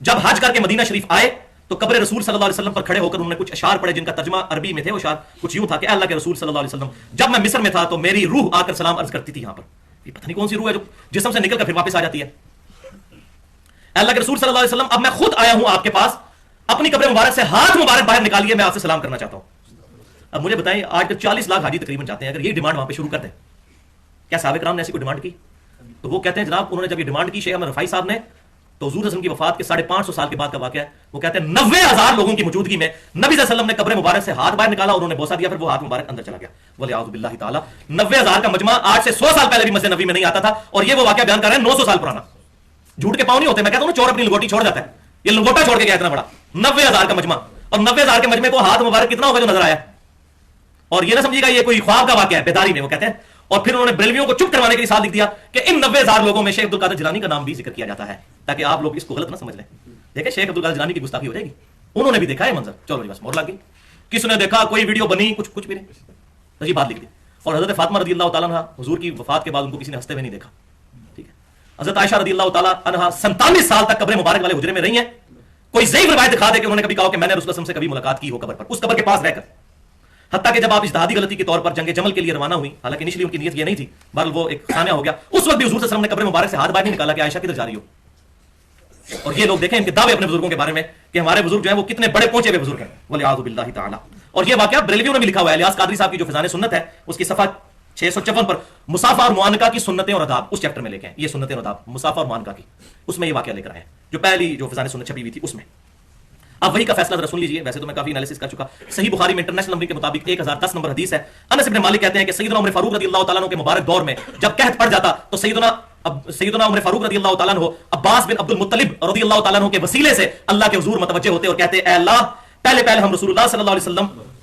جب حج کر کے مدینہ شریف آئے تو قبر رسول صلی اللہ علیہ وسلم پر کھڑے ہو کر انہوں نے کچھ اشعار پڑھے جن کا ترجمہ عربی میں تھے. وہ اشعار کچھ یوں تھا کہ اللہ کے رسول صلی اللہ علیہ وسلم جب میں مصر میں تھا تو میری روح آ کر سلام عرض کرتی تھی یہاں پر. یہ پتہ نہیں کون سی روح ہے جو جسم سے نکل کر پھر واپس آ جاتی ہے. اللہ کے رسول صلی اللہ علیہ وسلم اب میں خود آیا ہوں آپ کے پاس، اپنی قبر مبارک سے ہاتھ مبارک باہر نکالیے، میں آپ سے سلام کرنا چاہتا ہوں. اب مجھے بتائیں آج تک 40 لاکھ حاجی تقریباً جاتے ہیں، اگر یہ ڈیمانڈ وہاں پہ شروع کر دیں، کیا صحابہ کرام نے ایسی کوئی ڈیمانڈ کی؟ تو وہ کہتے ہیں جناب انہوں نے جب یہ ڈیمانڈ کی شیخ احمد رفاعی صاحب نے تو حضور رسول کی وفات کے 550 سال کے بعد کا واقعہ ہے. وہ کہتے ہیں 90,000 لوگوں کی موجودگی میں نبی صلی اللہ علیہ وسلم نے قبر مبارک سے ہاتھ باہر نکالا اور انہوں نے بوسہ دیا، پھر وہ ہاتھ مبارک اندر چلا گیا. ولیعوذ باللہ تعالی. 90,000 کا مجمع آج سے 100 سال پہلے بھی مسجد نبوی میں نہیں آتا تھا، اور یہ وہ واقعہ بیان کر رہے ہیں 900 سال پرانا. جھوٹ کے پاؤں نہیں ہوتے. میں کہتا ہوں چور اپنی لنگوٹی چھوڑ جاتا ہے، یہ لنگوٹا چھوڑ کے گیا اتنا بڑا. 90,000 کا مجمع، اور 90,000 کے مجمع کو ہاتھ مبارک کتنا ہوگا جو نظر آیا. اور یہ نہ سمجھے گا یہ کوئی خواب کا واقعہ ہے، بیداری میں وہ کہتے ہیں. اور پھر انہوں نے بریلویوں کو چپ کروانے کے لیے ساتھ لکھ دیا کہ ان 90,000 لوگوں میں شیخ عبد القادر جیلانی کا نام بھی ذکر کیا جاتا ہے، تاکہ آپ لوگ اس کو غلط نہ سمجھ لیں. دیکھیں شیخ عبد القادر جیلانی کی گستاخی ہو جائے گی. انہوں نے بھی دیکھا ہے منظر، چلو جی بس مور لگ گئی. کس نے دیکھا؟ کوئی ویڈیو بنی، کچھ بھی نہیں، عجیب بات لکھ دی. اور حضرت فاطمہ رضی اللہ تعالیٰ عنہ حضور کی وفات کے بعد ان کو کسی نے ہنستے ہوئے نہیں دیکھا. ٹھیک ہے. حضرت عائشہ رضی اللہ تعالیٰ عنہ 47 سال تک قبر مبارک والے حجرے میں رہی ہیں. کوئی ضعیف روایت دکھا دے کہ انہوں نے کبھی کہا کہ میں نے رسول اللہ سے کبھی ملاقات کی ہو قبر پر، اس قبر کے پاس رہ کر. حتیٰ کہ جب آپ اجتہادی غلطی کے طور پر جنگ جمل کے لیے روانہ ہوئی، حالانکہ انیشلی ان کی نیت یہ نہیں تھی، بہرحال وہ ایک خانہ ہو گیا، اس وقت بھی حضور صلی اللہ علیہ وسلم نے قبر مبارک سے ہاتھ باہر نہیں نکالا کہ عائشہ کدھر جا رہی ہو. اور یہ لوگ دیکھیں ان کے دعوے اپنے بزرگوں کے بارے میں کہ ہمارے بزرگ جو ہیں وہ کتنے بڑے پہنچے ہوئے بزرگ ہیں، ولیعوذ باللہ تعالی. اور یہ واقعہ بریلویوں نے بھی لکھا ہوا ہے. الیاس قادری صاحب کی جو فضائل سنت ہے اس کی صفحہ 654 پر مصافحہ اور معانقہ کی سنتیں اور آداب اس چیپٹر میں لے کے ہیں. یہ سنتیں اور آداب مصافحہ اور معانقہ کی، اس میں یہ واقعہ لے کر آئے ہیں جو پہلی جو فضائل سنت چھپی ہوئی تھی اس میں. اب وہی کا فیصلہ ذرا سن لیجیے. ویسے تو میں کافی انالیسس کر چکا. صحیح بخاری میں انٹرنیشنل نمبر کے مطابق 1010 نمبر حدیث ہے. انس بن مالک کہتے ہیں کہ سیدنا عمر فاروق رضی اللہ تعالیٰ عنہ کے مبارک دور میں جب قحط پڑ جاتا تو سیدنا عمر فاروق رضی اللہ تعالیٰ عنہ عباس بن عبد المطلب رضی اللہ تعالیٰ عنہ کے وسیلے سے اللہ کے حضور متوجہ ہوتے اور کہتے اے اللہ پہلے ہم رسول اللہ صلی اللہ علیہ وسلم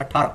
18,